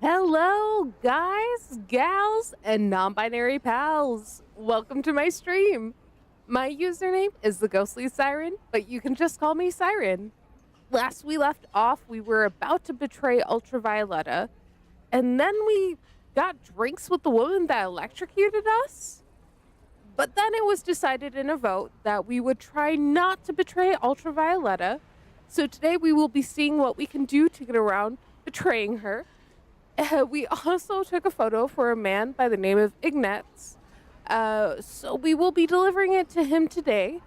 Hello, guys, gals, and non binary pals. Welcome to my stream. My username is the Ghostly Siren, but you can just call me Siren. Last we left off, we were about to betray Violeta, and then we got drinks with the woman that electrocuted us. But then it was decided in a vote that we would try not to betray Violeta. So today we will be seeing what we can do to get around betraying her. We also took a photo for a man by the name of Ignatz. So we will be delivering it to him today,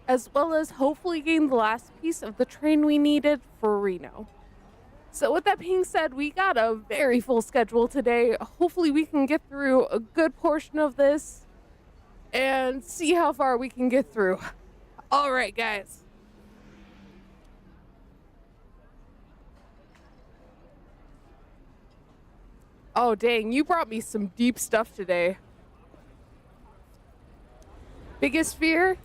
as well as hopefully getting the last piece of the train we needed for Reno. So with that being said, we got a very full schedule today. Hopefully we can get through a good portion of this and see how far we can get through. All right, guys. Oh, dang, you brought me some deep stuff today. Biggest fear?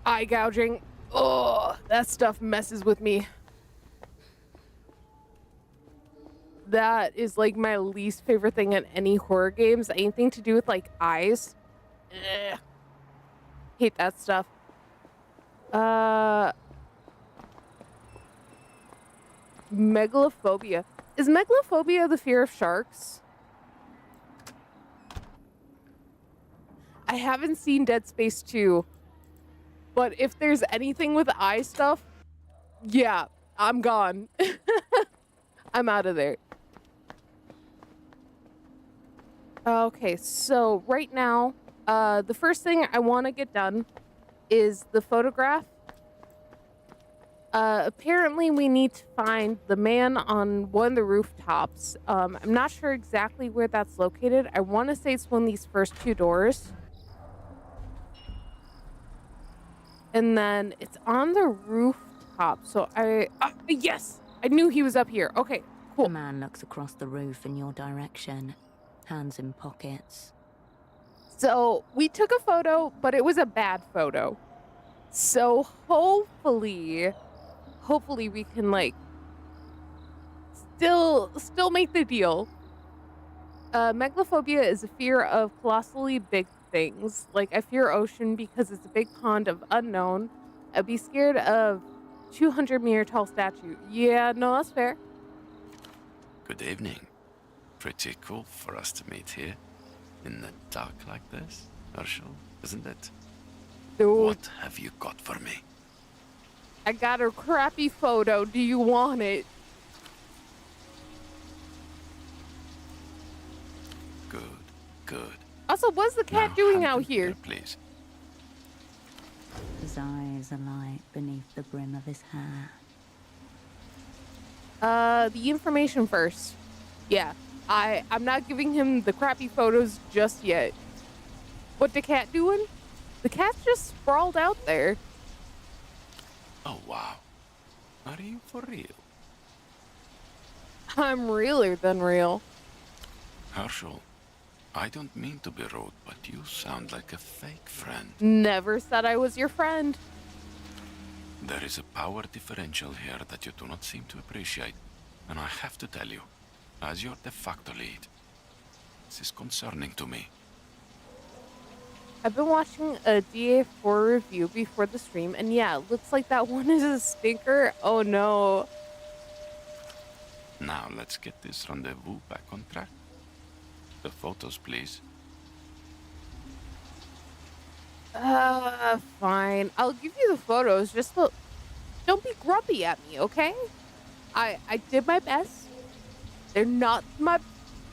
Eye gouging. Oh, that stuff messes with me. That is like my least favorite thing in any horror games. Anything to do with like eyes. Ugh. Hate that stuff. Megalophobia. Is megalophobia the fear of sharks? I haven't seen Dead Space 2, but if there's anything with eye stuff, yeah, I'm gone. I'm out of there. Okay, so right now, the first thing I want to get done is the photograph. Apparently we need to find the man on one of the rooftops. I'm not sure exactly where that's located. I want to say it's one of these first two doors. And then it's on the rooftop. So yes, I knew he was up here. Okay, cool. The man looks across the roof in your direction, hands in pockets. So we took a photo, but it was a bad photo. So hopefully we can like still make the deal. Megalophobia is a fear of colossally big things. Like I fear ocean because it's a big pond of unknown. I'd be scared of 200-meter tall statue. Yeah, no, that's fair. Good evening. Pretty cool for us to meet here in the dark like this, Herschel, isn't it? Dude, what have you got for me? I got a crappy photo. Do you want it? Good. Also, what's the cat doing out here? Please. His eyes alight beneath the brim of his hat. The information first. Yeah, I'm not giving him the crappy photos just yet. What the cat doing? The cat's just sprawled out there. Oh, wow. Are you for real? I'm realer than real. Herschel, I don't mean to be rude, but you sound like a fake friend. Never said I was your friend. There is a power differential here that you do not seem to appreciate. And I have to tell you, as your de facto lead, this is concerning to me. I've been watching a DA4 review before the stream, and yeah, it looks like that one is a stinker. Oh no. Now let's get this rendezvous back on track. The photos, please. Fine. I'll give you the photos, just don't be grumpy at me, okay? I did my best. They're not my,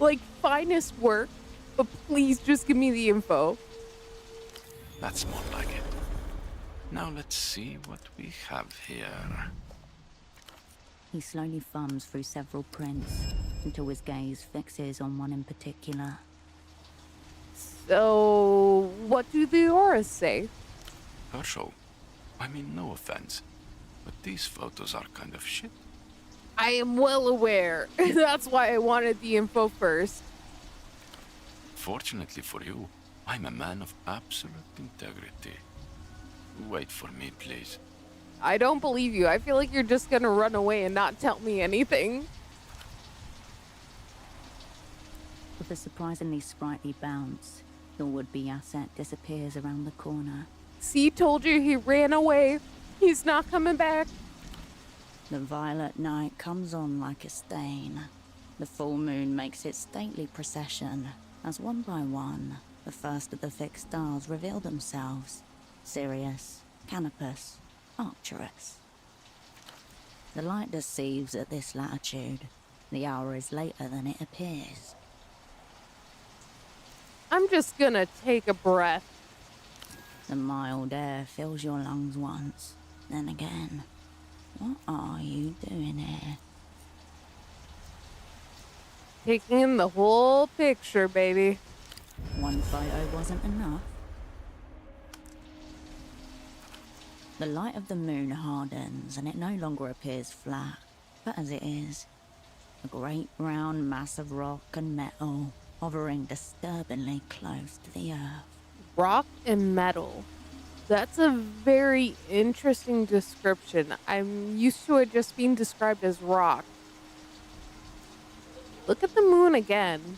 like, finest work, but please just give me the info. That's more like it. Now let's see what we have here. He slowly thumbs through several prints until his gaze fixes on one in particular. So, what do the auras say? Herschel, I mean no offense, but these photos are kind of shit. I am well aware. That's why I wanted the info first. Fortunately for you, I'm a man of absolute integrity. Wait for me, please. I don't believe you. I feel like you're just gonna run away and not tell me anything. With a surprisingly sprightly bounce, your would-be asset disappears around the corner. See, told you he ran away. He's not coming back. The violet night comes on like a stain. The full moon makes its stately procession, as one by one, the first of the fixed stars reveal themselves. Sirius, Canopus, Arcturus. The light deceives at this latitude. The hour is later than it appears. I'm just gonna take a breath. The mild air fills your lungs once, then again. What are you doing here? Taking in the whole picture, baby. One photo wasn't enough. The light of the moon hardens and it no longer appears flat, but as it is, a great brown mass of rock and metal hovering disturbingly close to the earth. Rock and metal. That's a very interesting description. I'm used to it just being described as rock. Look at the moon again.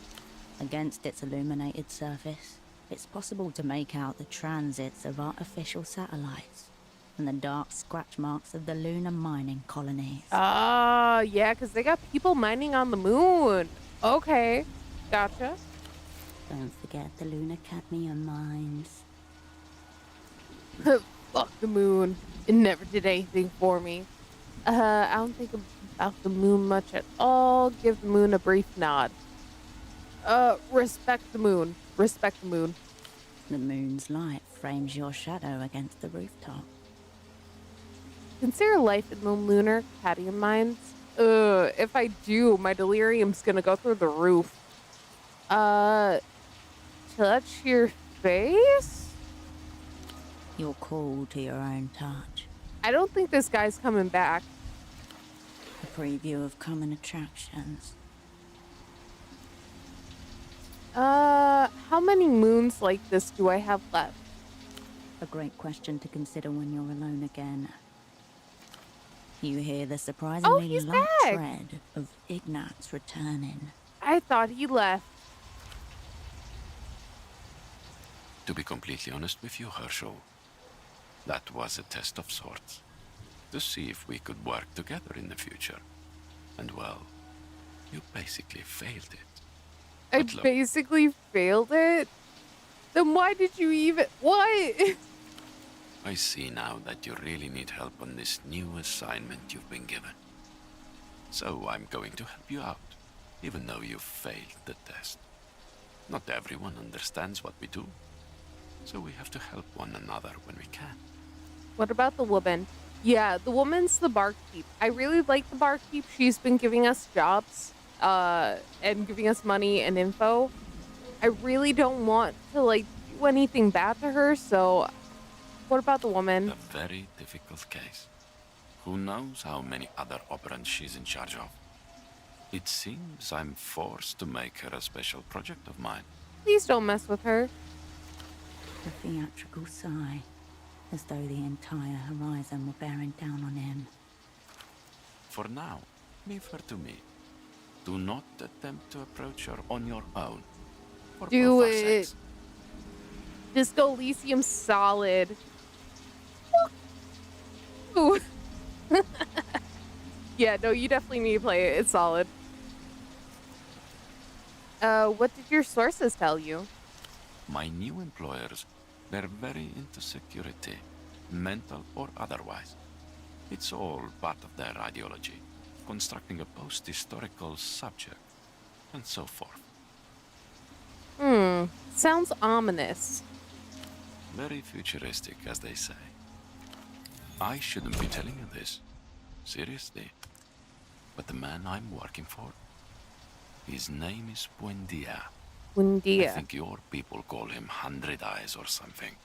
Against its illuminated surface, it's possible to make out the transits of artificial satellites and the dark scratch marks of the lunar mining colonies. Ah, yeah, because they got people mining on the moon. Okay, gotcha. Don't forget the lunar cadmium mines. Fuck the moon. It never did anything for me. I don't think about the moon much at all. Give the moon a brief nod. Respect the moon. Respect the moon. The moon's light frames your shadow against the rooftop. Consider life in the lunar cadmium mines. If I do, my delirium's gonna go through the roof. Touch your face? You're called to your own touch. I don't think this guy's coming back. A preview of coming attractions. How many moons like this do I have left? A great question to consider when you're alone again. You hear the surprisingly he's light back. tread of Ignatz returning. I thought he left. To be completely honest with you, Herschel, that was a test of sorts. To see if we could work together in the future. And well, you basically failed it. I But look, basically failed it? Then why did you even... What? I see now that you really need help on this new assignment you've been given. So I'm going to help you out, even though you failed the test. Not everyone understands what we do, so we have to help one another when we can. What about the woman? Yeah, the woman's the barkeep. I really like the barkeep. She's been giving us jobs, and giving us money and info. I really don't want to, do anything bad to her, so... What about the woman? A very difficult case. Who knows how many other operants she's in charge of? It seems I'm forced to make her a special project of mine. Please don't mess with her. A theatrical sigh, as though the entire horizon were bearing down on him. For now, leave her to me. Do not attempt to approach her on your own. For Do both our it. sakes. Disco Elysium solid. Ooh. Yeah, no, you definitely need to play it. It's solid. What did your sources tell you? My new employers, they're very into security, mental or otherwise. It's all part of their ideology, constructing a post-historical subject, and so forth. Sounds ominous. Very futuristic, as they say. I shouldn't be telling you this, seriously. But the man I'm working for, his name is Buendia. I Windia. think your people call him 100 Eyes or something.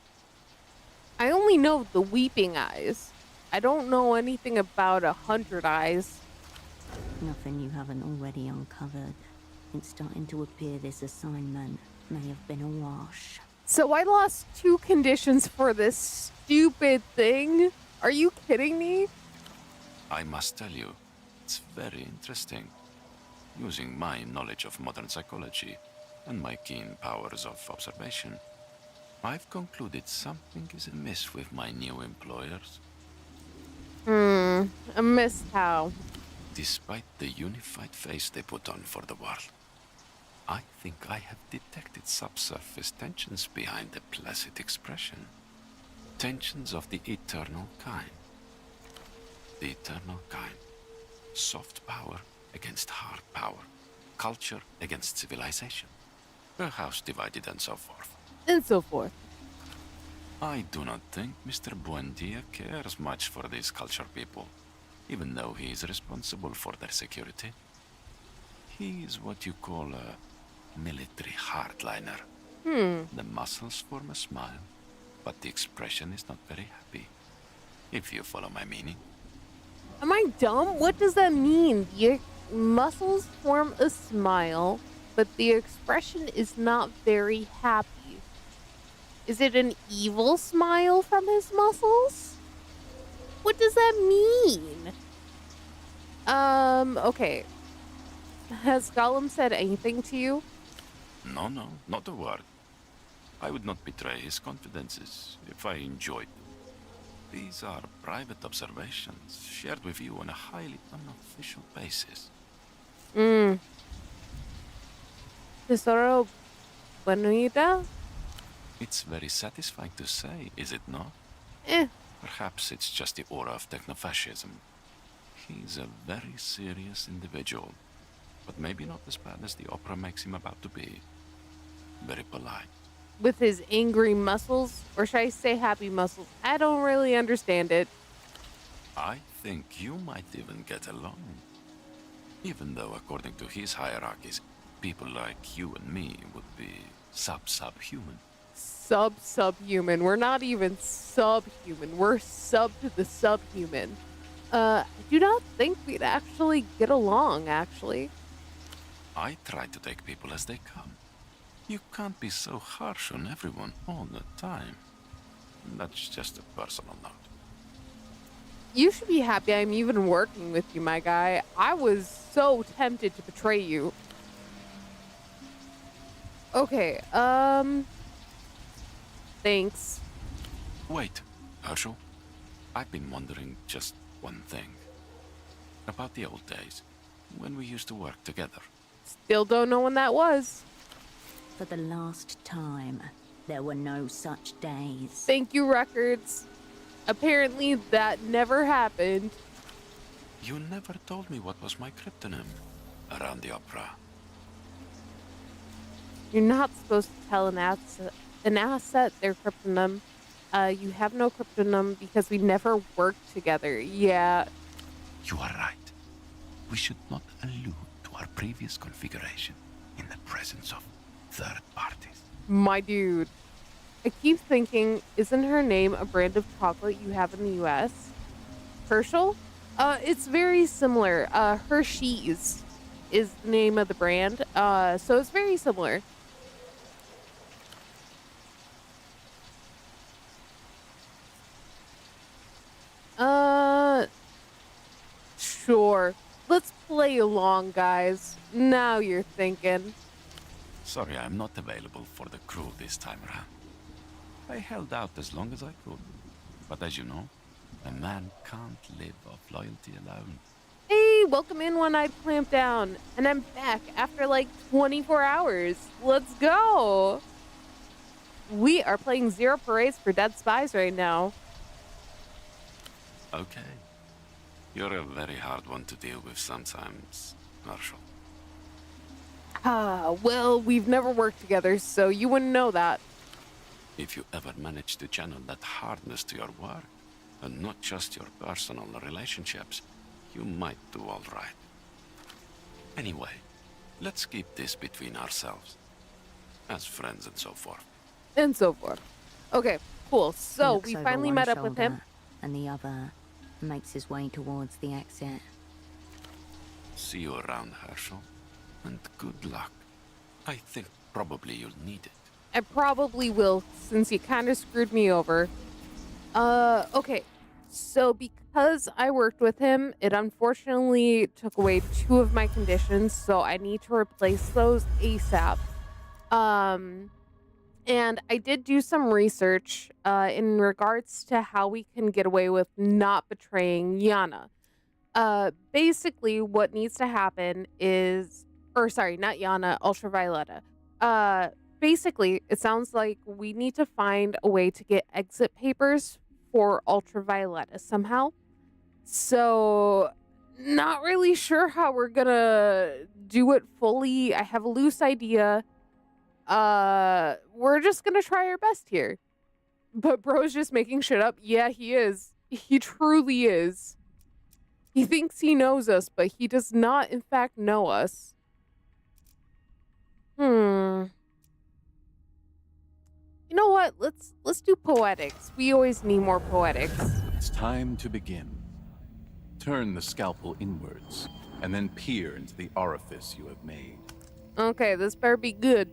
I only know the weeping eyes. I don't know anything about 100 eyes. Nothing you haven't already uncovered. It's starting to appear this assignment may have been a wash. So I lost 2 conditions for this stupid thing? Are you kidding me? I must tell you, it's very interesting. Using my knowledge of modern psychology, and my keen powers of observation, I've concluded something is amiss with my new employers. A missed how? Despite the unified face they put on for the world, I think I have detected subsurface tensions behind the placid expression. Tensions of the eternal kind. The eternal kind. Soft power against hard power. Culture against civilization. A house divided and so forth. And so forth. I do not think Mr. Buendia cares much for these culture people, even though he is responsible for their security. He is what you call a military hardliner. The muscles form a smile, but the expression is not very happy, if you follow my meaning. Am I dumb? What does that mean? Your muscles form a smile, but the expression is not very happy. Is it an evil smile from his muscles? What does that mean? Okay. Has Gollum said anything to you? No, not a word. I would not betray his confidences if I enjoyed them. These are private observations shared with you on a highly unofficial basis. Tesoro Bonita? It's very satisfying to say, is it not? Eh. Perhaps it's just the aura of technofascism. He's a very serious individual, but maybe not as bad as the opera makes him about to be. Very polite. With his angry muscles? Or should I say happy muscles? I don't really understand it. I think you might even get along. Even though, according to his hierarchies, people like you and me would be subhuman. Subhuman. We're not even subhuman. We're sub to the subhuman. I do not think we'd actually get along, actually. I try to take people as they come. You can't be so harsh on everyone all the time. That's just a personal note. You should be happy I'm even working with you, my guy. I was so tempted to betray you. Okay, thanks. Wait, Herschel. I've been wondering just one thing. About the old days, when we used to work together. Still don't know when that was. For the last time, there were no such days. Thank you, records. Apparently that never happened. You never told me what was my cryptonym around the opera. You're not supposed to tell an asset their cryptonym. You have no cryptonym because we never worked together. Yeah. You are right. We should not allude to our previous configuration in the presence of third parties. My dude. I keep thinking, isn't her name a brand of chocolate you have in the US? Herschel? It's very similar. Hershey's is the name of the brand. So it's very similar. Sure. Let's play along, guys. Now you're thinking. Sorry, I'm not available for the crew this time around. I held out as long as I could. But as you know, a man can't live off loyalty alone. Hey, welcome in One-Eyed Clamp Down. And I'm back after like 24 hours. Let's go. We are playing Zero Parades for Dead Spies right now. Okay. You're a very hard one to deal with sometimes, Marshall. Well, we've never worked together, so you wouldn't know that. If you ever manage to channel that hardness to your work, and not just your personal relationships, you might do all right. Anyway, let's keep this between ourselves, as friends and so forth. And so forth. Okay, cool. He So looks we over finally one met up with him. shoulder, and the other makes his way towards the exit. See you around, Herschel, and good luck. I think probably you'll need it. I probably will, since you kind of screwed me over. Okay. So because I worked with him, it unfortunately took away 2 of my conditions, so I need to replace those ASAP. Um, and I did do some research in regards to how we can get away with not betraying Yana. Basically, what needs to happen is, or sorry, not Yana, Ultravioleta. Uh, Basically, it sounds like we need to find a way to get exit papers for Ultravioleta somehow. So, not really sure how we're gonna do it fully. I have a loose idea. We're just gonna try our best here. But bro's just making shit up. Yeah, he is. He truly is. He thinks he knows us, but he does not in fact know us. Hmm. You know what? Let's do poetics. We always need more poetics. It's time to begin. Turn the scalpel inwards, and then peer into the orifice you have made. Okay, this better be good.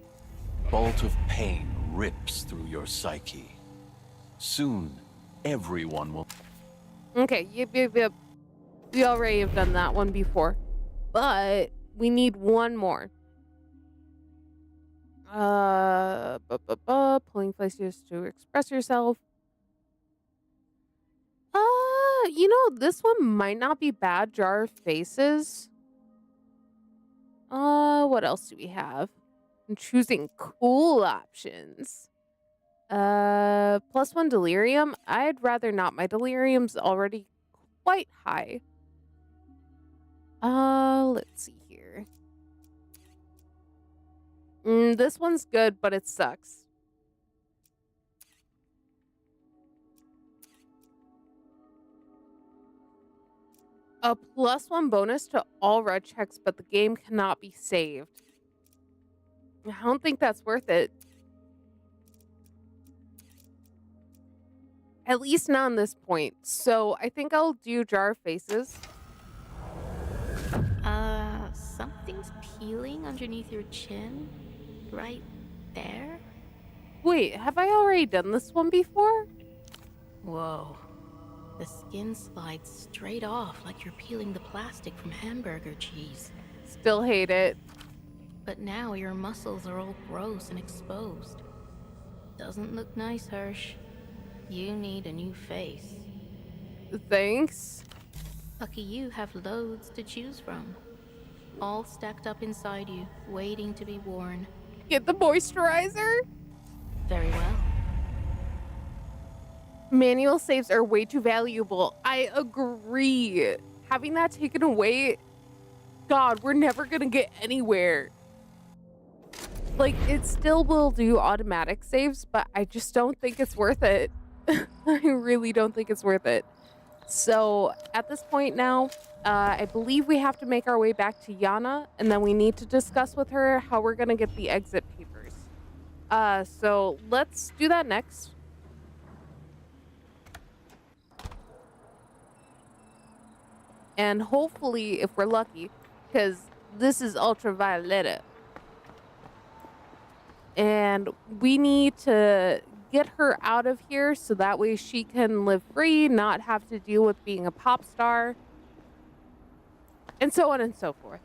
Bolt of pain rips through your psyche. Soon, everyone will... Okay, yep. We already have done that one before. But we need one more. Pulling places to express yourself. You know, this one might not be bad. Jar of Faces. What else do we have? I'm choosing cool options. +1 delirium. I'd rather not. My delirium's already quite high. Let's see here. This one's good, but it sucks. A +1 bonus to all red checks, but the game cannot be saved. I don't think that's worth it. At least not on this point. So I think I'll do Jar of Faces. Something's peeling underneath your chin. Right there? Wait, have I already done this one before? Whoa. The skin slides straight off like you're peeling the plastic from hamburger cheese. Still hate it. But now your muscles are all gross and exposed. Doesn't look nice, Hirsch. You need a new face. Thanks. Lucky you have loads to choose from. All stacked up inside you, waiting to be worn. Get the moisturizer. Very well. Manual saves are way too valuable. I agree. Having that taken away, God, we're never gonna get anywhere. Like, it still will do automatic saves, but I just don't think it's worth it. I really don't think it's worth it. So, at this point now, I believe we have to make our way back to Yana, and then we need to discuss with her how we're gonna get the exit papers. So let's do that next. And hopefully, if we're lucky, because this is Ultravioleta. And we need to get her out of here so that way she can live free, not have to deal with being a pop star, and so on and so forth.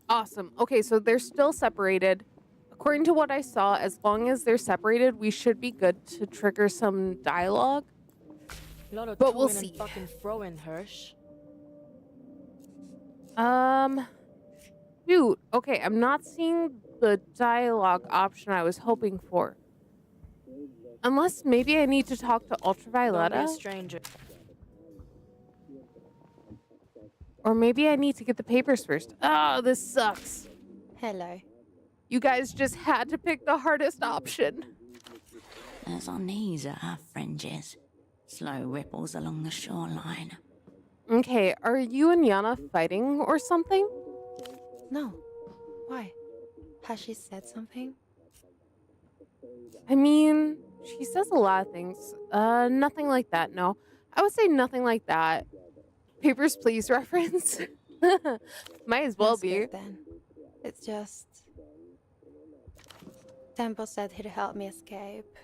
Awesome. Okay, so they're still separated. According to what I saw, as long as they're separated, we should be good to trigger some dialogue. But we'll see. Fucking throwing, Hirsch. Dude, okay, I'm not seeing the dialogue option I was hoping for. Unless maybe I need to talk to Don't be a Ultravioleta. stranger. Or maybe I need to get the papers first. Oh, this sucks. Hello. You guys just had to pick the hardest option. As our knees at our fringes, slow ripples along the shoreline. Okay, are you and Yana fighting or something? No. Why? Has she said something? I mean, she says a lot of things. Nothing like that, no. I would say nothing like that. Papers, Please reference. Might as well That's be. good then. It's just... Tempo said he'd help me escape.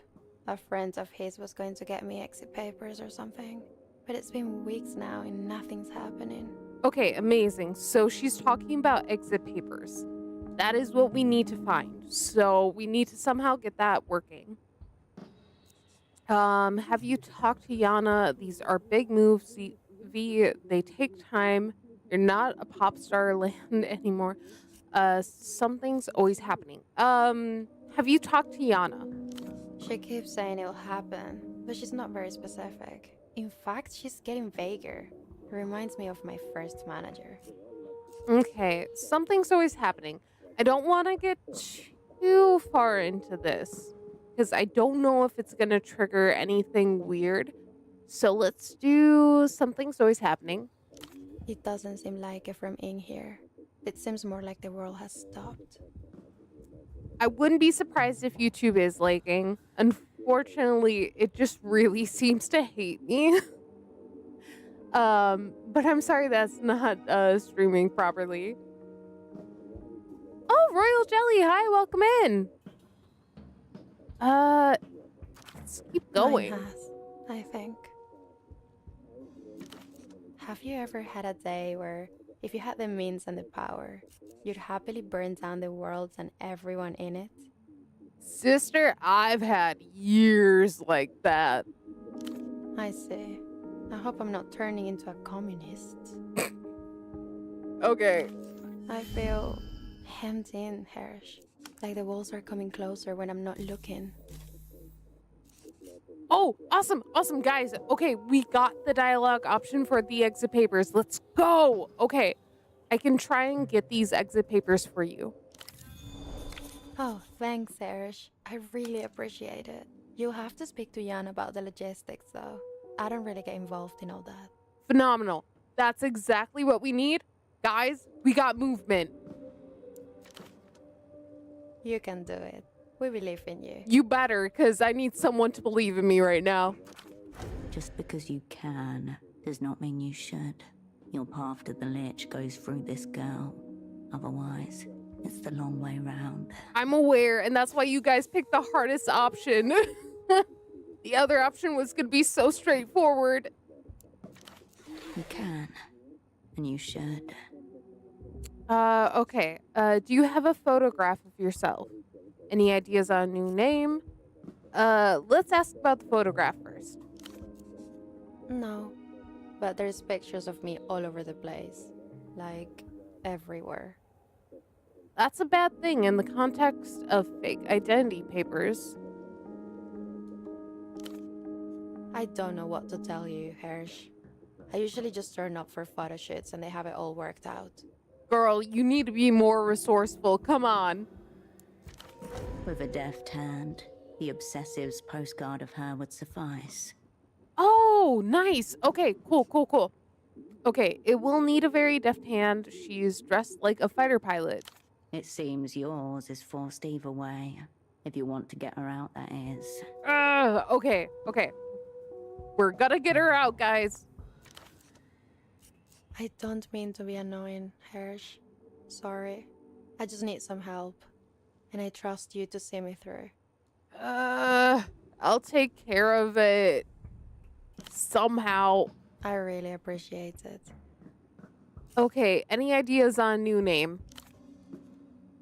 A friend of his was going to get me exit papers or something. But it's been weeks now and nothing's happening. Okay, amazing. So she's talking about exit papers. That is what we need to find. So we need to somehow get that working. Have you talked to Yana? These are big moves. V, they take time. You're not a pop star land anymore. Something's always happening. Have you talked to Yana? She keeps saying it'll happen, but she's not very specific. In fact, she's getting vaguer. It reminds me of my first manager. Okay, something's always happening. I don't want to get too far into this because I don't know if it's going to trigger anything weird. So let's do something's always happening. It doesn't seem like it from in here. It seems more like the world has stopped. I wouldn't be surprised if YouTube is lagging. Unfortunately, it just really seems to hate me. But I'm sorry that's not streaming properly. Oh, Royal Jelly, hi, welcome in. Let's keep going. Mine has, I think. Have you ever had a day where, if you had the means and the power, you'd happily burn down the world and everyone in it? Sister, I've had years like that. I see. I hope I'm not turning into a communist. Okay. I feel hemmed in, Hersh. Like the walls are coming closer when I'm not looking. Oh, awesome, awesome, guys. Okay, we got the dialogue option for the exit papers. Let's go. Okay, I can try and get these exit papers for you. Oh, thanks, Hersh. I really appreciate it. You'll have to speak to Jan about the logistics, though. I don't really get involved in all that. Phenomenal. That's exactly what we need. Guys, we got movement. You can do it. We believe in you. You better, because I need someone to believe in me right now. Just because you can does not mean you should. Your path to the Lich goes through this girl. Otherwise, it's the long way round. I'm aware, and that's why you guys picked the hardest option. The other option was going to be so straightforward. You can, and you should. Okay. Do you have a photograph of yourself? Any ideas on a new name? Let's ask about the photograph first. No, but there's pictures of me all over the place. Like, everywhere. That's a bad thing in the context of fake identity papers. I don't know what to tell you, Hersh. I usually just turn up for photo shoots and they have it all worked out. Girl, you need to be more resourceful. Come on. With a deft hand, the obsessive's postcard of her would suffice. Oh, nice. Okay, cool. Okay, it will need a very deft hand. She's dressed like a fighter pilot. It seems yours is forced either way. If you want to get her out, that is. Okay. We're gonna get her out, guys. I don't mean to be annoying, Hersh. Sorry. I just need some help. And I trust you to see me through. I'll take care of it. Somehow. I really appreciate it. Okay, any ideas on a new name?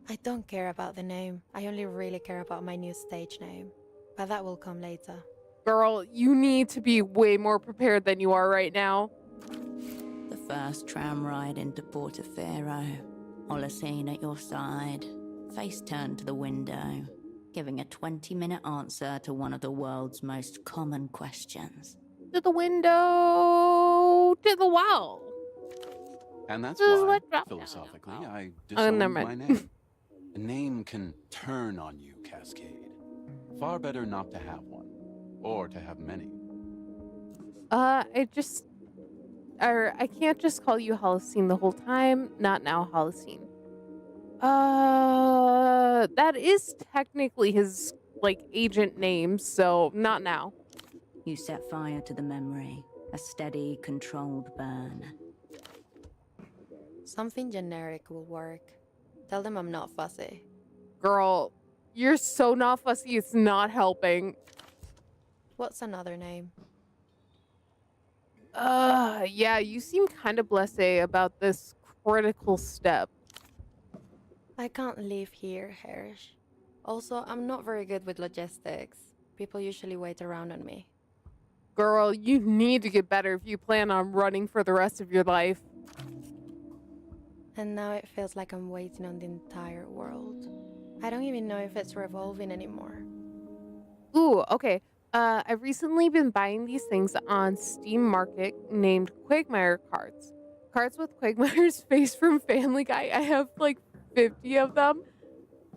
I don't care about the name. I only really care about my new stage name. But that will come later. Girl, you need to be way more prepared than you are right now. The first tram ride into Portofero. Holocene at your side. Face turned to the window. Giving a 20-minute answer to one of the world's most common questions. To the window, to the wall. And that's This is why, what dropped down. philosophically, Oh. I Oh, disowned never my mind. name. A name can turn on you, Cascade. Far better not to have one. Or to have many. I can't just call you Holocene the whole time. Not now, Holocene. That is technically his, agent name, so not now. You set fire to the memory. A steady, controlled burn. Something generic will work. Tell them I'm not fussy. Girl, you're so not fussy, it's not helping. What's another name? Yeah, you seem kind of blasé about this critical step. I can't leave here, Harish. Also, I'm not very good with logistics. People usually wait around on me. Girl, you need to get better if you plan on running for the rest of your life. And now it feels like I'm waiting on the entire world. I don't even know if it's revolving anymore. Ooh, okay. I've recently been buying these things on Steam Market named Quagmire cards. Cards with Quagmire's face from Family Guy. I have like 50 of them.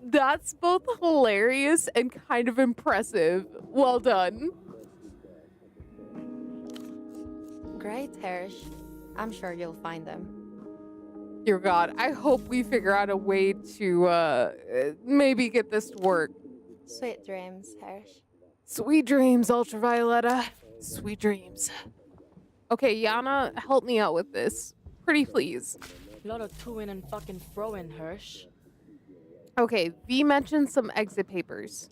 That's both hilarious and kind of impressive. Well done. Great, Harish. I'm sure you'll find them. Dear God, I hope we figure out a way to maybe get this to work. Sweet dreams, Harish. Sweet dreams, Ultravioleta. Sweet dreams. Okay, Yana, help me out with this. Pretty please. Lot of to-in and fucking throw-in, Hirsch. Okay, V mentioned some exit papers.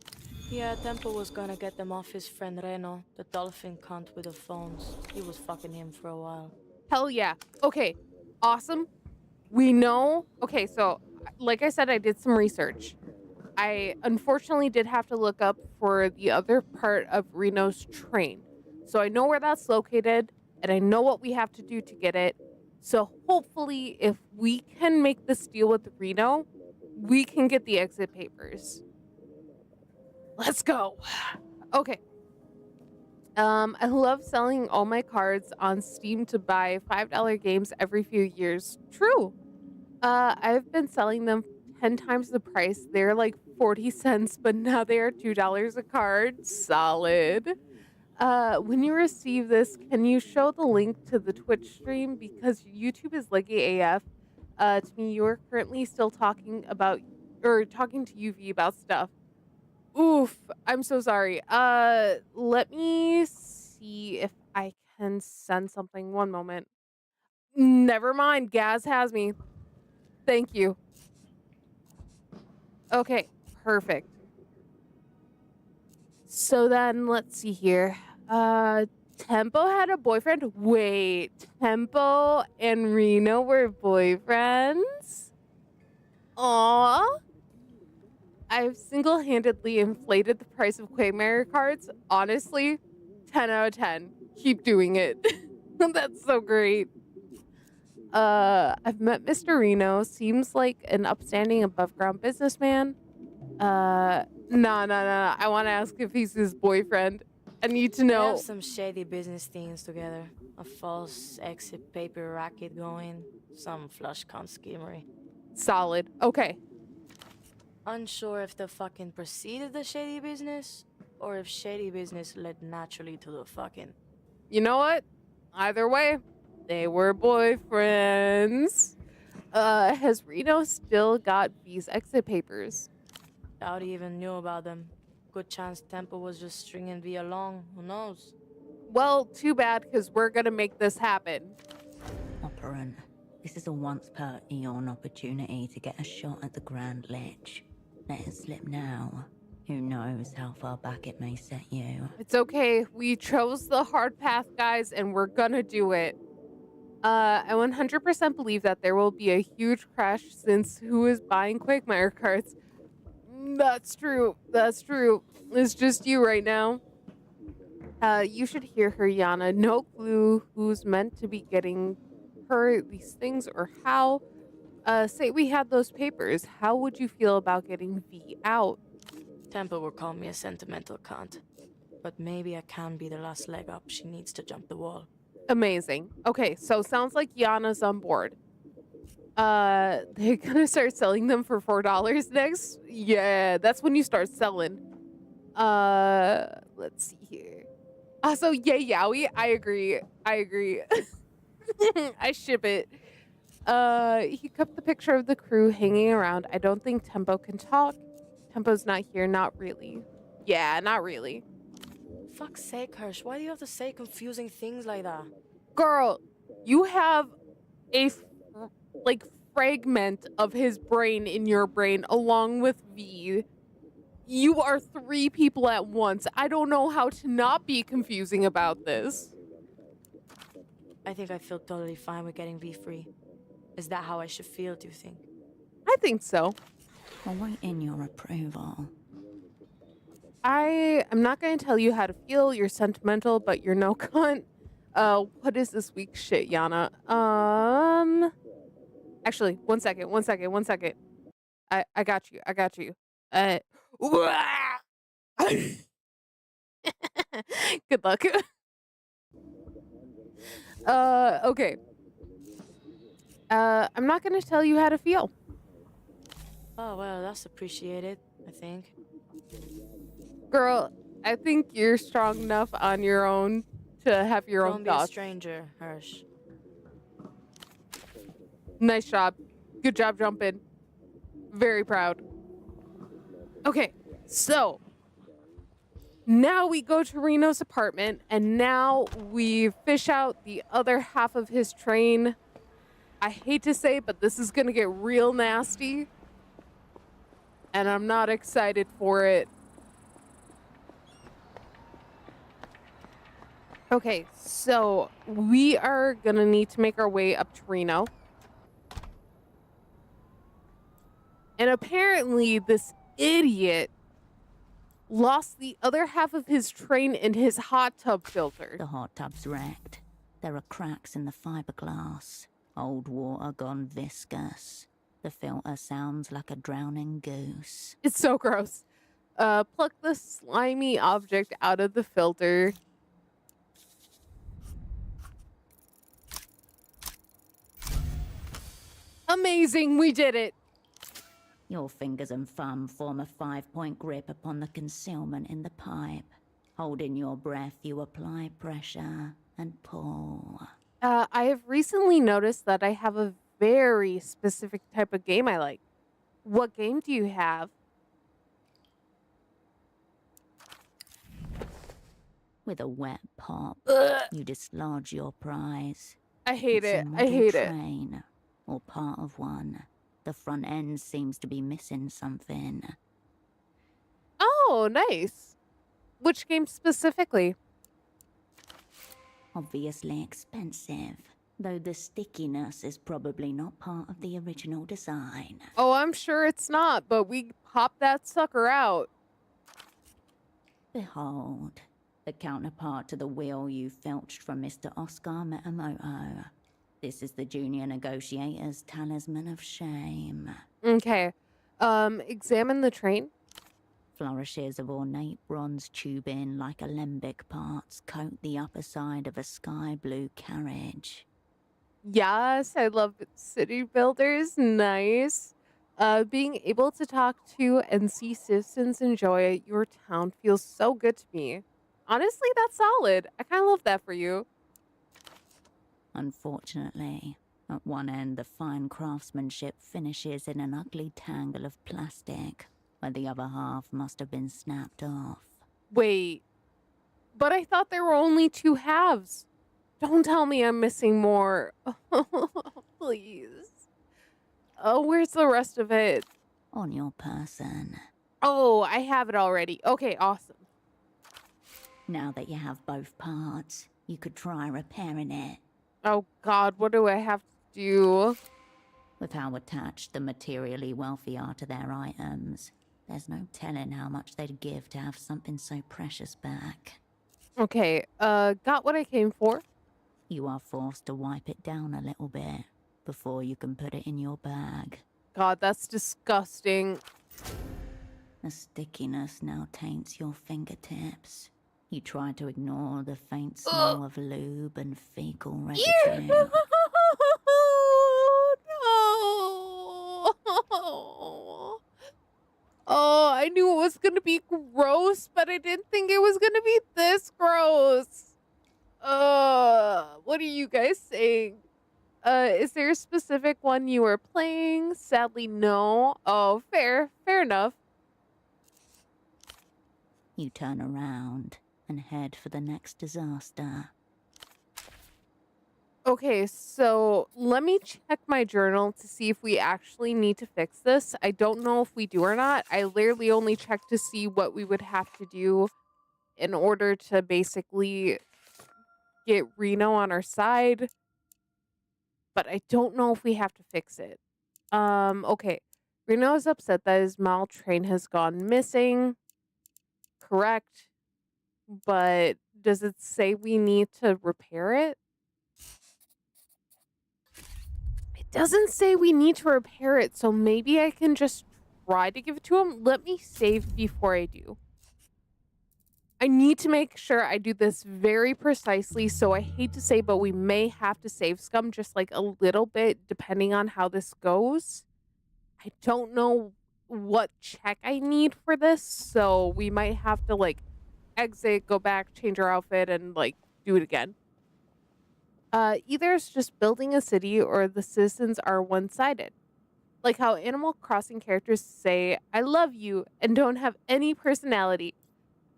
Yeah, Temple was gonna get them off his friend Reno, the dolphin cunt with the phones. He was fucking him for a while. Hell yeah. Okay, awesome. We know. Okay, so like I said, I did some research. I unfortunately did have to look up for the other part of Reno's train. So I know where that's located and I know what we have to do to get it. So hopefully, if we can make this deal with Reno, we can get the exit papers. Let's go. Okay. I love selling all my cards on Steam to buy $5 games every few years. True. I've been selling them 10 times the price. They're like 40 cents, but now they are $2 a card. Solid. When you receive this, can you show the link to the Twitch stream? Because YouTube is laggy AF. To me, you are currently still talking to UV about stuff. Oof, I'm so sorry. Let me see if I can send something. One moment. Never mind, Gaz has me. Thank you. Okay, perfect. So then, let's see here. Tempo had a boyfriend? Wait, Tempo and Reno were boyfriends? Aww. I've single-handedly inflated the price of Quagmire cards. Honestly, 10 out of 10. Keep doing it. That's so great. I've met Mr. Reno. Seems like an upstanding above-ground businessman. No. I want to ask if he's his boyfriend. I need to They know. have some shady business things together. A false exit paper racket going. Some flush con schemery. Solid. Okay. Unsure if the fucking preceded the shady business, or if shady business led naturally to the fucking. You know what? Either way, they were boyfriends. Has Reno still got V's exit papers? Doubt he even knew about them. Good chance Temple was just stringing V along. Who knows? Well, too bad, because we're gonna make this happen. Operant, this is a once per eon opportunity to get a shot at the Grand Lich. Let it slip now. Who knows how far back it may set you. It's okay. We chose the hard path, guys, and we're gonna do it. I 100% believe that there will be a huge crash since who is buying Quagmire cards? That's true. That's true. It's just you right now. You should hear her, Yana. No clue who's meant to be getting her these things or how. Say we had those papers. How would you feel about getting V out? Temple will call me a sentimental cunt. But maybe I can be the last leg up she needs to jump the wall. Amazing. Okay, so sounds like Yana's on board. They're gonna start selling them for $4 next? Yeah, that's when you start selling. Let's see here. Also, yay yowie. I agree. I ship it. He kept the picture of the crew hanging around. I don't think Tempo can talk. Tempo's not here. Not really. Yeah, not really. Fuck's sake, Hirsch. Why do you have to say confusing things like that? Girl, you have a fragment of his brain in your brain along with V. You are 3 people at once. I don't know how to not be confusing about this. I think I feel totally fine with getting V free. Is that how I should feel, do you think? I think so. Awaiting your approval. I am not going to tell you how to feel. You're sentimental, but you're no cunt. What is this week's shit, Yana? Actually, one second. I got you. Uh, good luck. Okay. I'm not going to tell you how to feel. Oh, well, that's appreciated, I think. Girl, I think you're strong enough on your own to have your Don't own be a thoughts. stranger, Hirsch. Nice job. Good job jumping. Very proud. Okay, so now we go to Reno's apartment, and now we fish out the other half of his train. I hate to say, but this is gonna get real nasty, and I'm not excited for it. Okay, so we are gonna need to make our way up to Reno. And apparently this idiot lost the other half of his train in his hot tub filter. The hot tub's wrecked. There are cracks in the fiberglass. Old water gone viscous. The filter sounds like a drowning goose. It's so gross. Pluck the slimy object out of the filter. Amazing, we did it. Your fingers and thumb form a 5-point grip upon the concealment in the pipe. Holding your breath, you apply pressure and pull. I have recently noticed that I have a very specific type of game I like. What game do you have? With a wet pop, you dislodge your prize. I hate It's a it. I model hate it. train, or part of one. The front end seems to be missing something. Oh, nice. Which game specifically? Obviously expensive, though the stickiness is probably not part of the original design. Oh, I'm sure it's not, but we pop that sucker out. Behold, the counterpart to the wheel you filched from Mr. Oscar Metamoto. This is the junior negotiator's talisman of shame. Okay. Examine the train. Flourishes of ornate bronze tubing like alembic parts coat the upper side of a sky blue carriage. Yes, I love city builders. Nice. Being able to talk to and see citizens enjoy your town feels so good to me. Honestly, that's solid. I kind of love that for you. Unfortunately, at one end the fine craftsmanship finishes in an ugly tangle of plastic, where the other half must have been snapped off. Wait, but I thought there were only two halves. Don't tell me I'm missing more. Please. Oh, where's the rest of it? On your person. Oh, I have it already. Okay, awesome. Now that you have both parts, you could try repairing it. Oh God, what do I have to do? With how attached the materially wealthy are to their items, there's no telling how much they'd give to have something so precious back. Okay, got what I came for. You are forced to wipe it down a little bit before you can put it in your bag. God, that's disgusting. The stickiness now taints your fingertips. You try to ignore the faint smell of lube and fecal residue. No. Oh, I knew it was gonna be gross, but I didn't think it was gonna be this gross. What are you guys saying? Is there a specific one you were playing? Sadly, no. Oh, fair enough. You turn around and head for the next disaster. Okay, so let me check my journal to see if we actually need to fix this. I don't know if we do or not. I literally only checked to see what we would have to do in order to basically get Reno on our side, but I don't know if we have to fix it. Okay. Reno is upset that his model train has gone missing. Correct. But does it say we need to repair it? It doesn't say we need to repair it, so maybe I can just try to give it to him. Let me save before I do. I need to make sure I do this very precisely, so I hate to say, but we may have to save Scum just like a little bit depending on how this goes. I don't know what check I need for this, so we might have to like exit, go back, change our outfit, and like do it again. Either it's just building a city or the citizens are one-sided. Like how Animal Crossing characters say, I love you, and don't have any personality.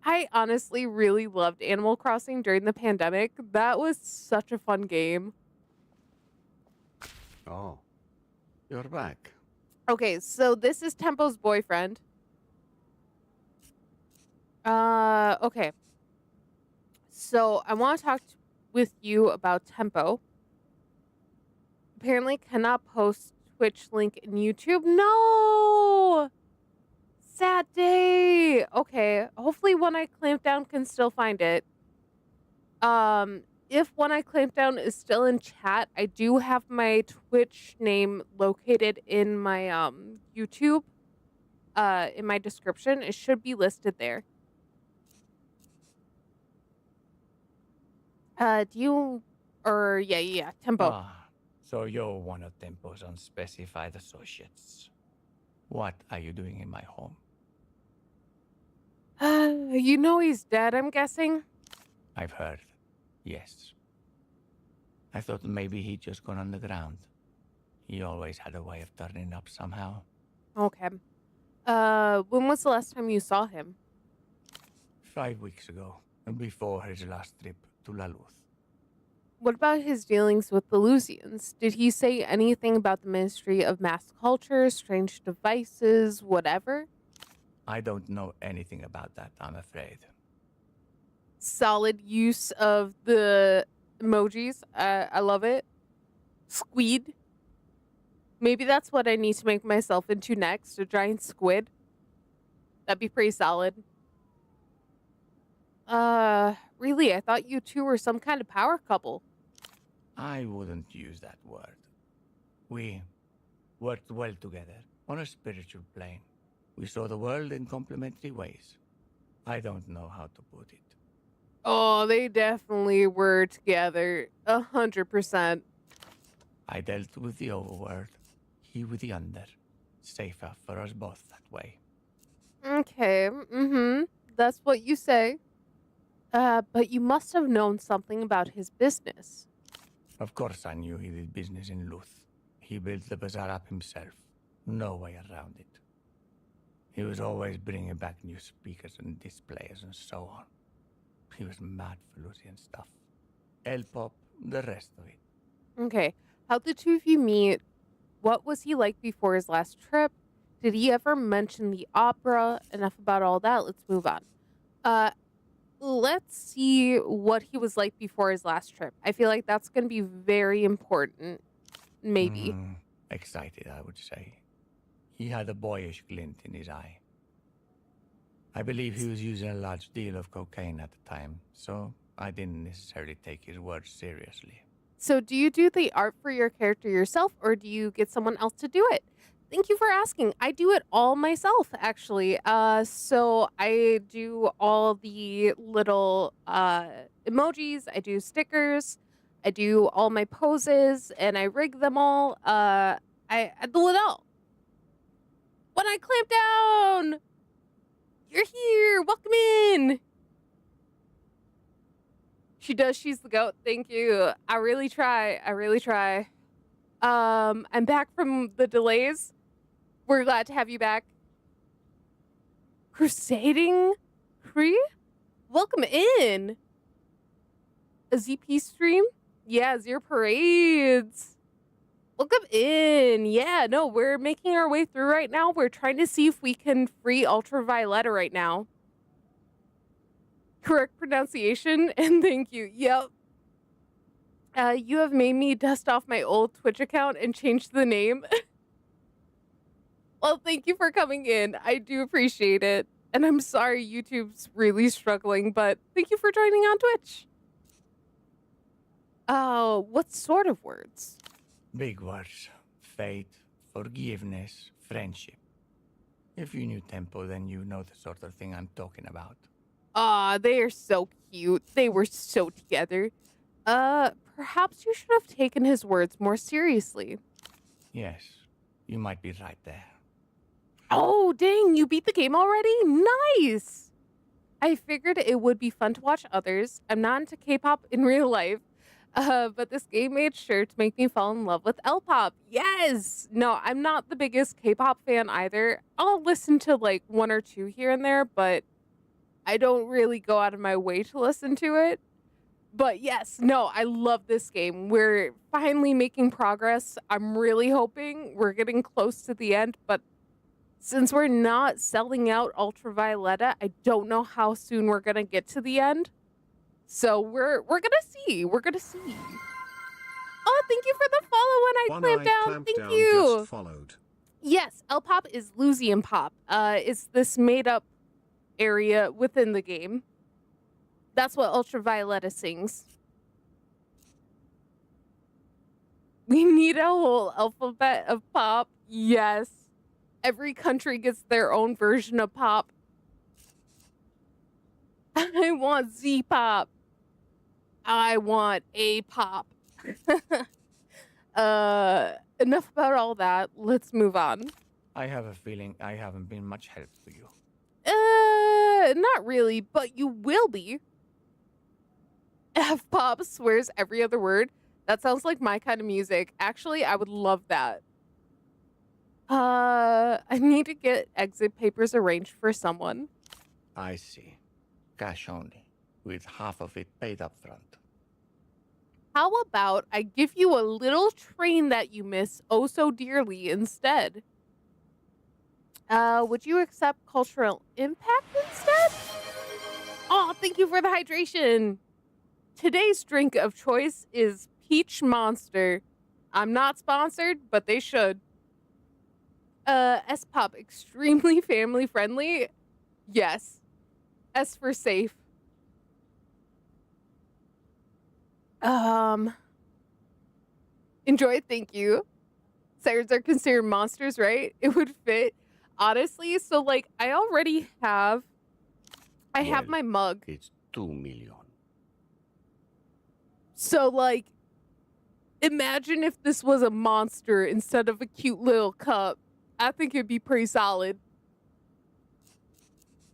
I honestly really loved Animal Crossing during the pandemic. That was such a fun game. Oh, you're back. Okay, so this is Tempo's boyfriend. Okay. So I want to talk with you about Tempo. Apparently cannot post Twitch link in YouTube. No! Sad day. Okay, hopefully One Eye Clampdown can still find it. If One Eye Clampdown is still in chat, I do have my Twitch name located in my YouTube. In my description. It should be listed there. Tempo. Ah, so you're one of Tempo's unspecified associates. What are you doing in my home? You know he's dead, I'm guessing? I've heard. Yes. I thought maybe he'd just gone underground. He always had a way of turning up somehow. Okay. When was the last time you saw him? 5 weeks ago, before his last trip to La Luz. What about his dealings with the Lusians? Did he say anything about the Ministry of Mass Culture, strange devices, whatever? I don't know anything about that, I'm afraid. Solid use of the emojis. I love it. Squid. Maybe that's what I need to make myself into next, a giant squid. That'd be pretty solid. Really, I thought you two were some kind of power couple. I wouldn't use that word. We worked well together on a spiritual plane. We saw the world in complementary ways. I don't know how to put it. Oh, they definitely were together. 100%. I dealt with the overworld, he with the under. Safer for us both that way. Okay, that's what you say. But you must have known something about his business. Of course I knew he did business in Luth. He built the bazaar up himself. No way around it. He was always bringing back new speakers and displays and so on. He was mad for Lucian stuff. El Pop, the rest of it. Okay, how'd the two of you meet? What was he like before his last trip? Did he ever mention the opera? Enough about all that, let's move on. Let's see what he was like before his last trip. I feel like that's going to be very important. Maybe. Excited, I would say. He had a boyish glint in his eye. I believe he was using a large deal of cocaine at the time, so I didn't necessarily take his words seriously. So do you do the art for your character yourself, or do you get someone else to do it? Thank you for asking. I do it all myself, actually. So I do all the little emojis. I do stickers. I do all my poses, and I rig them all. I do it all. When I clamp down, you're here. Welcome in. She does. She's the goat. Thank you. I really try. I'm back from the delays. We're glad to have you back. Crusading Cree? Welcome in. A ZP stream? Yeah, Zero Parades. Welcome in. Yeah, no, we're making our way through right now. We're trying to see if we can free Ultra Violeta right now. Correct pronunciation, and thank you. Yep. You have made me dust off my old Twitch account and change the name. Well, thank you for coming in. I do appreciate it. And I'm sorry YouTube's really struggling, but thank you for joining on Twitch. Oh, what sort of words? Big words. Fate, forgiveness, friendship. If you knew Tempo, then you know the sort of thing I'm talking about. Aw, they are so cute. They were so together. Perhaps you should have taken his words more seriously. Yes, you might be right there. Oh, dang, you beat the game already? Nice! I figured it would be fun to watch others. I'm not into K-pop in real life, but this game made sure to make me fall in love with L-pop. Yes! No, I'm not the biggest K-pop fan either. I'll listen to like one or two here and there, but I don't really go out of my way to listen to it. But yes, no, I love this game. We're finally making progress. I'm really hoping we're getting close to the end, but since we're not selling out Ultra Violeta, I don't know how soon we're gonna get to the end. So we're gonna see. We're gonna see. Oh, thank you for the follow when I clamped down. Thank you. Just followed. Yes, L-pop is Lusian pop. It's this made-up area within the game. That's what Ultra Violeta sings. We need a whole alphabet of pop. Yes. Every country gets their own version of pop. I want Z-pop. I want A-pop. Enough about all that. Let's move on. I have a feeling I haven't been much help to you. Not really, but you will be. F-pop swears every other word. That sounds like my kind of music. Actually, I would love that. I need to get exit papers arranged for someone. I see. Cash only, with half of it paid up front. How about I give you a little train that you miss oh so dearly instead? Would you accept cultural impact instead? Oh, thank you for the hydration. Today's drink of choice is Peach Monster. I'm not sponsored, but they should. S-pop, extremely family friendly. Yes. S for safe. Enjoy, thank you. Sirens are considered monsters, right? It would fit. Honestly, so like I already have have my mug. It's 2 million. So like imagine if this was a monster instead of a cute little cup. I think it'd be pretty solid.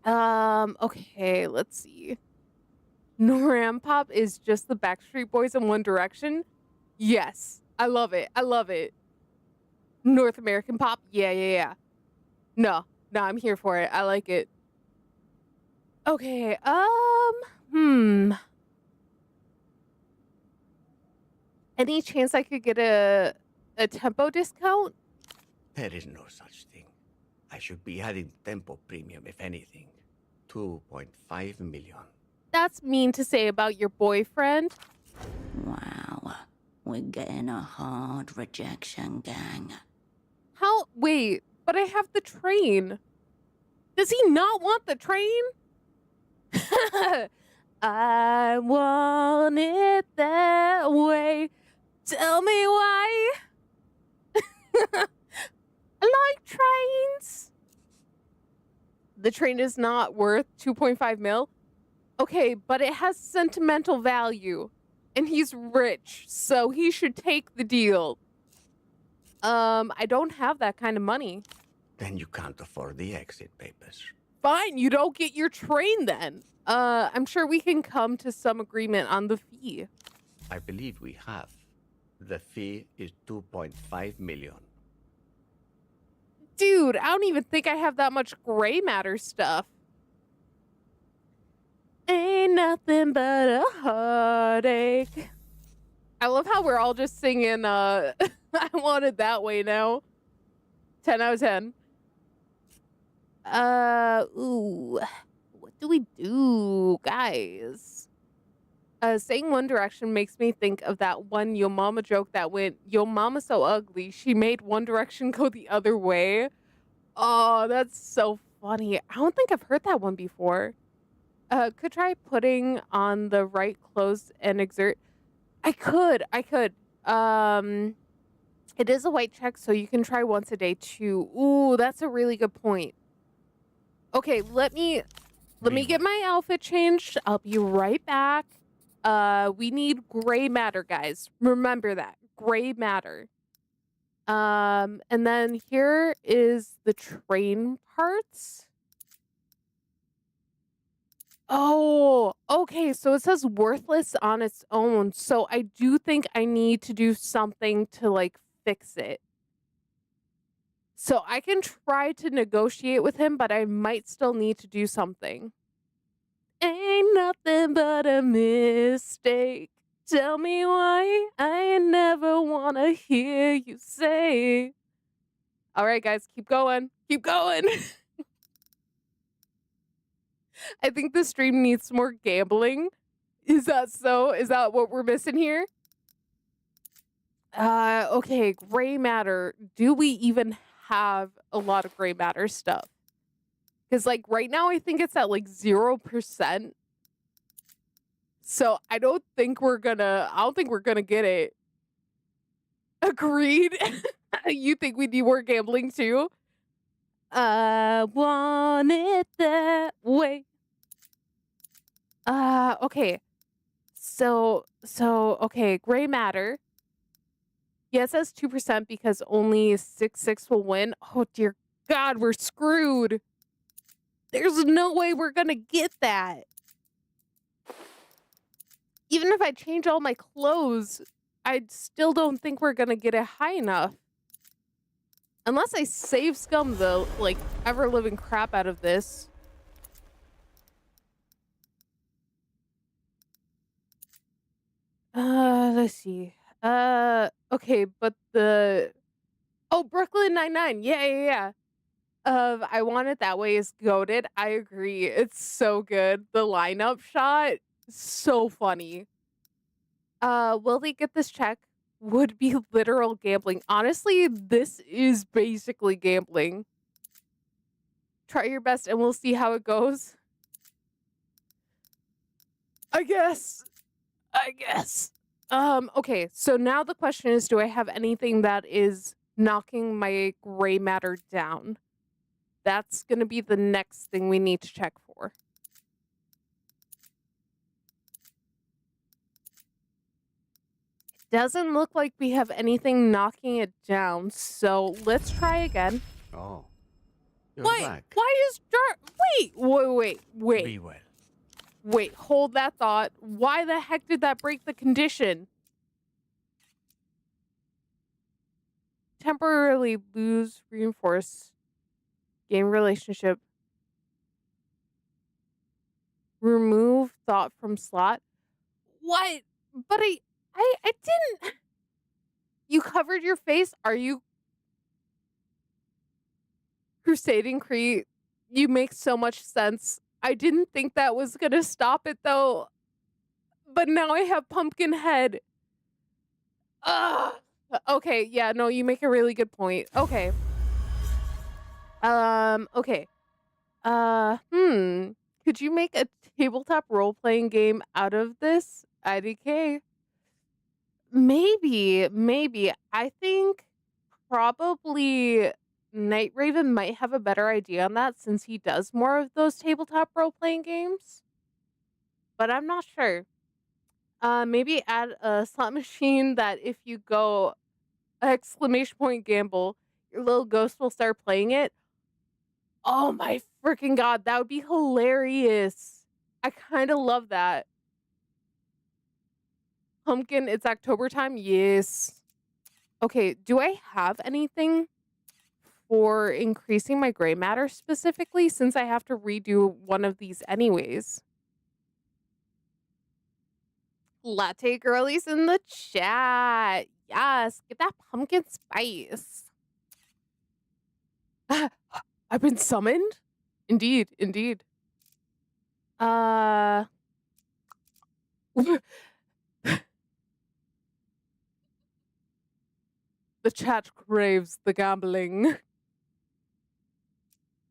Okay, let's see. Noram Pop is just the Backstreet Boys in One Direction. Yes, I love it. I love it. North American pop. Yeah. No, I'm here for it. I like it. Okay, Any chance I could get a tempo discount? There is no such thing. I should be adding Tempo Premium, if anything. 2.5 million. That's mean to say about your boyfriend. Wow, we're getting a hard rejection, gang. How? Wait, but I have the train. Does he not want the train? I want it that way. Tell me why. I like trains. The train is not worth 2.5 mil. Okay, but it has sentimental value. And he's rich, so he should take the deal. I don't have that kind of money. Then you can't afford the exit papers. Fine, you don't get your train then. I'm sure we can come to some agreement on the fee. I believe we have. The fee is 2.5 million. Dude, I don't even think I have that much gray matter stuff. Ain't nothing but a heartache. I love how we're all just singing, I Want It That Way now. 10 out of 10. Ooh. What do we do, guys? Saying One Direction makes me think of that one Yo Mama joke that went, Yo Mama so ugly, she made One Direction go the other way. Oh, that's so funny. I don't think I've heard that one before. Could try putting on the right clothes and exert. I could. It is a white check, so you can try once a day too. Ooh, that's a really good point. Okay, let me get my outfit changed. I'll be right back. We need gray matter, guys. Remember that. Gray matter. And then here is the train parts. Oh, okay. So it says worthless on its own. So I do think I need to do something to like fix it. So I can try to negotiate with him, but I might still need to do something. Ain't nothing but a mistake. Tell me why I never wanna hear you say. All right, guys, keep going. Keep going. I think the stream needs more gambling. Is that so? Is that what we're missing here? Okay, gray matter. Do we even have a lot of gray matter stuff? Because like right now I think it's at like 0%. So I don't think we're gonna get it. Agreed. You think we need more gambling too? I want it that way. Okay. So okay, gray matter. Yeah, it says 2% because only 6-6 will win. Oh dear God, we're screwed. There's no way we're gonna get that. Even if I change all my clothes, I still don't think we're gonna get it high enough. Unless I save scum the, like, ever-living crap out of this. Let's see. Okay, but oh, Brooklyn Nine-Nine. Yeah. I Want It That Way is goated. I agree. It's so good. The lineup shot, so funny. Will they get this check? Would be literal gambling. Honestly, this is basically gambling. Try your best and we'll see how it goes. I guess. Okay, so now the question is, do I have anything that is knocking my gray matter down? That's gonna be the next thing we need to check for. Doesn't look like we have anything knocking it down, so let's try again. Oh, you're Wait, back. why is wait. Be well. Wait, hold that thought. Why the heck did that break the condition? Temporarily lose, reinforce, gain relationship. Remove thought from slot. What? But I didn't. You covered your face? Are you crusading Crete? You make so much sense. I didn't think that was gonna stop it though. But now I have pumpkin head. Ugh. Okay, yeah, no, you make a really good point. Okay. Okay. Could you make a tabletop role-playing game out of this? IDK. Maybe. I think probably Night Raven might have a better idea on that since he does more of those tabletop role-playing games. But I'm not sure. Maybe add a slot machine that if you go exclamation point gamble, your little ghost will start playing it. Oh my freaking God, that would be hilarious. I kind of love that. Pumpkin, it's October time? Yes. Okay, do I have anything for increasing my gray matter specifically since I have to redo one of these anyways? Latte girlies in the chat. Yes, get that pumpkin spice. I've been summoned? Indeed. The chat craves the gambling.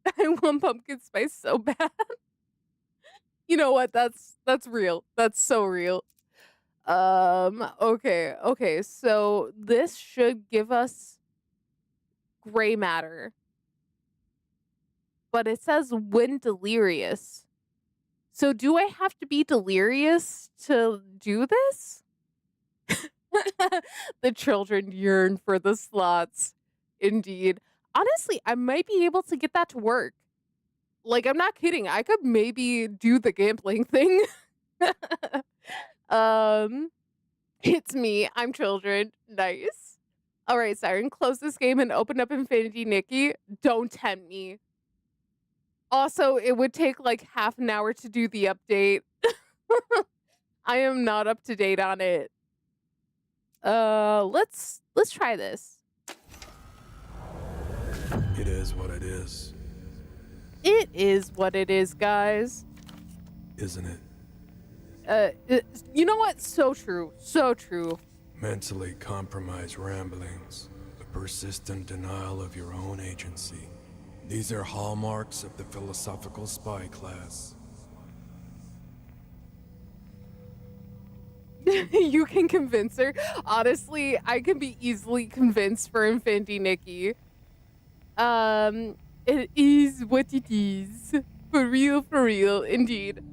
I want pumpkin spice so bad. You know what? That's real. That's so real. Okay. So this should give us gray matter. But it says when delirious. So do I have to be delirious to do this? The children yearn for the slots. Indeed. Honestly, I might be able to get that to work. Like, I'm not kidding. I could maybe do the gambling thing. It's me. I'm children. Nice. All right, Siren, close this game and open up Infinity Nikki. Don't tempt me. Also, it would take like half an hour to do the update. I am not up to date on it. Let's try this. It is what it is. It is what it is, guys. Isn't it? You know what? So true. So true. Mentally compromised ramblings, a persistent denial of your own agency. These are hallmarks of the philosophical spy class. You can convince her. Honestly, I can be easily convinced for Infinity Nikki. It is what it is. For real, indeed.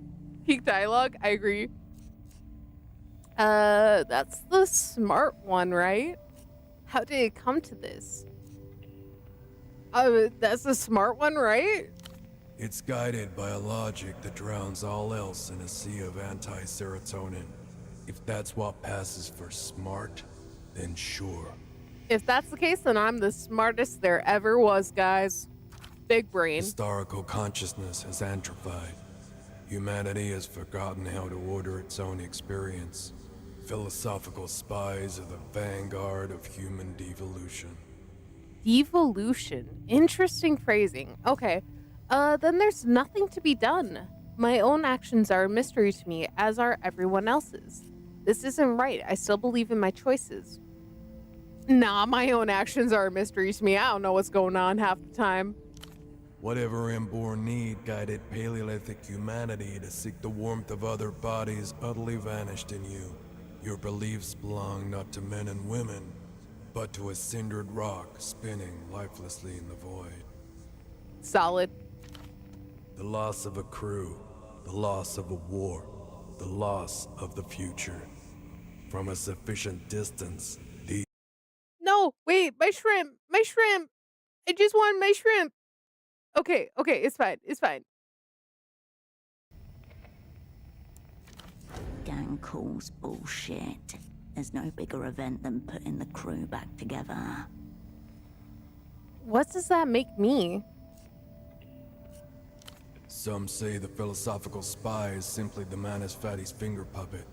Peak dialogue, I agree. That's the smart one, right? How did it come to this? That's the smart one, right? It's guided by a logic that drowns all else in a sea of anti-serotonin. If that's what passes for smart, then sure. If that's the case, then I'm the smartest there ever was, guys. Big brain. Historical consciousness has atrophied. Humanity has forgotten how to order its own experience. Philosophical spies are the vanguard of human devolution. Devolution. Interesting phrasing. Okay. Then there's nothing to be done. My own actions are a mystery to me, as are everyone else's. This isn't right. I still believe in my choices. Nah, my own actions are a mystery to me. I don't know what's going on half the time. Whatever inborn need guided Paleolithic humanity to seek the warmth of other bodies utterly vanished in you. Your beliefs belong not to men and women, but to a cindered rock spinning lifelessly in the void. Solid. The loss of a crew, the loss of a war, the loss of the future. From a sufficient distance, the— No, wait, my shrimp. I just want my shrimp. Okay, it's fine. Gang calls bullshit. There's no bigger event than putting the crew back together. What does that make me? Some say the philosophical spy is simply the Manus Fatty's finger puppet.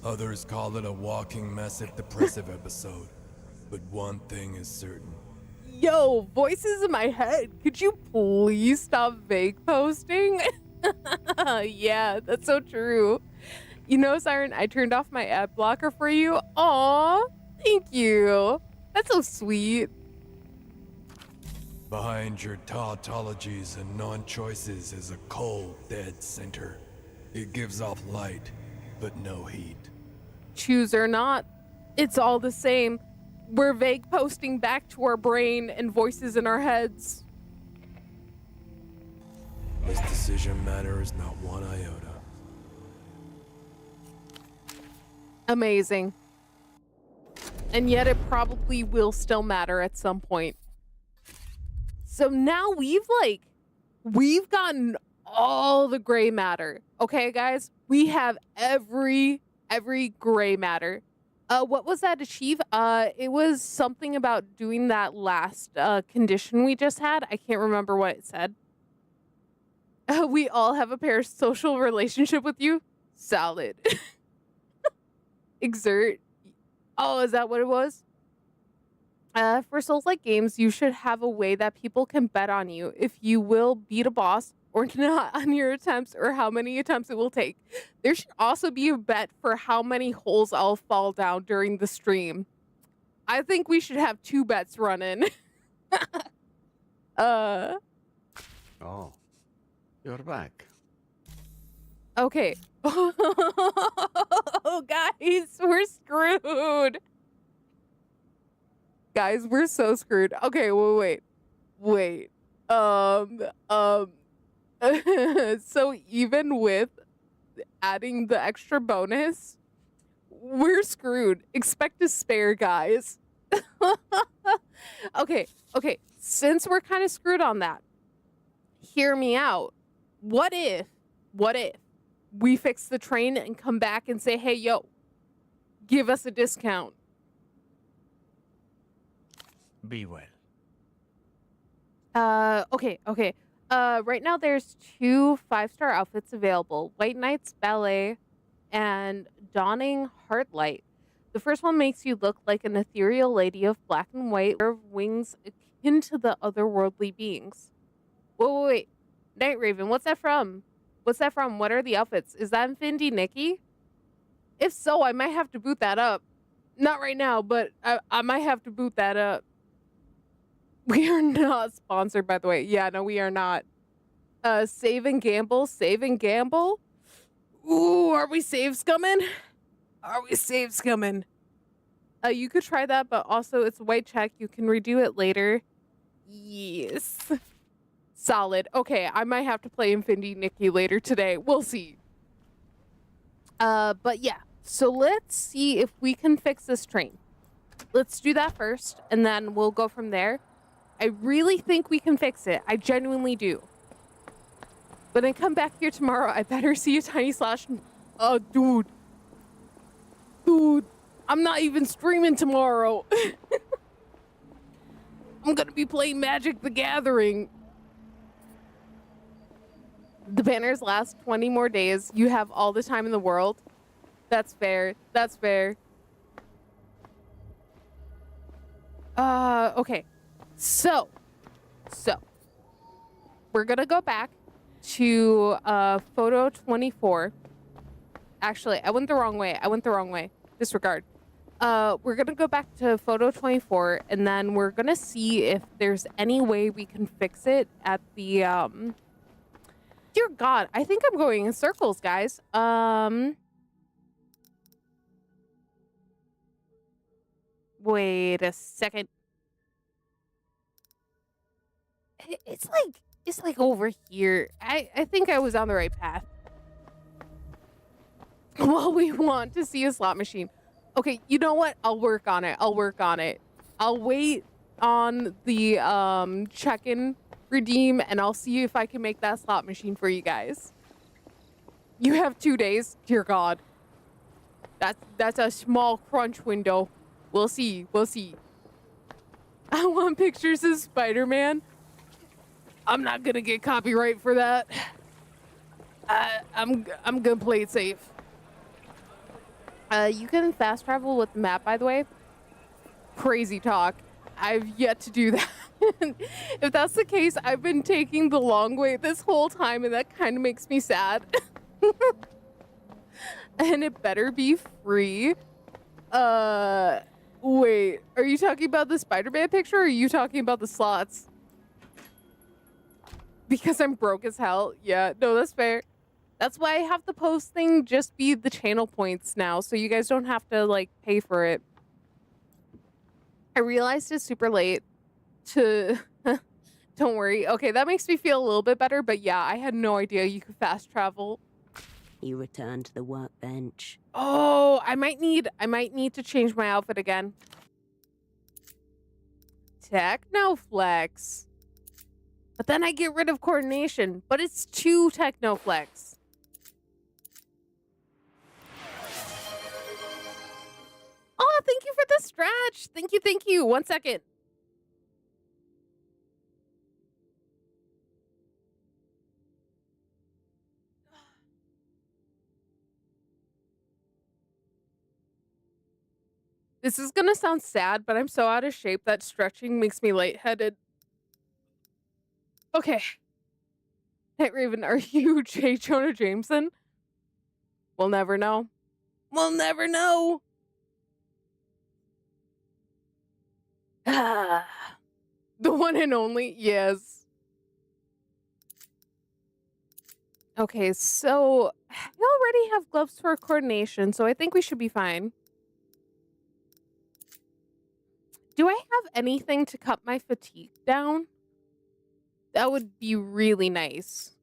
Others call it a walking massive depressive episode. But one thing is certain. Yo, voices in my head. Could you please stop vague posting? Yeah, that's so true. You know, Siren, I turned off my ad blocker for you. Aw, thank you. That's so sweet. Behind your tautologies and non-choices is a cold, dead center. It gives off light, but no heat. Choose or not, it's all the same. We're vague posting back to our brain and voices in our heads. This decision matters not one iota. Amazing. And yet it probably will still matter at some point. So now we've gotten all the gray matter. Okay, guys? We have every gray matter. What was that achieve? It was something about doing that last condition we just had. I can't remember what it said. We all have a parasocial relationship with you. Solid. Exert. Oh, is that what it was? For Souls-like games, you should have a way that people can bet on you if you will beat a boss or not on your attempts or how many attempts it will take. There should also be a bet for how many holes I'll fall down during the stream. I think we should have 2 bets running. Oh, you're back. Okay. Oh, guys, we're screwed. Guys, we're so screwed. Okay, wait. So even with adding the extra bonus, we're screwed. Expect a spare, guys. Okay. Since we're kind of screwed on that, hear me out. What if we fix the train and come back and say, hey, yo, give us a discount? Be well. Okay. Right now there's 2 5-star outfits available. White Knight's Ballet and Dawning Heartlight. The first one makes you look like an ethereal lady of black and white with wings akin to the otherworldly beings. Wait. Night Raven, what's that from? What are the outfits? Is that Infinity Nikki? If so, I might have to boot that up. Not right now, but I might have to boot that up. We are not sponsored, by the way. Yeah, no, we are not. Save and gamble. Ooh, are we save scumming? You could try that, but also it's a white check. You can redo it later. Yes. Solid. Okay, I might have to play Infinity Nikki later today. We'll see. But yeah. So let's see if we can fix this train. Let's do that first, and then we'll go from there. I really think we can fix it. I genuinely do. When I come back here tomorrow, I better see a tiny slash. Oh, dude, I'm not even streaming tomorrow. I'm gonna be playing Magic the Gathering. The banners last 20 more days. You have all the time in the world. That's fair. Okay. So we're gonna go back to photo 24. Actually, I went the wrong way. Disregard. We're gonna go back to photo 24, and then we're gonna see if there's any way we can fix it at the Dear God, I think I'm going in circles, guys. Wait a second. It's like over here. I think I was on the right path. Well, we want to see a slot machine. Okay, you know what? I'll work on it. I'll wait on the check-in redeem, and I'll see if I can make that slot machine for you guys. You have 2 days. Dear God. That's a small crunch window. We'll see. I want pictures of Spider-Man. I'm not gonna get copyright for that. I'm gonna play it safe. You can fast travel with the map, by the way. Crazy talk. I've yet to do that. If that's the case, I've been taking the long way this whole time, and that kind of makes me sad. And it better be free. Wait, are you talking about the Spider-Man picture, or are you talking about the slots? Because I'm broke as hell. Yeah, no, that's fair. That's why I have the post thing just be the channel points now, so you guys don't have to, like, pay for it. I realized it's super late to... Don't worry. Okay, that makes me feel a little bit better, but yeah, I had no idea you could fast travel. You return to the workbench. Oh, I might need to change my outfit again. Technoflex. But then I get rid of coordination, but it's 2 Technoflex. Oh, thank you for the stretch. Thank you. 1 second. This is gonna sound sad, but I'm so out of shape that stretching makes me lightheaded. Okay. Night Raven, are you J. Jonah Jameson? We'll never know. We'll never know. Ah, the one and only, yes. Okay, so we already have gloves for coordination, so I think we should be fine. Do I have anything to cut my fatigue down? That would be really nice.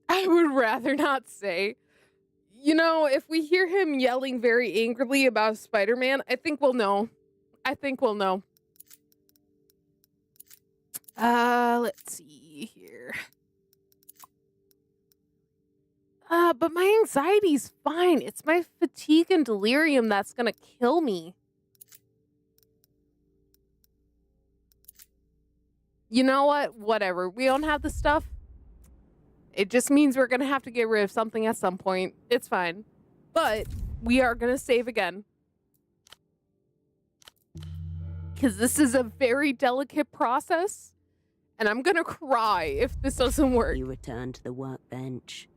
I would rather not say. You know, if we hear him yelling very angrily about Spider-Man, I think we'll know. I think we'll know. Let's see here. But my anxiety's fine. It's my fatigue and delirium that's gonna kill me. You know what? Whatever. We don't have the stuff. It just means we're gonna have to get rid of something at some point. It's fine. But we are gonna save again. Because this is a very delicate process. And I'm gonna cry if this doesn't work. You return to the workbench.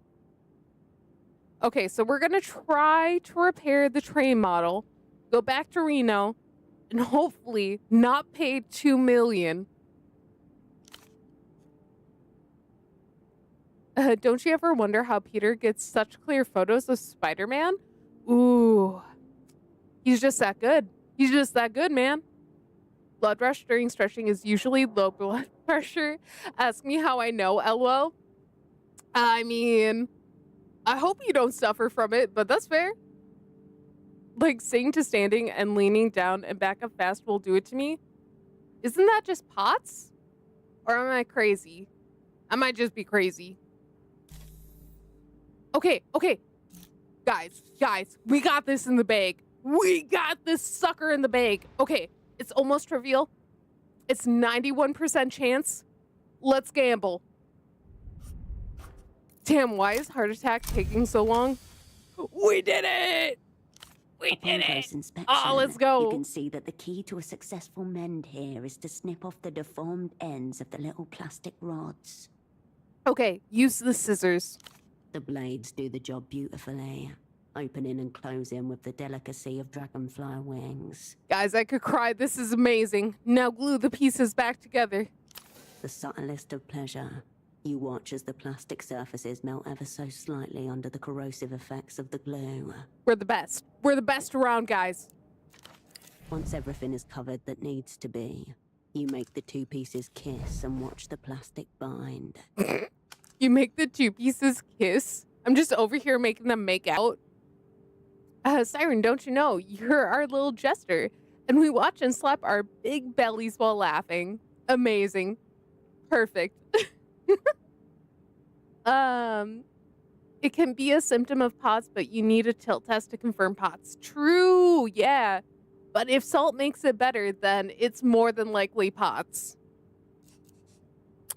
Okay, so we're gonna try to repair the train model, go back to Reno, and hopefully not pay $2 million. Don't you ever wonder how Peter gets such clear photos of Spider-Man? Ooh. He's just that good. He's just that good, man. Blood rush during stretching is usually low blood pressure. Ask me how I know, LOL. I mean, I hope you don't suffer from it, but that's fair. Like sitting to standing and leaning down and back up fast will do it to me. Isn't that just POTS? Or am I crazy? I might just be crazy. Okay. Guys, we got this in the bag. We got this sucker in the bag. Okay, it's almost trivial. It's 91% chance. Let's gamble. Damn, why is heart attack taking so long? We did it! We did it! Inspection, Oh, let's go. You can see that the key to a successful mend here is to snip off the deformed ends of the little plastic rods. Okay, use the scissors. The blades do the job beautifully, opening and closing with the delicacy of dragonfly wings. Guys, I could cry. This is amazing. Now glue the pieces back together. The subtlest of pleasure. You watch as the plastic surfaces melt ever so slightly under the corrosive effects of the glue. We're the best. We're the best around, guys. Once everything is covered that needs to be, you make the two pieces kiss and watch the plastic bind. You make the two pieces kiss? I'm just over here making them make out. Siren, don't you know, you're our little jester, and we watch and slap our big bellies while laughing. Amazing. Perfect. It can be a symptom of POTS, but you need a tilt test to confirm POTS. True, yeah. But if salt makes it better, then it's more than likely POTS.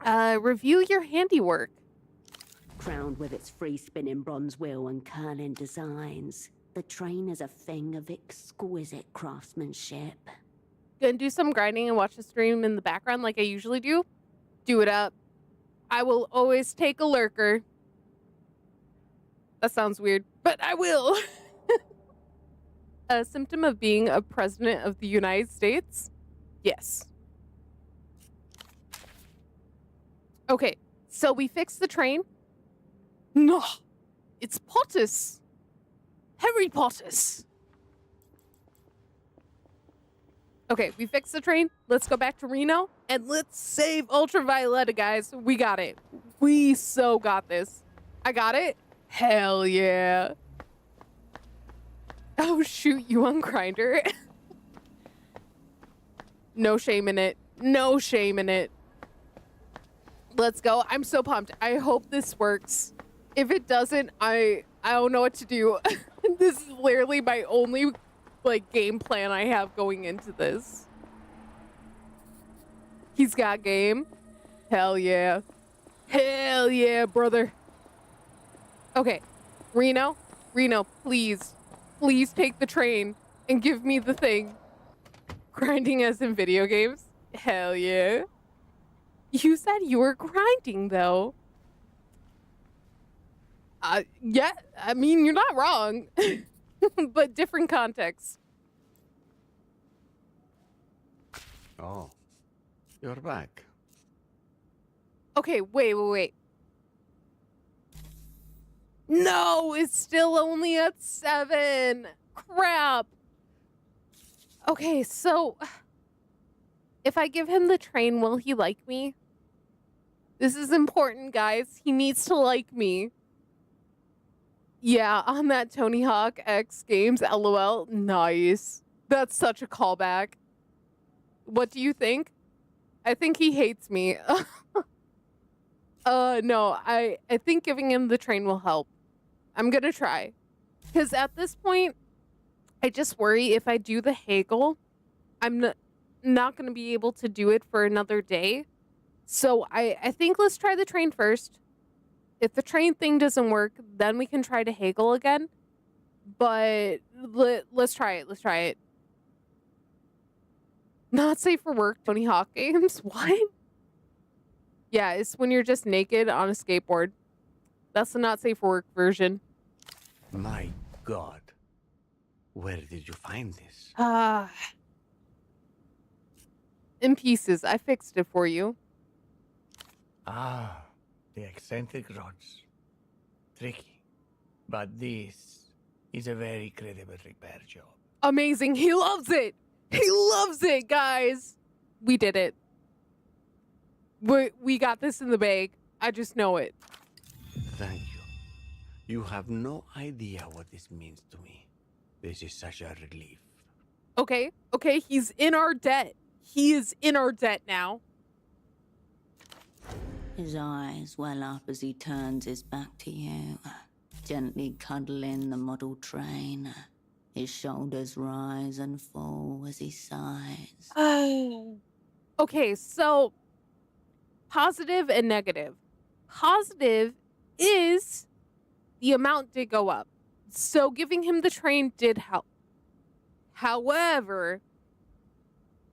Review your handiwork. Crowned with its free-spinning bronze wheel and curling designs, the train is a thing of exquisite craftsmanship. Gonna do some grinding and watch the stream in the background like I usually do? Do it up. I will always take a lurker. That sounds weird, but I will. A symptom of being a president of the United States? Yes. Okay, so we fixed the train. No, it's Potter's. Harry Potter's. Okay, we fixed the train. Let's go back to Reno and let's save Ultra Violeta, guys. We got it. We so got this. I got it. Hell yeah. Oh, shoot, you on Grindr? No shame in it. No shame in it. Let's go. I'm so pumped. I hope this works. If it doesn't, I don't know what to do. This is literally my only game plan I have going into this. He's got game. Hell yeah. Hell yeah, brother. Okay. Reno, please take the train and give me the thing. Grinding as in video games. Hell yeah. You said you were grinding, though. Yeah, I mean, you're not wrong. But different context. Oh, you're back. Okay, wait. No, it's still only at 7. Crap. Okay, so if I give him the train, will he like me? This is important, guys. He needs to like me. Yeah, on that Tony Hawk X Games, LOL. Nice. That's such a callback. What do you think? I think he hates me. No, I think giving him the train will help. I'm gonna try. Because at this point, I just worry if I do the haggle, I'm not gonna be able to do it for another day. So I think let's try the train first. If the train thing doesn't work, then we can try to haggle again. But let's try it. Let's try it. Not safe for work, Tony Hawk games. What? Yeah, it's when you're just naked on a skateboard. That's the not safe for work version. My God. Where did you find this? In pieces. I fixed it for you. Ah, the eccentric rods. Tricky. But this is a very credible repair job. Amazing. He loves it. He loves it, guys. We did it. We got this in the bag. I just know it. Thank you. You have no idea what this means to me. This is such a relief. Okay, he's in our debt. He is in our debt now. His eyes well up as he turns his back to you, gently cuddling the model train. His shoulders rise and fall as he sighs. Okay, so positive and negative. Positive is the amount did go up. So giving him the train did help. However,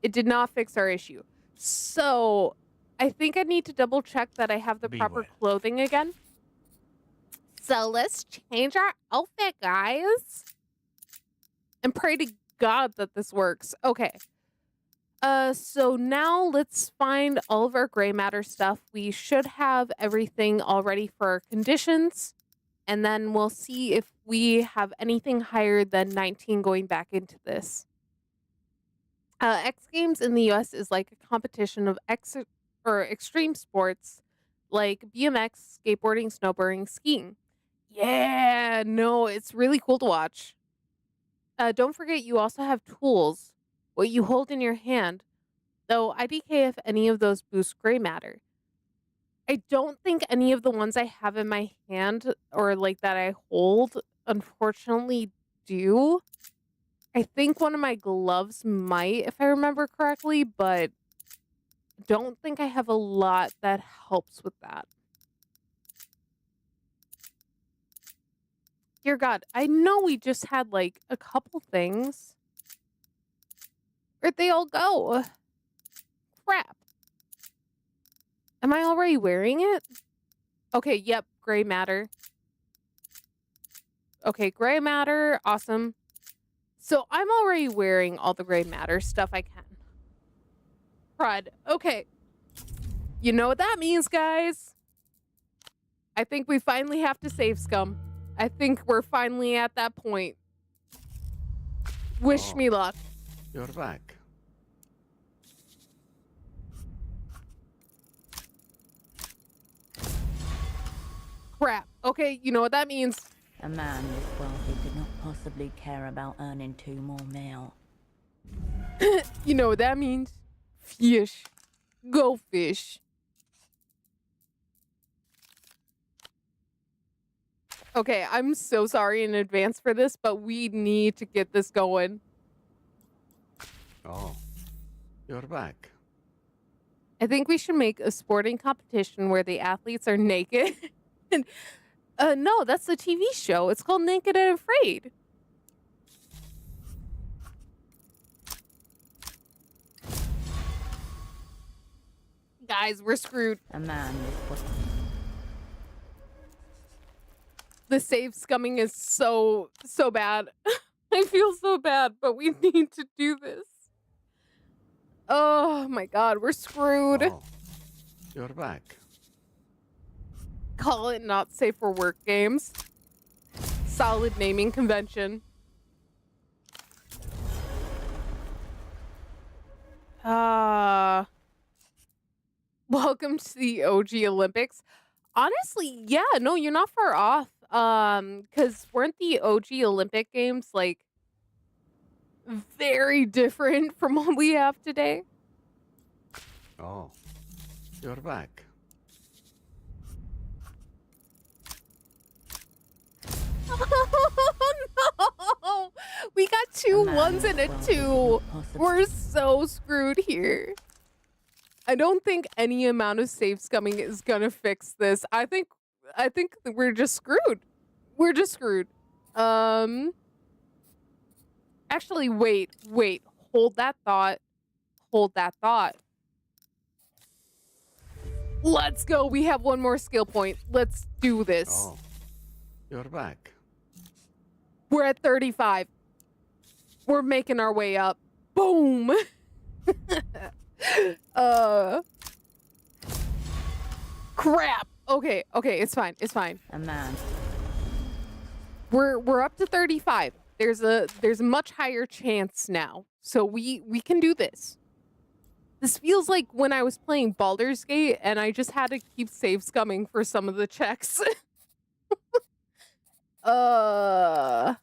it did not fix our issue. So I think I need to double check that I have the proper clothing again. So let's change our outfit, guys. And pray to God that this works. Okay. So now let's find all of our gray matter stuff. We should have everything all ready for our conditions. And then we'll see if we have anything higher than 19 going back into this. X Games in the US is like a competition of extreme sports like BMX, skateboarding, snowboarding, skiing. Yeah, no, it's really cool to watch. Don't forget you also have tools, what you hold in your hand, though IDK if any of those boost gray matter. I don't think any of the ones I have in my hand or like that I hold, unfortunately, do. I think one of my gloves might, if I remember correctly, but don't think I have a lot that helps with that. Dear God, I know we just had like a couple things. Where'd they all go? Crap. Am I already wearing it? Okay, yep, gray matter. Okay, gray matter, awesome. So I'm already wearing all the gray matter stuff I can. Crud. Okay. You know what that means, guys. I think we finally have to save Scum. I think we're finally at that point. Wish me luck. You're back. Crap. Okay, you know what that means. A man this wealthy could not possibly care about earning 2 more mil. You know what that means. Fish. Go fish. Okay, I'm so sorry in advance for this, but we need to get this going. Oh, you're back. I think we should make a sporting competition where the athletes are naked. And, no, that's the TV show. It's called Naked and Afraid. Guys, we're screwed. A man with The save scumming is so bad. I feel so bad, but we need to do this. Oh my god, we're screwed. Oh, you're back. Call it not safe for work games. Solid naming convention. Welcome to the OG Olympics. Honestly, yeah, no, you're not far off. Because weren't the OG Olympic Games like very different from what we have today? Oh, you're back. Oh no! We got two ones and a two. We're so screwed here. I don't think any amount of save scumming is gonna fix this. I think we're just screwed. We're just screwed. Actually, wait. Hold that thought. Hold that thought. Let's go. We have one more skill point. Let's do this. Oh, you're back. We're at 35. We're making our way up. Boom. Crap. Okay, it's fine. a man. We're up to 35. There's a much higher chance now. So we can do this. This feels like when I was playing Baldur's Gate and I just had to keep save scumming for some of the checks. Oh,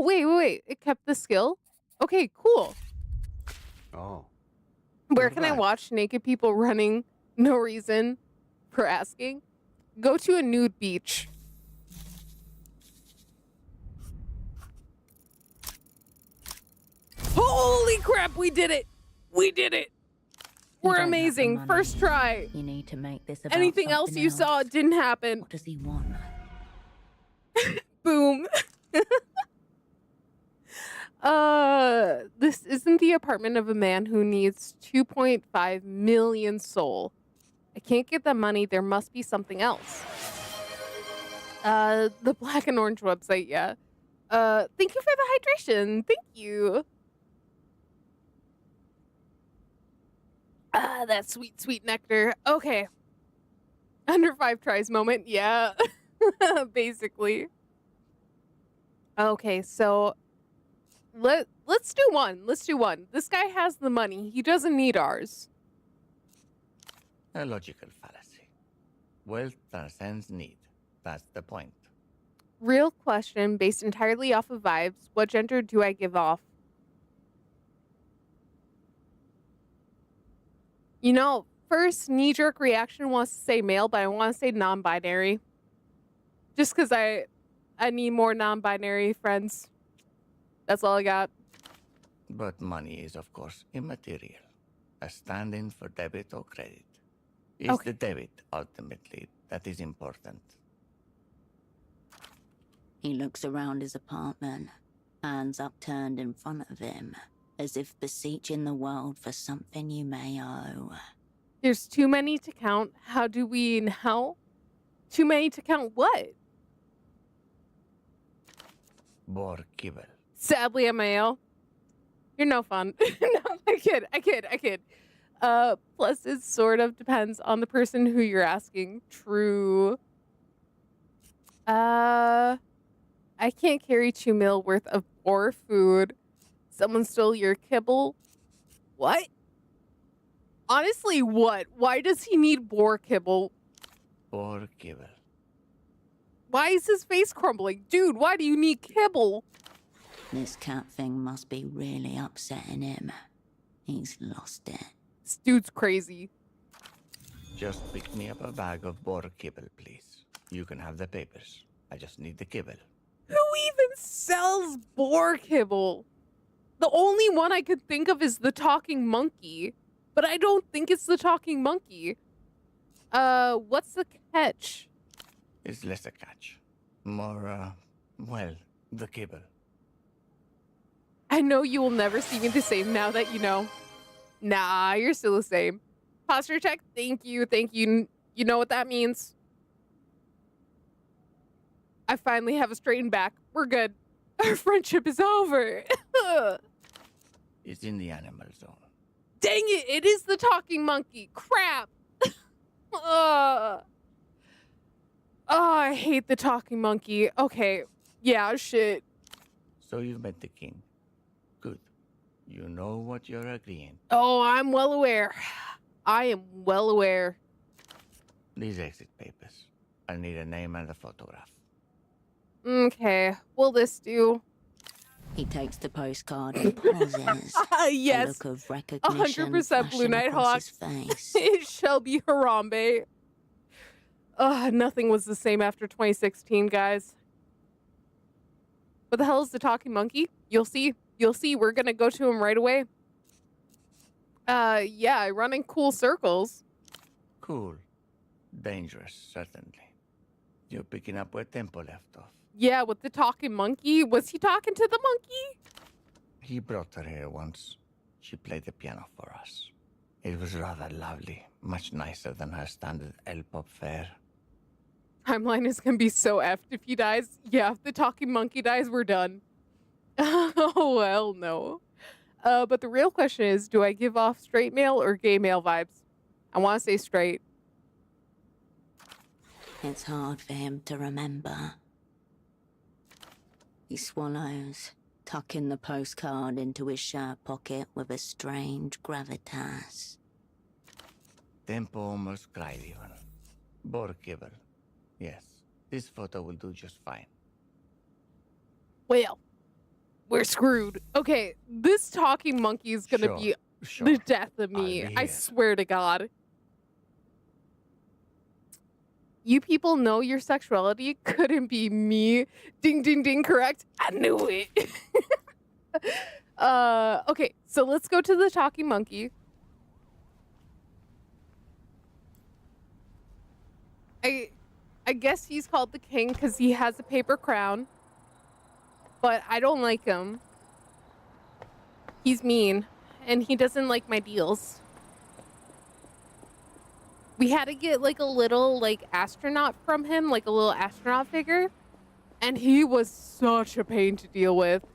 wait. It kept the skill? Okay, cool. Oh, Where you're can I back. watch naked people running? No reason for asking. Go to a nude beach. Holy crap, we did it! We did it! You We're don't have the amazing. money. First try. You need to make this about Anything else something you saw didn't happen. What does he want? Boom. This isn't the apartment of a man who needs 2.5 million soul. I can't get that money. There must be something else. The black and orange website, yeah. Thank you for the hydration. Thank you. That sweet nectar. Okay. Under 5 tries moment, yeah. Basically. Okay, so let's do one. Let's do one. This guy has the money. He doesn't need ours. A logical fallacy. Wealth transcends need. That's the point. Real question based entirely off of vibes. What gender do I give off? You know, first knee-jerk reaction wants to say male, but I want to say non-binary. Just because I need more non-binary friends. That's all I got. But money is, of course, immaterial. A stand-in for debit or credit. It's Okay. the debit, ultimately, that is important. He looks around his apartment, hands upturned in front of him, as if beseeching the world for something you may owe. There's too many to count. How do we now? Too many to count what? Borkibel. Sadly, I'm male. You're no fun. No, I kid. Plus it sort of depends on the person who you're asking. True. I can't carry 2 mil worth of boar food. Someone stole your kibble? What? Honestly, what? Why does he need boar kibble? Borkibel. Why is his face crumbling? Dude, why do you need kibble? This cat thing must be really upsetting him. He's lost it. This dude's crazy. Just pick me up a bag of borkibel, please. You can have the papers. I just need the kibble. Who even sells boar kibble? The only one I could think of is the talking monkey, but I don't think it's the talking monkey. What's the catch? It's less a catch. More, well, the kibble. I know you will never see me the same now that you know. Nah, you're still the same. Posture check. Thank you. Thank you. You know what that means. I finally have a straightened back. We're good. Our friendship is over. It's in the animal zone. Dang it. It is the talking monkey. Crap. Oh, I hate the talking monkey. Okay. Yeah, shit. So you've met the king. Good. You know what you're agreeing. Oh, I'm well aware. I am well aware. These exit papers. I need a name and a photograph. Okay. Will this do? He takes the postcard and pauses. A Yes. look of recognition 100% Blue flashing Night across Hawk. his face. It shall be Harambe. Nothing was the same after 2016, guys. What the hell is the talking monkey? You'll see. You'll see. We're gonna go to him right away. Yeah, I run in cool circles. Cool. Dangerous, certainly. You're picking up where Tempo left off. Yeah, with the talking monkey. Was he talking to the monkey? He brought her here once. She played the piano for us. It was rather lovely. Much nicer than her standard L-pop fare. Timeline is gonna be so effed if he dies. Yeah, if the talking monkey dies, we're done. Oh, well, no. But the real question is, do I give off straight male or gay male vibes? I want to say straight. It's hard for him to remember. He swallows, tucking the postcard into his shirt pocket with a strange gravitas. Tempo almost cried even. Borgiver. Yes, this photo will do just fine. Well, we're screwed. Okay, this talking monkey is gonna be the death of me. I swear to God. You people know your sexuality couldn't be me. Ding, ding, ding, correct? I knew it. Okay, so let's go to the talking monkey. I guess he's called the king because he has a paper crown. But I don't like him. He's mean. And he doesn't like my deals. We had to get like a little like astronaut from him, like a little astronaut figure. And he was such a pain to deal with.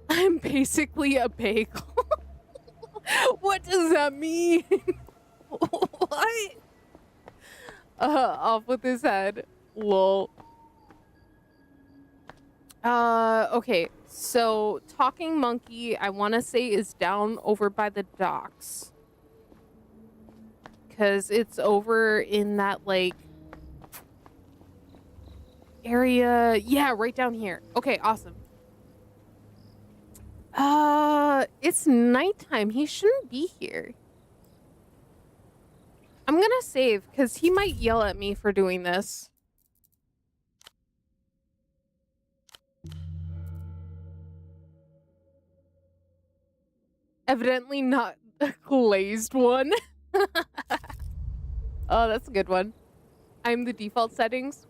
I'm basically a bagel. What does that mean? What? Off with his head. Lol. Okay. So, talking monkey, I want to say is down over by the docks. Because it's over in that, like, area. Yeah, right down here. Okay, awesome. It's nighttime. He shouldn't be here. I'm gonna save, because he might yell at me for doing this. Evidently not a glazed one. Oh, that's a good one. I'm the default settings.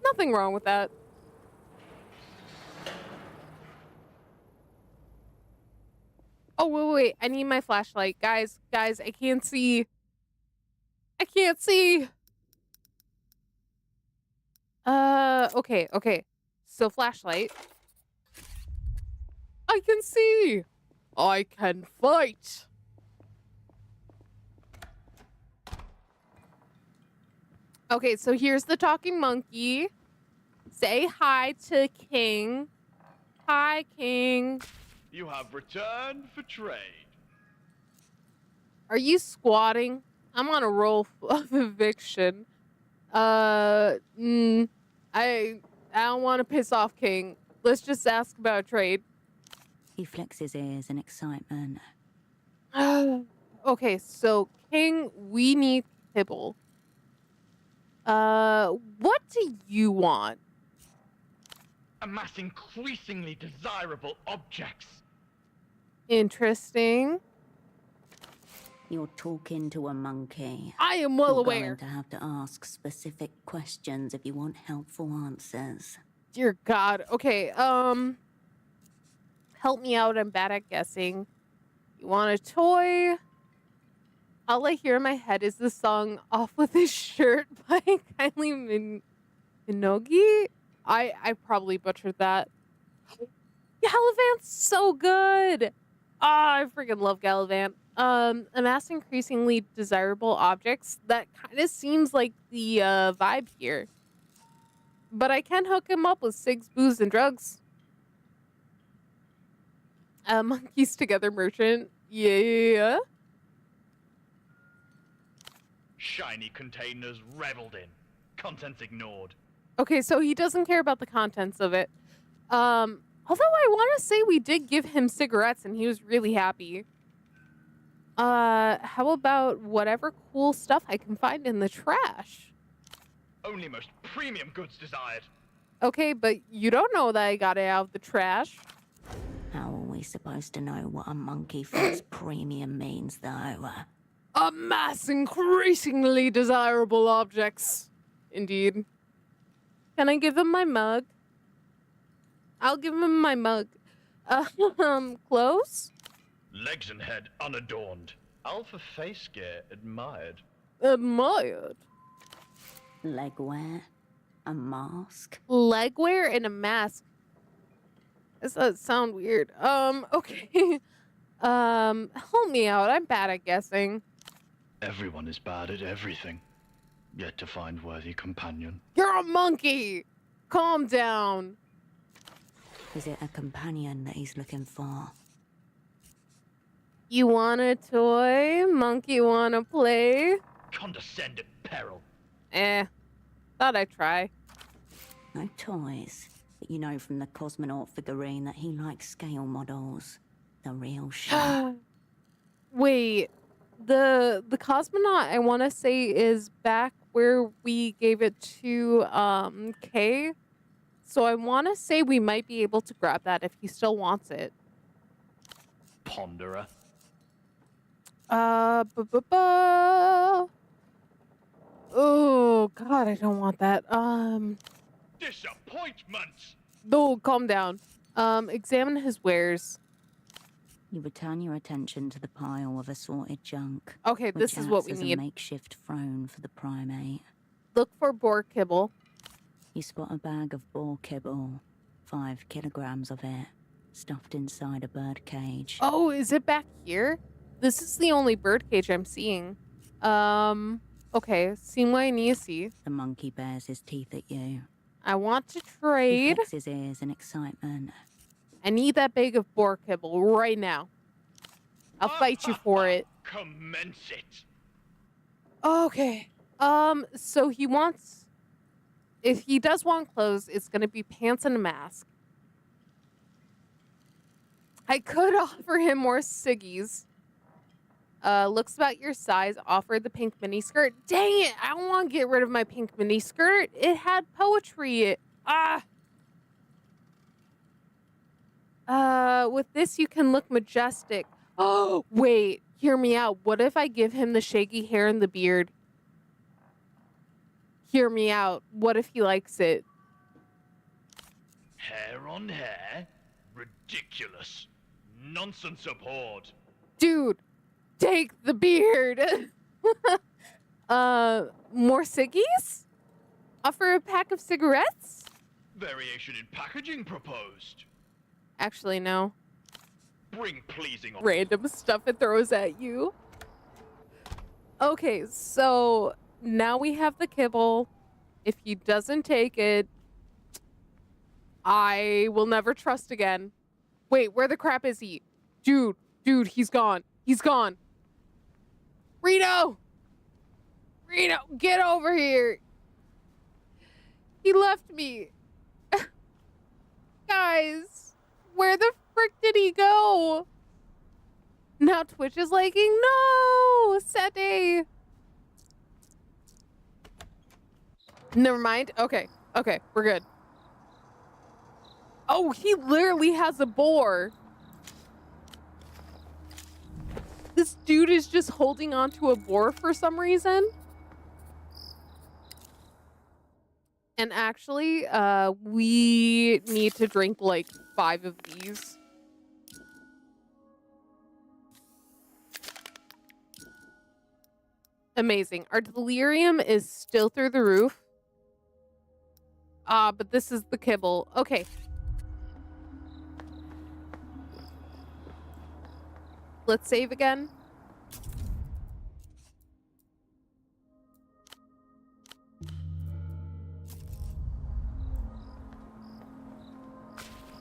Nothing wrong with that. Oh, wait. I need my flashlight. Guys, I can't see. I can't see. Okay. So, flashlight. I can see. I can fight. Okay, so here's the talking monkey. Say hi to King. Hi, King. You have returned for trade. Are you squatting? I'm on a roll of eviction. I don't want to piss off King. Let's just ask about trade. He flicks his ears in excitement. Okay, so King, we need kibble. What do you want? Amass increasingly desirable objects. Interesting. You're talking to a monkey. I am well You're aware. going to have to ask specific questions if you want helpful answers. Dear God. Okay, help me out. I'm bad at guessing. You want a toy? All I hear in my head is the song Off With His Shirt by Kylie Minogue. I probably butchered that. Gallivant's so good. I freaking love Gallivant. Amass increasingly desirable objects. That kind of seems like the vibe here. But I can hook him up with cigs, booze, and drugs. Monkeys Together merchant. Yeah. Shiny containers reveled in. Contents ignored. Okay, so he doesn't care about the contents of it. Although I want to say we did give him cigarettes and he was really happy. How about whatever cool stuff I can find in the trash? Only most premium goods desired. Okay, but you don't know that I got it out of the trash. How are we supposed to know what a monkey thinks premium means, though? Amass increasingly desirable objects. Indeed. Can I give him my mug? I'll give him my mug. Clothes? Legs and head unadorned. Alpha face gear admired. Admired. Legwear? A mask? Legwear and a mask. Does that sound weird? Okay. Help me out. I'm bad at guessing. Everyone is bad at everything. Yet to find worthy companion. You're a monkey! Calm down. Is it a companion that he's looking for? You want a toy? Monkey wanna play? Condescend at peril. Thought I'd try. No toys, but you know from the cosmonaut figurine that he likes scale models. The real shit. Wait, the cosmonaut I want to say is back where we gave it to Kay. So I want to say we might be able to grab that if he still wants it. Ponderer. Oh God, I don't want that. Disappointment. No, calm down. Examine his wares. You return your attention to the pile of assorted junk. Okay, this is what we as need. A makeshift throne for the primate. Look for boar kibble. You spot a bag of boar kibble, 5 kilograms of it, stuffed inside a bird cage. Oh, is it back here? This is the only bird cage I'm seeing. Okay, seen what I need to see. The monkey bares his teeth at you. I want to He trade. flicks his ears in excitement. I need that bag of boar kibble right now. I'll fight you for it. Commence it. Okay. So he wants... If he does want clothes, it's going to be pants and a mask. I could offer him more ciggies. Looks about your size. Offer the pink mini skirt. Dang it! I don't want to get rid of my pink mini skirt. It had poetry. With this you can look majestic. Oh, wait. Hear me out. What if I give him the shaggy hair and the beard? Hear me out. What if he likes it? Hair on hair? Ridiculous. Nonsense abhorred. Dude, take the beard. More ciggies? Offer a pack of cigarettes? Variation in packaging proposed. Actually, no. Bring pleasing Random stuff it throws at you. Okay, so now we have the kibble. If he doesn't take it, I will never trust again. Wait, where the crap is he? Dude, he's gone. He's gone. Reno, get over here. He left me. Guys, where the frick did he go? Now Twitch is liking, no, sad day. Never mind. Okay, we're good. Oh, he literally has a boar. This dude is just holding onto a boar for some reason. And actually, we need to drink like 5 of these. Amazing. Our delirium is still through the roof. But this is the kibble. Okay. Let's save again.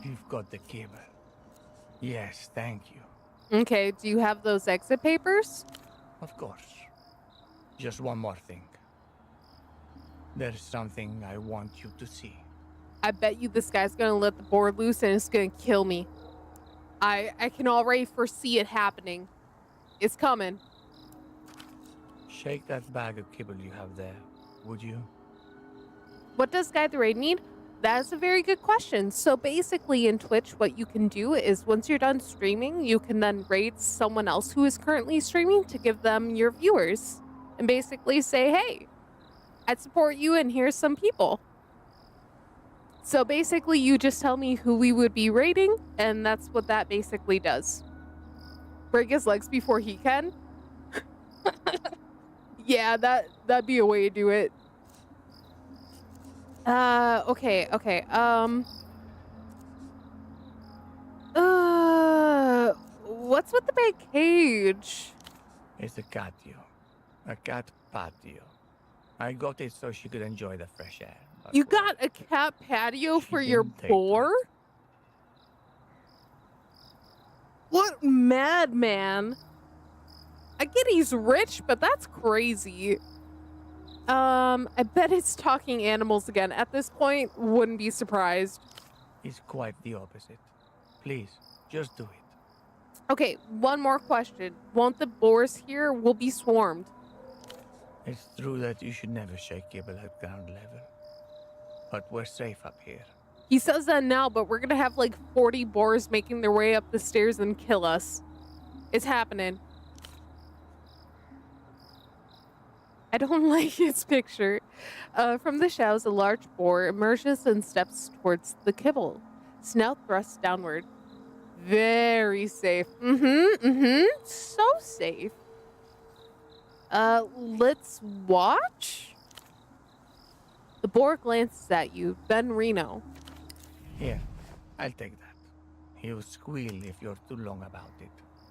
You've got the cable. Yes, thank you. Okay, do you have those exit papers? Of course. Just one more thing. There's something I want you to see. I bet you this guy's gonna let the board loose and it's gonna kill me. I can already foresee it happening. It's coming. Shake that bag of kibble you have there, would you? What does Guide the Raid need? That is a very good question. So basically in Twitch, what you can do is once you're done streaming, you can then raid someone else who is currently streaming to give them your viewers. And basically say, hey, I'd support you and here's some people. So basically you just tell me who we would be raiding, and that's what that basically does. Break his legs before he can? Yeah, that'd be a way to do it. Okay. What's with the big cage? It's a catio. A cat patio. I got it so she could enjoy the fresh air. You got a cat patio for your didn't take boar? What madman? I get he's rich, but that's crazy. I bet it's talking animals again. At this point, wouldn't be surprised. It's quite the opposite. Please, just do it. Okay, one more question. Won't the boars here will be swarmed? It's true that you should never shake kibble at ground level. But we're safe up here. He says that now, but we're gonna have like 40 boars making their way up the stairs and kill us. It's happening. I don't like his picture. From the shadows, a large boar emerges and steps towards the kibble. Snout thrusts downward. Very safe. So safe. Let's watch? The boar glances at you, then Reno. Here, I'll take that. He'll squeal if you're too long about it.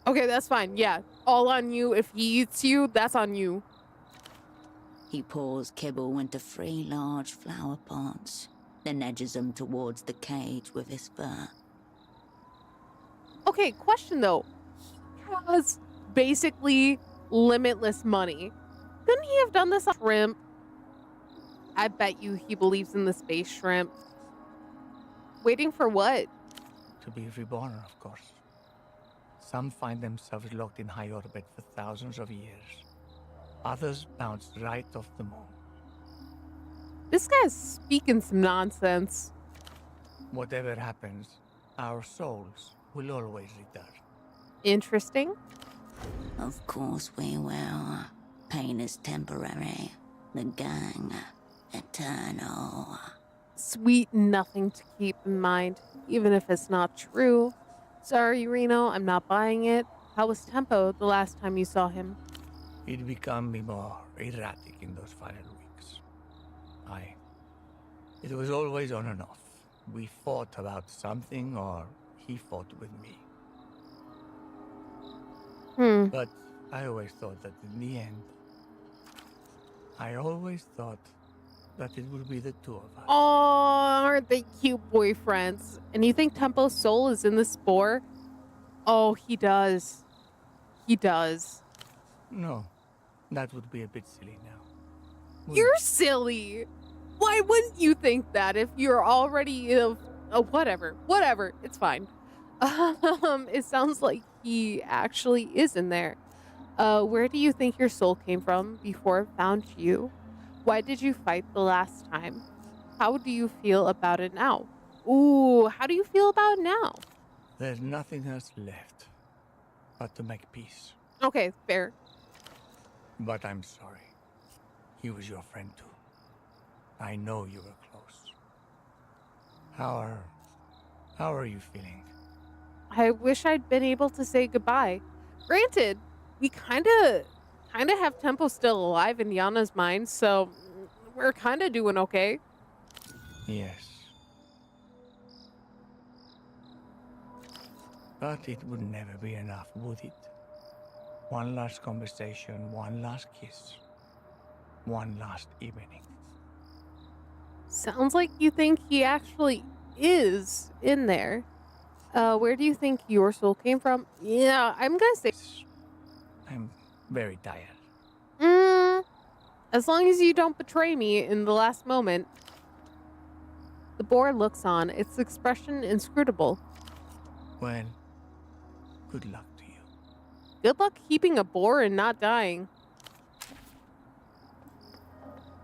Okay, that's fine. Yeah, all on you. If he eats you, that's on you. He pours kibble into 3 large flower pots, then edges them towards the cage with his fur. Okay, question though. He has basically limitless money. Couldn't he have done this on shrimp? I bet you he believes in the space shrimp. Waiting for what? To be reborn, of course. Some find themselves locked in high orbit for thousands of years. Others bounce right off the moon. This guy's speaking some nonsense. Whatever happens, our souls will always return. Interesting. Of course we will. Pain is temporary. The gang, eternal. Sweet nothing to keep in mind, even if it's not true. Sorry, Reno, I'm not buying it. How was Tempo the last time you saw him? He'd become more erratic in those final weeks. It was always on and off. We fought about something, or he fought with me. But I always thought that in the end, it would be the two of us. Oh, aren't they cute boyfriends? And you think Tempo's soul is in the spore? Oh, he does. He does. No, that would be a bit silly now. You're silly. Why wouldn't you think that if you're already whatever, it's fine. It sounds like he actually is in there. Where do you think your soul came from before it found you? Why did you fight the last time? How do you feel about it now? Ooh, how do you feel about it now? There's nothing else left but to make peace. Okay, fair. But I'm sorry. He was your friend too. I know you were close. How are you feeling? I wish I'd been able to say goodbye. Granted, we kind of kind of have Tempo still alive in Yana's mind, so we're kind of doing okay. Yes. But it would never be enough, would it? One last conversation, one last kiss, one last evening. Sounds like you think he actually is in there. Where do you think your soul came from? Yeah, I'm gonna say. I'm very tired. As long as you don't betray me in the last moment. The boar looks on, its expression inscrutable. Well, good luck to you. Good luck keeping a boar and not dying.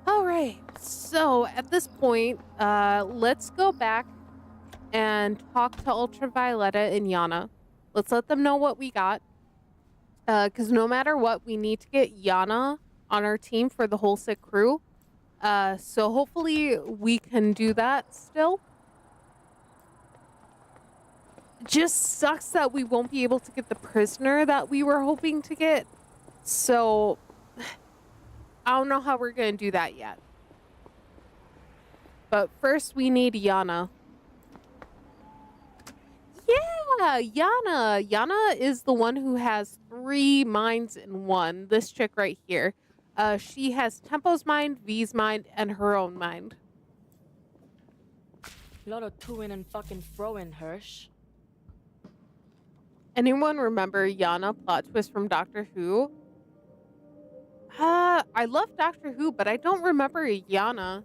All right, so at this point, let's go back and talk to Ultravioleta and Yana. Let's let them know what we got. Because no matter what, we need to get Yana on our team for the whole sick crew. So hopefully we can do that still. It just sucks that we won't be able to get the prisoner that we were hoping to get. So I don't know how we're going to do that yet. But first we need Yana. Yeah, Yana. Yana is the one who has 3 minds in one. This chick right here. She has Tempo's mind, V's mind, and her own mind. A lot of to-in and fucking fro-in, Hirsch. Anyone remember Yana plot twist from Doctor Who? I love Doctor Who, but I don't remember Yana.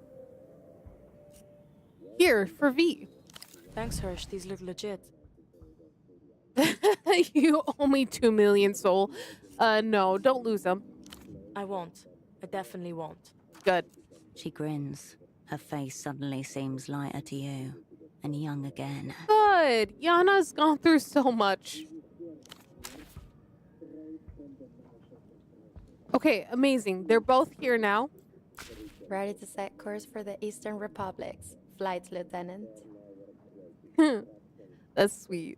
Here, for V. Thanks, Hirsch. These look legit. You owe me 2 million soul. No, don't lose them. I won't. I definitely won't. Good. She grins. Her face suddenly seems lighter to you, and young again. Good. Yana's gone through so much. Okay, amazing. They're both here now. Ready to set course for the Eastern Republics, Flight Lieutenant. That's sweet.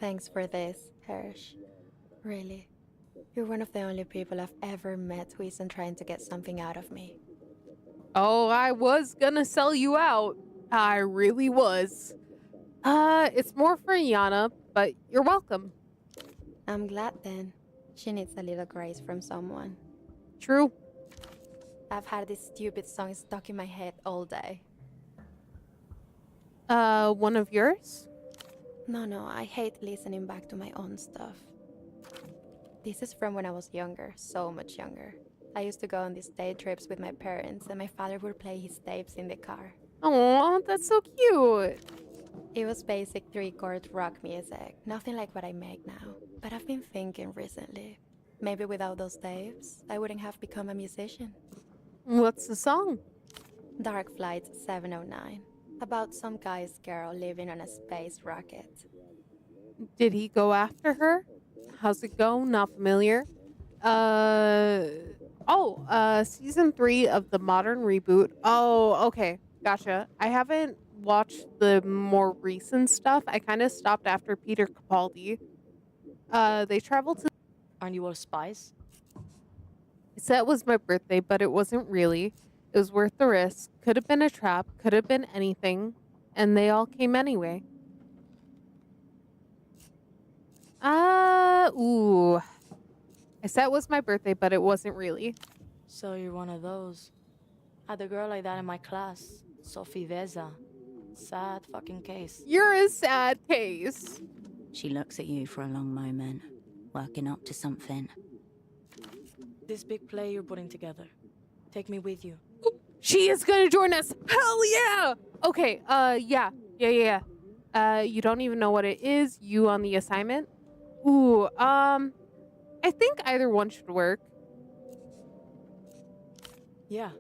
Thanks for this, Hirsch. Really. You're one of the only people I've ever met who isn't trying to get something out of me. Oh, I was gonna sell you out. I really was. It's more for Yana, but you're welcome. I'm glad then. She needs a little grace from someone. True. I've had this stupid song stuck in my head all day. One of yours? No, I hate listening back to my own stuff. This is from when I was younger, so much younger. I used to go on these day trips with my parents, and my father would play his tapes in the car. Oh, that's so cute. It was basic 3-chord rock music, nothing like what I make now. But I've been thinking recently, maybe without those tapes, I wouldn't have become a musician. What's the song? Dark Flight 709, about some guy's girl living on a space rocket. Did he go after her? How's it go? Not familiar. Season 3 of the modern reboot. Oh, okay. Gotcha. I haven't watched the more recent stuff. I kind of stopped after Peter Capaldi. They traveled to... Aren't you all spies? I said it was my birthday, but it wasn't really. It was worth the risk. Could have been a trap. Could have been anything. And they all came anyway. Ooh. I said it was my birthday, but it wasn't really. So you're one of those. Had a girl like that in my class. Sophie Veza. Sad fucking case. You're a sad case. She looks at you for a long moment, working up to something. This big play you're putting together. Take me with you. She is gonna join us. Hell yeah! Okay, yeah. You don't even know what it is. You on the assignment? Ooh, I think either one should work. Yeah.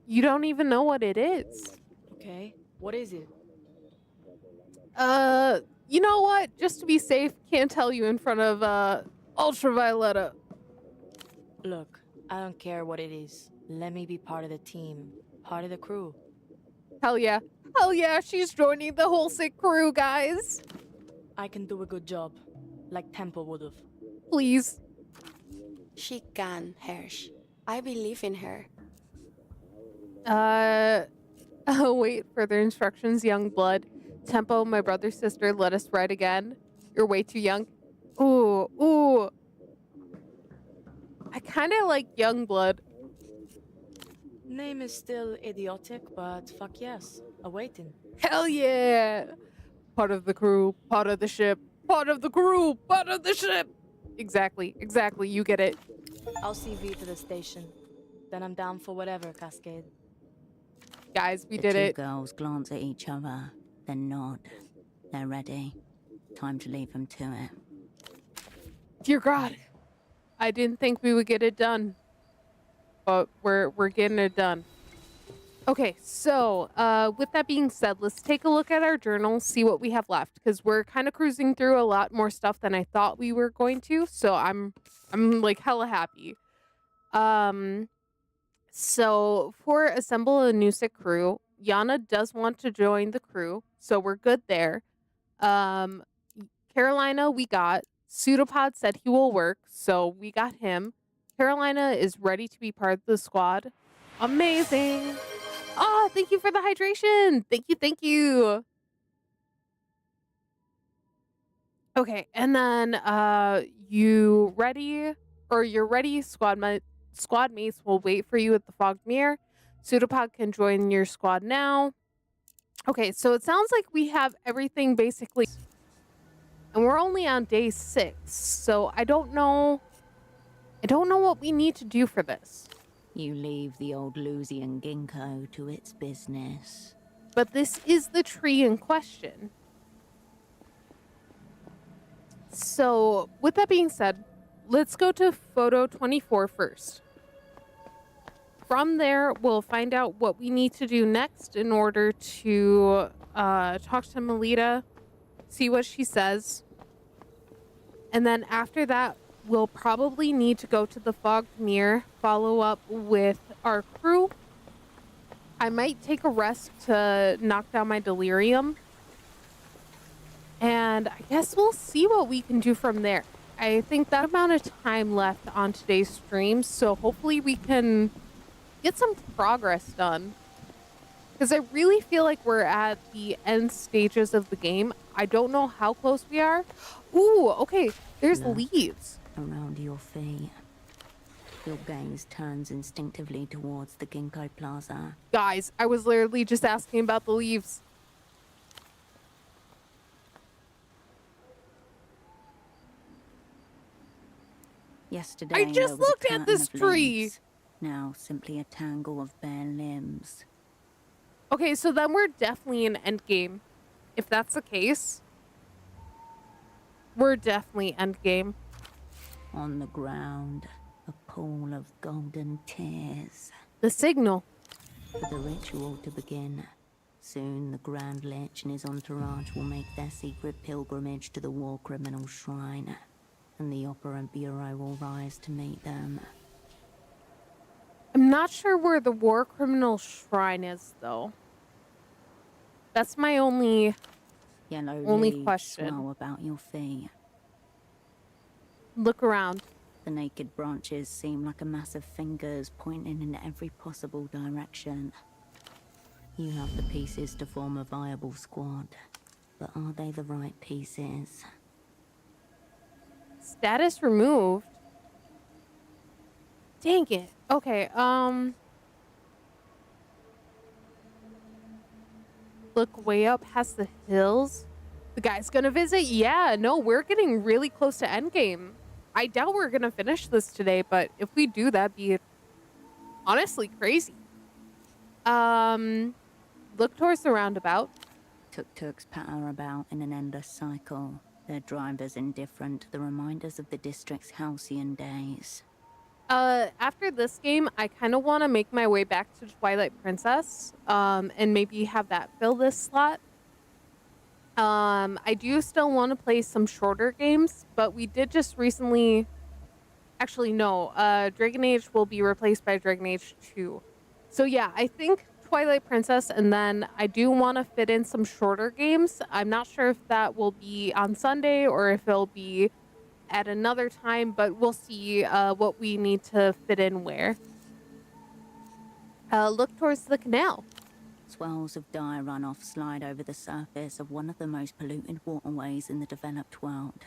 You don't even know what it is. Okay. What is it? You know what? Just to be safe, can't tell you in front of, Ultravioleta. Look, I don't care what it is. Let me be part of the team. Part of the crew. Hell yeah. Hell yeah, she's joining the whole sick crew, guys. I can do a good job. Like Temple would've. Please. She can, Hersh. I believe in her. Wait, further instructions, young blood. Tempo, my brother, sister, let us ride again. You're way too young. Ooh. I kind of like young blood. Name is still idiotic, but fuck yes. Awaiting. Hell yeah. Part of the crew, part of the ship, part of the crew, part of the ship. Exactly. You get it. I'll see V to the station. Then I'm down for whatever, Cascade. Guys, we The did two it. girls glance at each other, then nod. They're ready. Time to leave them to it. Dear God, I didn't think we would get it done, but we're getting it done. Okay, so with that being said, let's take a look at our journal, see what we have left, because we're kind of cruising through a lot more stuff than I thought we were going to. So I'm like hella happy. So for assemble a new sick crew, Yana does want to join the crew, so we're good there. Carolina, we got. Pseudopod said he will work, so we got him. Carolina is ready to be part of the squad. Amazing. Oh, thank you for the hydration. Thank you. Okay, and then you're ready, squad mates will wait for you at the fogged mirror. Pseudopod can join your squad now. Okay, so it sounds like we have everything basically. And we're only on day 6, so I don't know what we need to do for this. You leave the old Lusian ginkgo to its business. But this is the tree in question. So, with that being said, let's go to photo 24 first. From there, we'll find out what we need to do next in order to talk to Melita, see what she says. And then after that, we'll probably need to go to the fogged mirror, follow up with our crew. I might take a rest to knock down my delirium. And I guess we'll see what we can do from there. I think that amount of time left on today's stream, so hopefully we can get some progress done. Because I really feel like we're at the end stages of the game. I don't know how close we are. Ooh, okay, there's leaves. Around your feet. Your gaze turns instinctively towards the Ginkgo Plaza. Guys, I was literally just asking about the leaves. Yesterday, I there just was a looked at curtain this of tree. leaves. Now simply a tangle of bare limbs. Okay, so then we're definitely in endgame. If that's the case, we're definitely endgame. On the ground, a pool of golden tears. The signal. For the ritual to begin. Soon the Grand Lich and his entourage will make their secret pilgrimage to the War Criminal Shrine. And the Operant Bureau will rise to meet them. I'm not sure where the War Criminal Shrine is, though. That's my only Yellow leaves question. question. Swell about your feet. Look around. The naked branches seem like a mass of fingers pointing in every possible direction. You have the pieces to form a viable squad, but are they the right pieces? Status removed. Dang it. Okay, look way up past the hills. The guy's gonna visit? Yeah, no, we're getting really close to endgame. I doubt we're gonna finish this today, but if we do, that'd be honestly crazy. Look towards the roundabout. Tuk-tuks patter about in an endless cycle. Their drivers indifferent to the reminders of the district's halcyon days. After this game, I kind of want to make my way back to Twilight Princess, and maybe have that fill this slot. I do still want to play some shorter games, but we did just recently... Actually, no. Dragon Age will be replaced by Dragon Age 2. So yeah, I think Twilight Princess, and then I do want to fit in some shorter games. I'm not sure if that will be on Sunday or if it'll be at another time, but we'll see what we need to fit in where. Look towards the canal. Swells of dye runoff slide over the surface of one of the most polluted waterways in the developed world.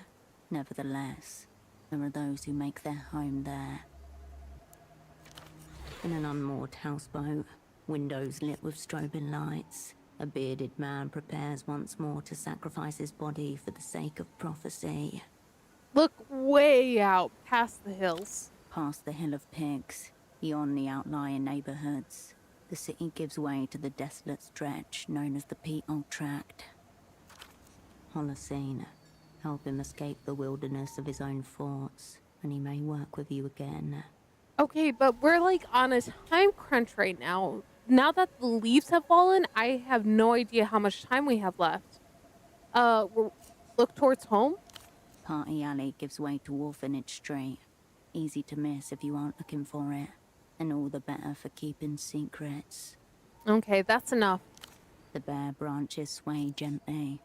Nevertheless, there are those who make their home there. In an unmoored houseboat, windows lit with strobing lights, a bearded man prepares once more to sacrifice his body for the sake of prophecy. Look way out past the hills. Past the Hill of Pigs, beyond the outlying neighborhoods, the city gives way to the desolate stretch known as the Peat-Old Tract. Holocene, help him escape the wilderness of his own thoughts, and he may work with you again. Okay, but we're like on a time crunch right now. Now that the leaves have fallen, I have no idea how much time we have left. Look towards home. Party Alley gives way to Orphanage Street. Easy to miss if you aren't looking for it, and all the better for keeping secrets. Okay, that's enough. The bare branches sway gently.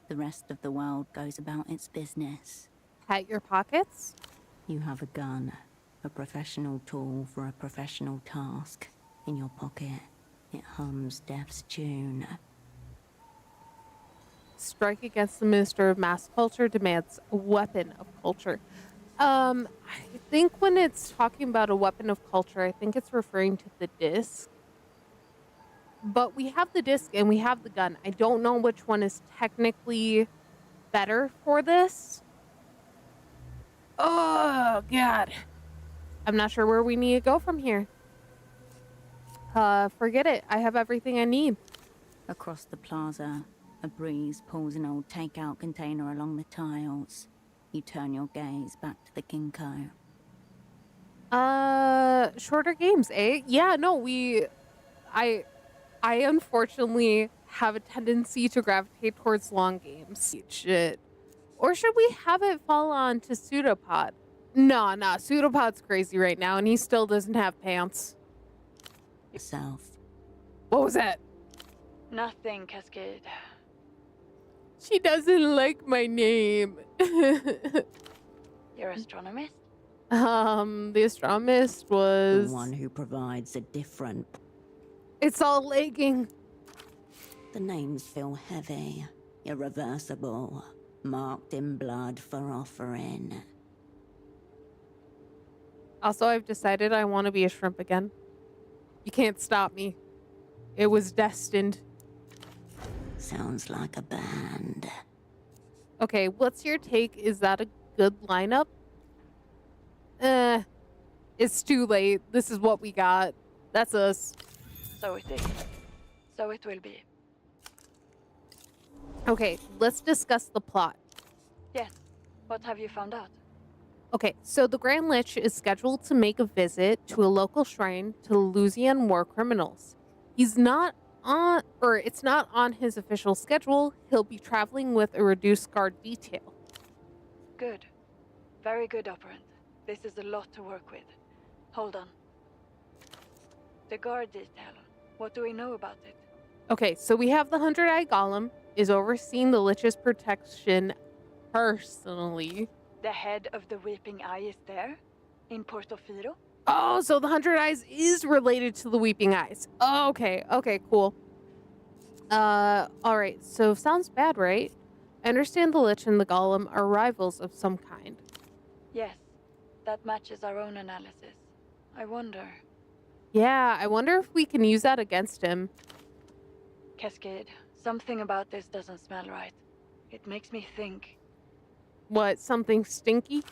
The rest of the world goes about its business. Pat your pockets. You have a gun, a professional tool for a professional task. In your pocket, it hums death's tune. Strike against the Minister of Mass Culture demands a weapon of culture. I think when it's talking about a weapon of culture, I think it's referring to the disc. But we have the disc and we have the gun. I don't know which one is technically better for this. Oh, God. I'm not sure where we need to go from here. Forget it. I have everything I need. Across the plaza, a breeze pulls an old takeout container along the tiles. You turn your gaze back to the Ginkgo. Shorter games, eh? Yeah, no, I unfortunately have a tendency to gravitate towards long games. Shit. Or should we have it fall on to Pseudopod? Nah, Pseudopod's crazy right now and he still doesn't have pants. Self. What was that? Nothing, Cascade. She doesn't like my name. You're astronomist? The astronomist was... The one who provides a different... It's all lagging. The names feel heavy, irreversible, marked in blood for offering. Also, I've decided I want to be a shrimp again. You can't stop me. It was destined. Sounds like a band. Okay, what's your take? Is that a good lineup? It's too late. This is what we got. That's us. So it is. So it will be. Okay, let's discuss the plot. Yes. What have you found out? Okay, so the Grand Lich is scheduled to make a visit to a local shrine to Lusian war criminals. He's not on, or it's not on his official schedule. He'll be traveling with a reduced guard detail. Good. Very good, Operant. This is a lot to work with. Hold on. The guard detail. What do we know about it? Okay, so we have the 100-Eye Golem is overseeing the Lich's protection personally. The head of the Weeping Eye is there? In Portofino? Oh, so the 100 Eyes is related to the Weeping Eyes. Oh, okay, cool. Alright, so sounds bad, right? I understand the Lich and the Golem are rivals of some kind. Yes, that matches our own analysis. I wonder... Yeah, I wonder if we can use that against him. Cascade, something about this doesn't smell right. It makes me think... What, something stinky?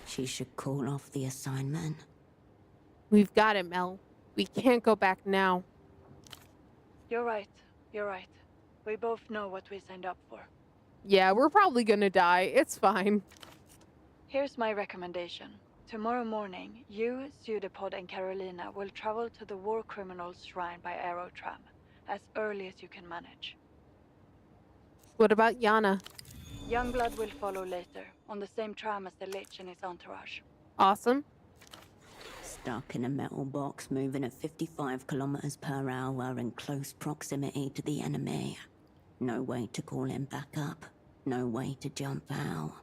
She should call off the assignment. We've got it, Mel. We can't go back now. You're right. We both know what we signed up for. Yeah, we're probably gonna die. It's fine. Here's my recommendation. Tomorrow morning, you, Pseudopod, and Carolina will travel to the War Criminals Shrine by aerotram, as early as you can manage. What about Yana? Youngblood will follow later, on the same tram as the Lich and his entourage. Awesome. Stuck in a metal box moving at 55 kilometers per hour in close proximity to the enemy. No way to call him back up. No way to jump out.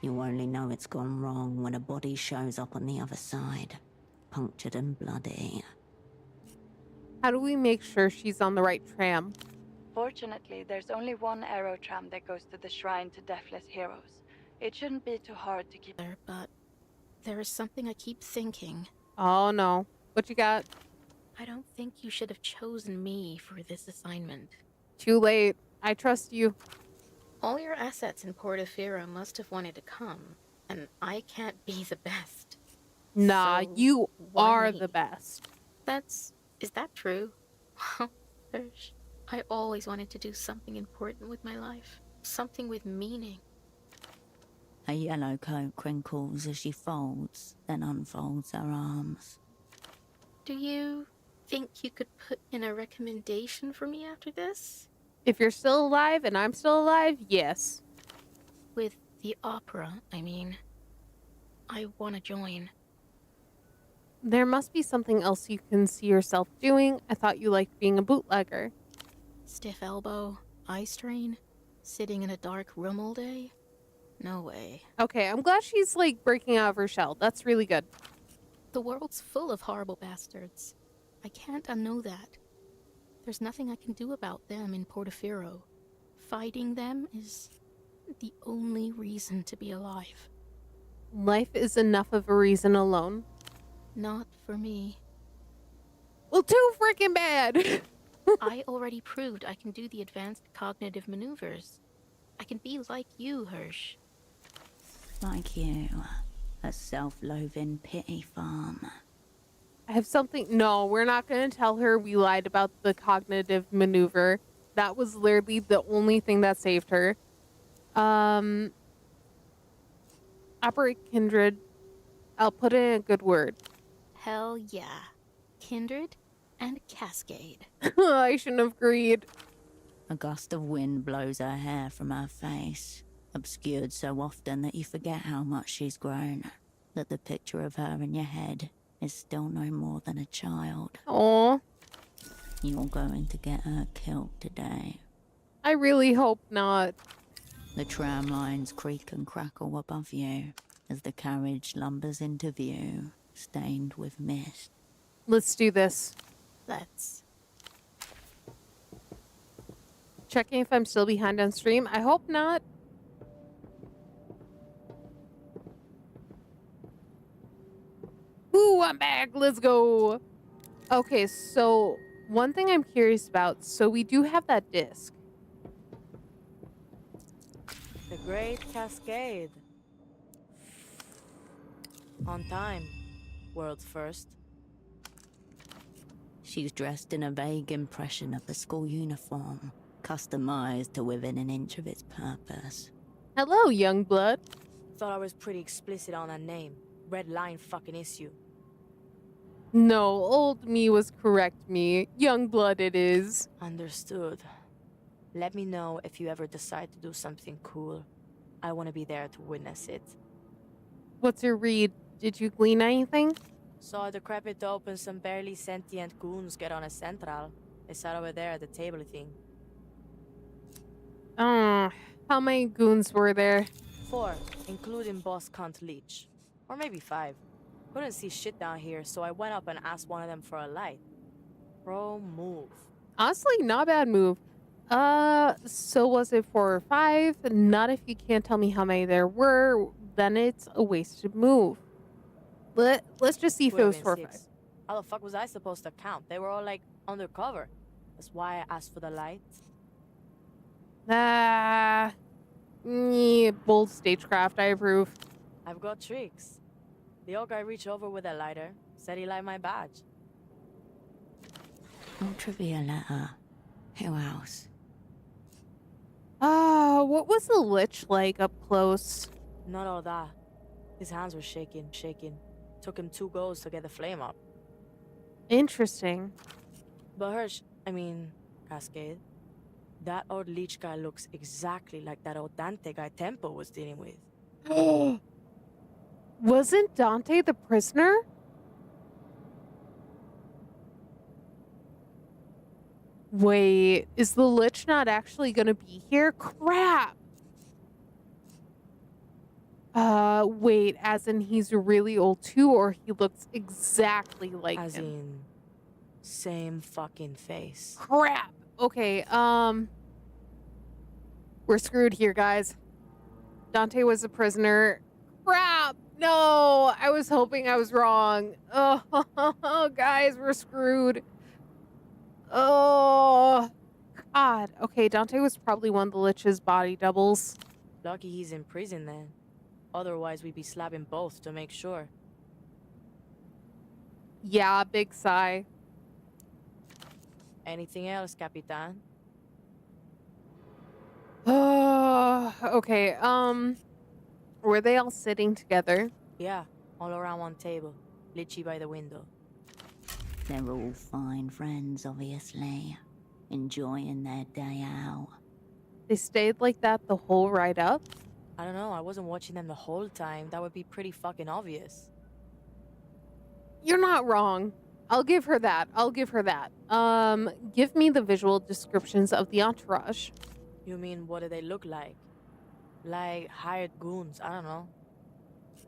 You only know it's gone wrong when a body shows up on the other side, punctured and bloody. How do we make sure she's on the right tram? Fortunately, there's only one arrow tram that goes to the shrine to deathless heroes. It shouldn't be too hard to keep there, but there is something I keep thinking. Oh no. What you got? I don't think you should have chosen me for this assignment. Too late. I trust you. All your assets in Portofino must have wanted to come, and I can't be the best. Nah, So, you why are me? the best. Is that true? Well, I always wanted to do something important with my life. Something with meaning. Her yellow coat crinkles as she folds, then unfolds her arms. Do you think you could put in a recommendation for me after this? If you're still alive and I'm still alive, yes. With the opera, I mean. I want to join. There must be something else you can see yourself doing. I thought you liked being a bootlegger. Stiff elbow, eye strain, sitting in a dark room all day? No way. Okay, I'm glad she's like breaking out of her shell. That's really good. The world's full of horrible bastards. I can't unknow that. There's nothing I can do about them in Portofino. Fighting them is the only reason to be alive. Life is enough of a reason alone. Not for me. Well, too freaking bad. I already proved I can do the advanced cognitive maneuvers. I can be like you, Hirsch. Like you, a self-loathing pity farm. I have something. No, we're not going to tell her we lied about the cognitive maneuver. That was literally the only thing that saved her. Operate Kindred. I'll put in a good word. Hell yeah. Kindred and Cascade. I shouldn't have agreed. A gust of wind blows her hair from her face, obscured so often that you forget how much she's grown, that the picture of her in your head is still no more than a child. Aw. You're going to get her killed today. I really hope not. The tram lines creak and crackle above you as the carriage lumbers into view, stained with mist. Let's do this. Let's. Checking if I'm still behind on stream. I hope not. Ooh, I'm back. Let's go. Okay, so one thing I'm curious about. So we do have that disc. The Great Cascade. On time. World's first. She's dressed in a vague impression of the school uniform, customized to within an inch of its purpose. Hello, young blood. Thought I was pretty explicit on that name. Red line fucking issue. No, old me was correct me. Young blood it is. Understood. Let me know if you ever decide to do something cool. I want to be there to witness it. What's your read? Did you glean anything? Saw a decrepit dope and some barely sentient goons get on a central. They sat over there at the table thing. How many goons were there? 4, including boss cunt Leech. Or maybe 5. Couldn't see shit down here, so I went up and asked one of them for a light. Pro move. Honestly, not a bad move. So was it 4 or 5? Not if you can't tell me how many there were, then it's a wasted move. Let's just see if it was 4 or 5. How the fuck was I supposed to count? They were all like undercover. That's why I asked for the light. Bold stagecraft, I approve. I've got tricks. The old guy reached over with a lighter, said he liked my badge. Violeta. Who else? What was the Lich like up close? Not all that. His hands were shaking. Took him 2 goes to get the flame up. Interesting. But Cascade, that old Leech guy looks exactly like that old Dante guy Tempo was dealing with. Wasn't Dante the prisoner? Wait, is the Lich not actually gonna be here? Crap! Wait, as in he's really old too, or he looks exactly like As him? in, same fucking face. Crap. Okay, we're screwed here, guys. Dante was a prisoner. Crap! No! I was hoping I was wrong. Oh, guys, we're screwed. Oh, God. Okay, Dante was probably one of the Lich's body doubles. Lucky he's in prison then. Otherwise, we'd be slapping both to make sure. Yeah, big sigh. Anything else, Capitan? Oh, okay, were they all sitting together? Yeah, all around one table. Litchi by the window. They're all fine friends, obviously. Enjoying their day out. They stayed like that the whole ride up? I don't know, I wasn't watching them the whole time. That would be pretty fucking obvious. You're not wrong. I'll give her that. Give me the visual descriptions of the entourage. You mean, what do they look like? Like hired goons, I don't know.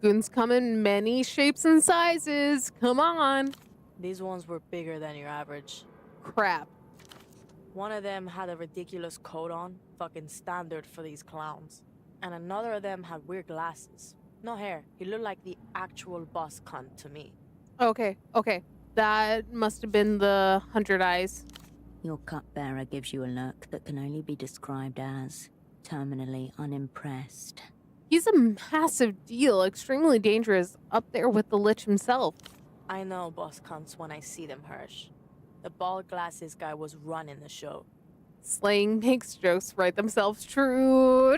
Goons come in many shapes and sizes. Come on. These ones were bigger than your average. Crap. One of them had a ridiculous coat on, fucking standard for these clowns. And another of them had weird glasses. No hair. He looked like the actual boss cunt to me. Okay. That must have been the 100 Eyes. Your cupbearer gives you a look that can only be described as terminally unimpressed. He's a massive deal, extremely dangerous, up there with the Lich himself. I know boss cunts when I see them, Hirsch. The bald glasses guy was running the show. Slaying makes jokes write themselves. True.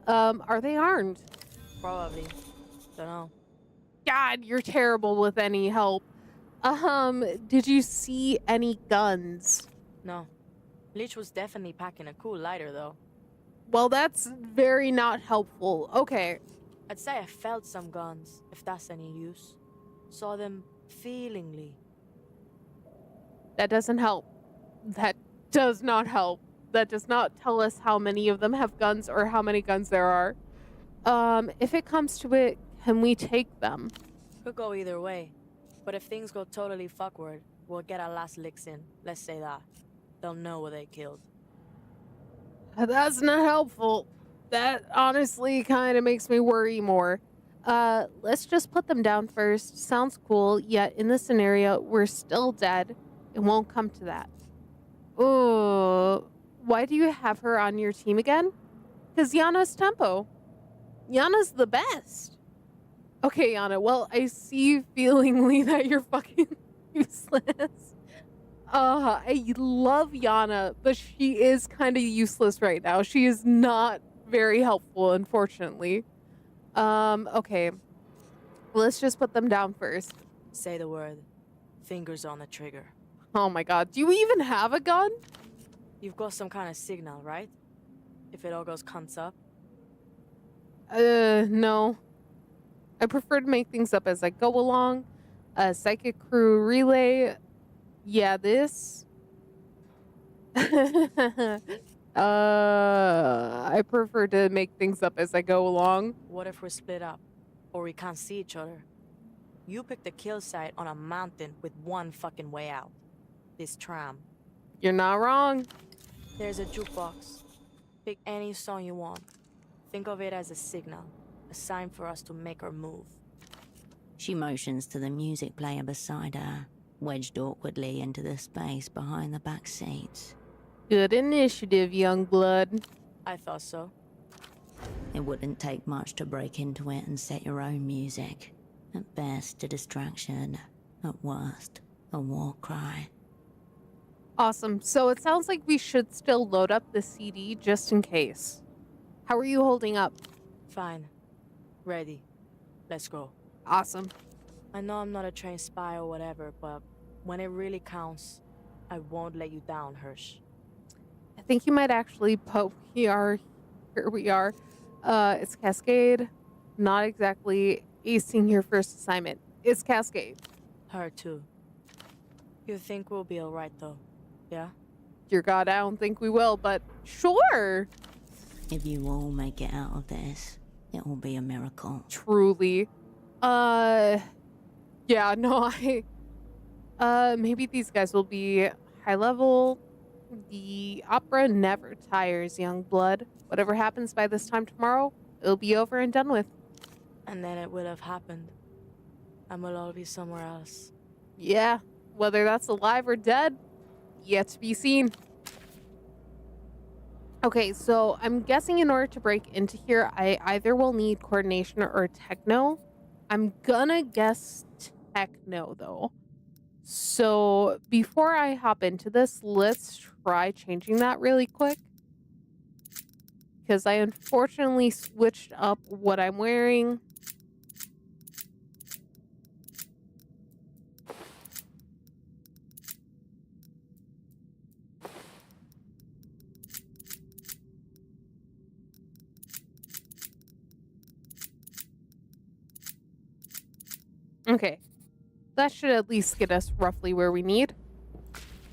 Are they armed? Probably. Dunno. God, you're terrible with any help. Did you see any guns? No. Lich was definitely packing a cool lighter, though. Well, that's very not helpful. Okay. I'd say I felt some guns, if that's any use. Saw them feelingly. That doesn't help. That does not help. That does not tell us how many of them have guns or how many guns there are. If it comes to it, can we take them? Could go either way. But if things go totally fuckward, we'll get our last licks in. Let's say that. They'll know what they killed. That's not helpful. That honestly kind of makes me worry more. Let's just put them down first. Sounds cool, yet in this scenario, we're still dead. It won't come to that. Oh, why do you have her on your team again? Because Yana's tempo. Yana's the best. Okay, Yana, well, I see feelingly that you're fucking useless. I love Yana, but she is kind of useless right now. She is not very helpful, unfortunately. Okay. Let's just put them down first. Say the word. Fingers on the trigger. Oh my god, do you even have a gun? You've got some kind of signal, right? If it all goes cunts up? No. I prefer to make things up as I go along. Psychic crew relay. Yeah, this. I prefer to make things up as I go along. What if we're split up? Or we can't see each other? You picked the kill site on a mountain with one fucking way out. This tram. You're not wrong. There's a jukebox. Pick any song you want. Think of it as a signal. A sign for us to make our move. She motions to the music player beside her, wedged awkwardly into the space behind the back seats. Good initiative, young blood. I thought so. It wouldn't take much to break into it and set your own music. At best, a distraction. At worst, a war cry. Awesome. So it sounds like we should still load up the CD just in case. How are you holding up? Fine. Ready. Let's go. Awesome. I know I'm not a trained spy or whatever, but when it really counts, I won't let you down, Hirsch. I think you might actually put here we are. It's Cascade. Not exactly acing your first assignment. It's Cascade. Her too. You think we'll be alright though, yeah? Dear God, I don't think we will, but sure. If you all make it out of this, It will be a miracle. Truly. Yeah, no, maybe these guys will be high level. The opera never tires, young blood. Whatever happens by this time tomorrow, it'll be over and done with. And then it will have happened. And we'll all be somewhere else. Yeah, whether that's alive or dead, yet to be seen. Okay, so I'm guessing in order to break into here, I either will need coordination or techno. I'm gonna guess techno, though. So before I hop into this, let's try changing that really quick. Because I unfortunately switched up what I'm wearing. Okay. That should at least get us roughly where we need.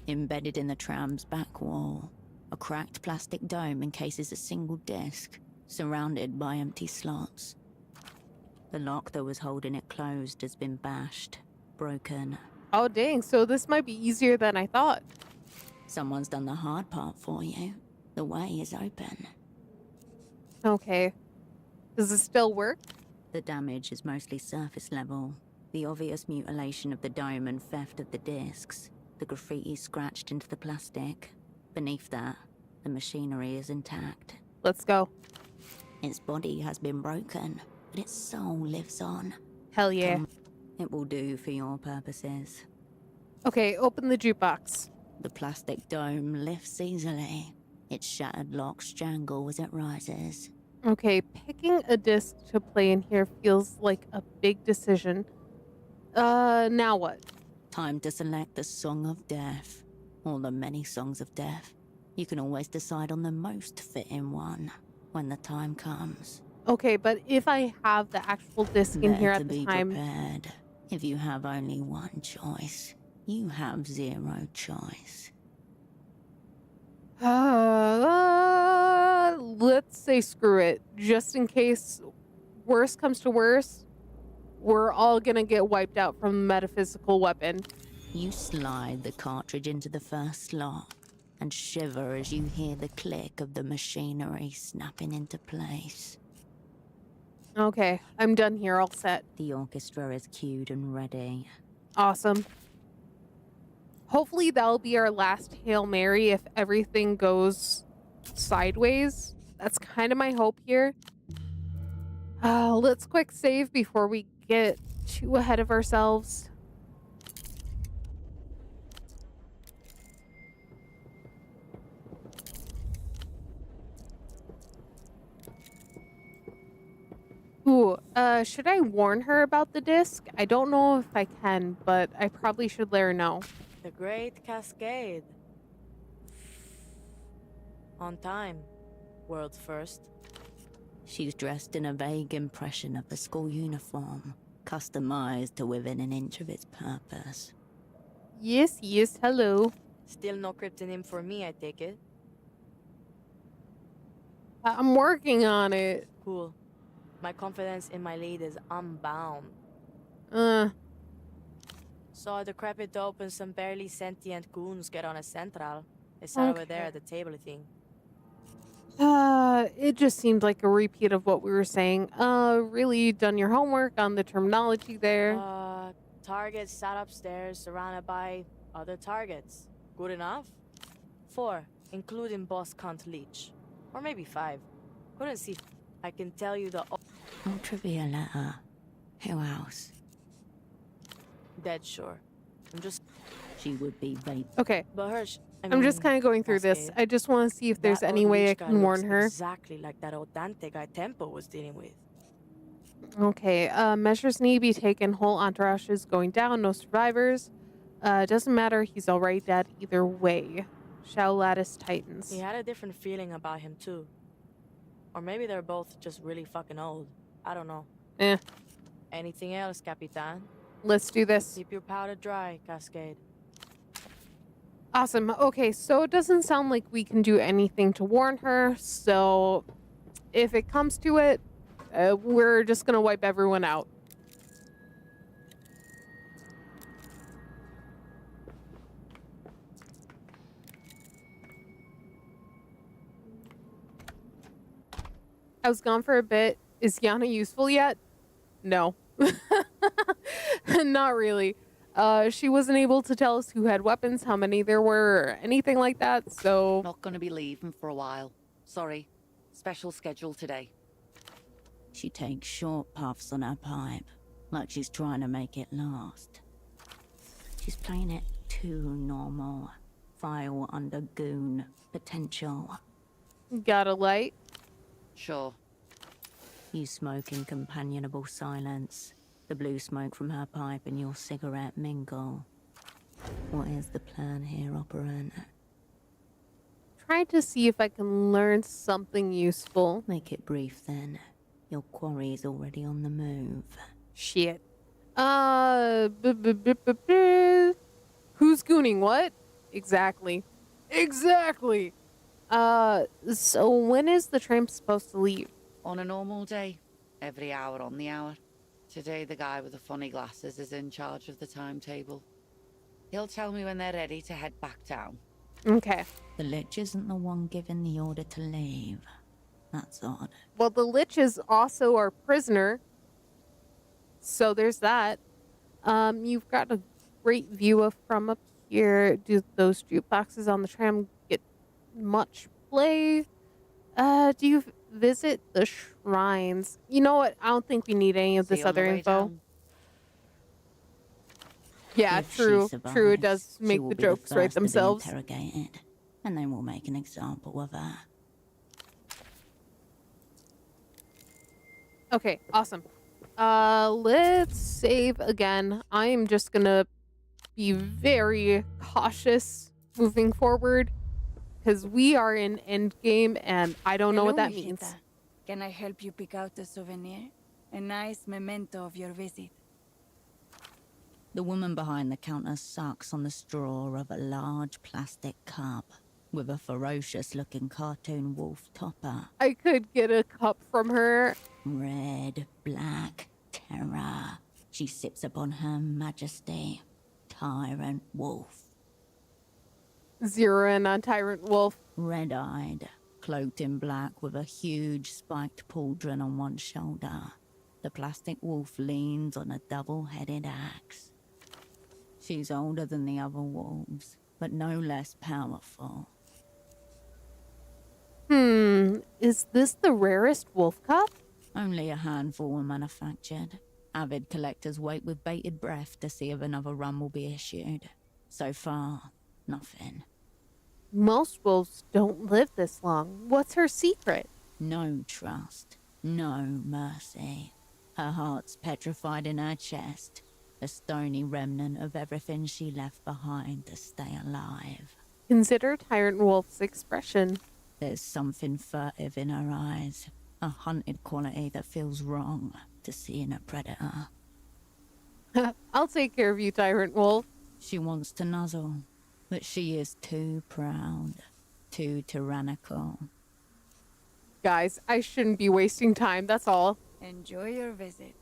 Embedded in the tram's back wall, a cracked plastic dome encases a single disc, surrounded by empty slots. The lock that was holding it closed has been bashed, broken. Oh dang, so this might be easier than I thought. Someone's done the hard part for you. The way is open. Okay. Does it still work? The damage is mostly surface level. The obvious mutilation of the dome and theft of the discs. The graffiti scratched into the plastic. Beneath that, the machinery is intact. Let's go. Its body has been broken, but its soul lives on. Hell yeah. It will do for your purposes. Okay, open the jukebox. The plastic dome lifts easily. Its shattered locks jangle as it rises. Okay, picking a disc to play in here feels like a big decision. Now what? Time to select the Song of Death, or the many songs of death. You can always decide on the most fitting one when the time comes. Okay, but if I have the actual disc in here at the time... Prepared. If you have only one choice, you have zero choice. Let's say screw it. Just in case worse comes to worse, we're all gonna get wiped out from the metaphysical weapon. You slide the cartridge into the first slot and shiver as you hear the click of the machinery snapping into place. Okay, I'm done here, all set. The orchestra is cued and ready. Awesome. Hopefully that'll be our last Hail Mary if everything goes sideways. That's kind of my hope here. Let's quick save before we get too ahead of ourselves. Ooh, should I warn her about the disc? I don't know if I can, but I probably should let her know. The Great Cascade. On time. World's first. She's dressed in a vague impression of the school uniform, customized to within an inch of its purpose. Yes, hello. Still no kryptonime for me, I take it. I'm working on it. Cool. My confidence in my lead is unbound. Saw a decrepit dope and some barely sentient goons get on a central. They sat over there at the table thing. It just seemed like a repeat of what we were saying. Really done your homework on the terminology there. Targets sat upstairs surrounded by other targets. Good enough? 4, including boss cunt Leech. Or maybe 5. Couldn't see. I can tell you the... Ultravioleta. Who else? Dead sure. I'm just... She would be vape. Okay. But Hirsch... I'm just kind of going through this. I just want to see if there's any way I can warn her. Exactly like that old Dante guy Tempo was dealing with. Okay, measures need to be taken. Whole entourage is going down. No survivors. Doesn't matter. He's already dead either way. Shall Lattice Titans. He had a different feeling about him too. Or maybe they're both just really fucking old. I don't know. Anything else, Capitan? Let's do this. Keep your powder dry, Cascade. Awesome. Okay, so it doesn't sound like we can do anything to warn her. So if it comes to it, We're just gonna wipe everyone out. I was gone for a bit. Is Yana useful yet? No. Not really. She wasn't able to tell us who had weapons, how many there were, or anything like that, so... Not gonna be leaving for a while. Sorry. Special schedule today. She takes short puffs on her pipe, like she's trying to make it last. She's playing it too normal. File under goon potential. Got a light? Sure. You smoke in companionable silence. The blue smoke from her pipe and your cigarette mingle. What is the plan here, operant? Trying to see if I can learn something useful. Make it brief then. Your quarry's already on the move. Shit. Who's gooning what? Exactly. Exactly! So when is the tramp supposed to leave? On a normal day. Every hour on the hour. Today the guy with the funny glasses is in charge of the timetable. He'll tell me when they're ready to head back down. Okay. The Lich isn't the one given the order to leave. That's odd. Well, the Lich is also our prisoner. So there's that. You've got a great view of from up here. Do those jukeboxes on the tram get much play? Do you visit the shrines? You know what? I don't think we need any of See this you on the other way info. down. Yeah, If she true. survives, True, it does she make will the be jokes first right to be themselves. interrogated, and they will make an example of her. Okay, awesome. Let's save again. I am just gonna be very cautious moving forward because we are in endgame and I don't know what that Hello, means. mijita. Can I help you pick out a souvenir? A nice memento of your visit. The woman behind the counter sucks on the straw of a large plastic cup with a ferocious-looking cartoon wolf topper. I could get a cup from her. Red, black, terror. She sips upon her majesty. Tyrant wolf. Zero in on Tyrant Wolf. Red-eyed, cloaked in black with a huge spiked pauldron on one shoulder. The plastic wolf leans on a double-headed axe. She's older than the other wolves, but no less powerful. Is this the rarest wolf cup? Only a handful were manufactured. Avid collectors wait with bated breath to see if another run will be issued. So far, nothing. Most wolves don't live this long. What's her secret? No trust, no mercy. Her heart's petrified in her chest, a stony remnant of everything she left behind to stay alive. Consider Tyrant Wolf's expression. There's something furtive in her eyes, a hunted quality that feels wrong to see in a predator. I'll take care of you, Tyrant Wolf. She wants to nuzzle, but she is too proud, too tyrannical. Guys, I shouldn't be wasting time, that's all. Enjoy your visit.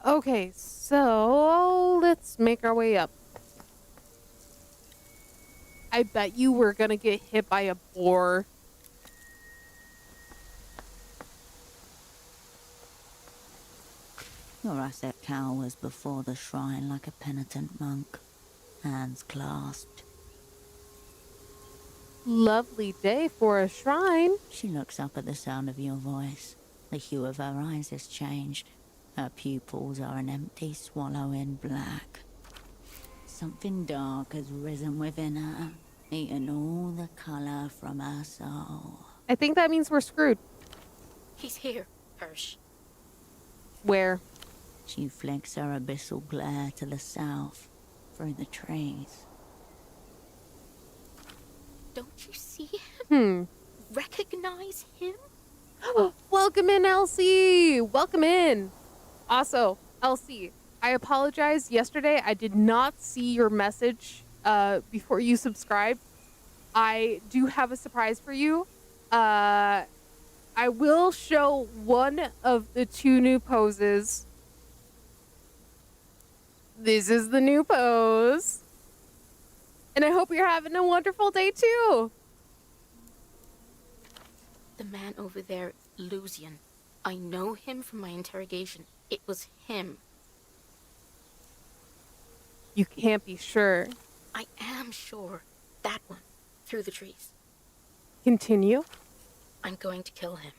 Okay, so let's make our way up. I bet you we're gonna get hit by a boar. Your asset cowers before the shrine like a penitent monk, hands clasped. Lovely day for a shrine. She looks up at the sound of your voice. The hue of her eyes has changed. Her pupils are an empty swallow in black. Something dark has risen within her, eaten all the color from her soul. I think that means we're screwed. He's here, Hirsch. Where? She flicks her abyssal glare to the south, through the trees. Don't you see him? Hmm. Recognize him? Welcome in, Elsie! Welcome in! Also, Elsie, I apologize. Yesterday, I did not see your message before you subscribed. I do have a surprise for you. I I will show one of the 2 new poses. This is the new pose. And I hope you're having a wonderful day too. The man over there, Lucian. I know him from my interrogation. It was him. You can't be sure. I am sure. That one. Through the trees. Continue. I'm going to kill him.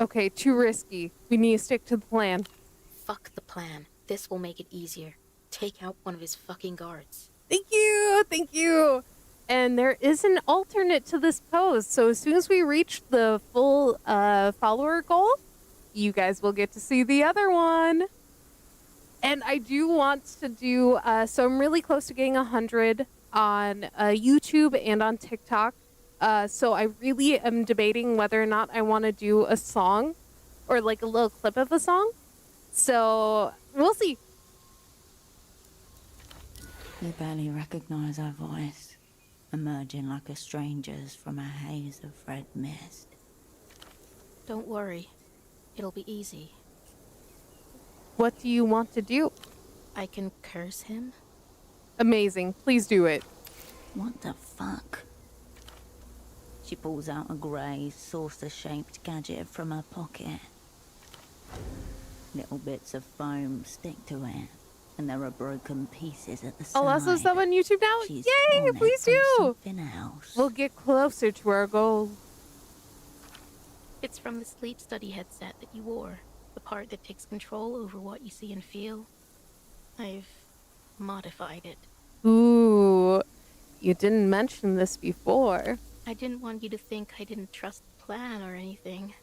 Okay, too risky. We need to stick to the plan. Fuck the plan. This will make it easier. Take out one of his fucking guards. Thank you! Thank you! And there is an alternate to this pose. So as soon as we reach the full follower goal, you guys will get to see the other one. And I do want to do, so I'm really close to getting 100 on YouTube and on TikTok. So I really am debating whether or not I want to do a song or like a little clip of a song. So we'll see. You barely recognize her voice, emerging like a stranger's from a haze of red mist. Don't worry. It'll be easy. What do you want to do? I can curse him. Amazing. Please do it. What the fuck? She pulls out a grey, saucer-shaped gadget from her pocket. Little bits of foam stick to it, and there are broken pieces at the side. Alasso sub on YouTube now? She's Yay! torn it Please from do! something else. We'll get closer to our goal. It's from the sleep study headset that you wore. The part that takes control over what you see and feel. I've modified it. Ooh, you didn't mention this before. I didn't want you to think I didn't trust the plan or anything.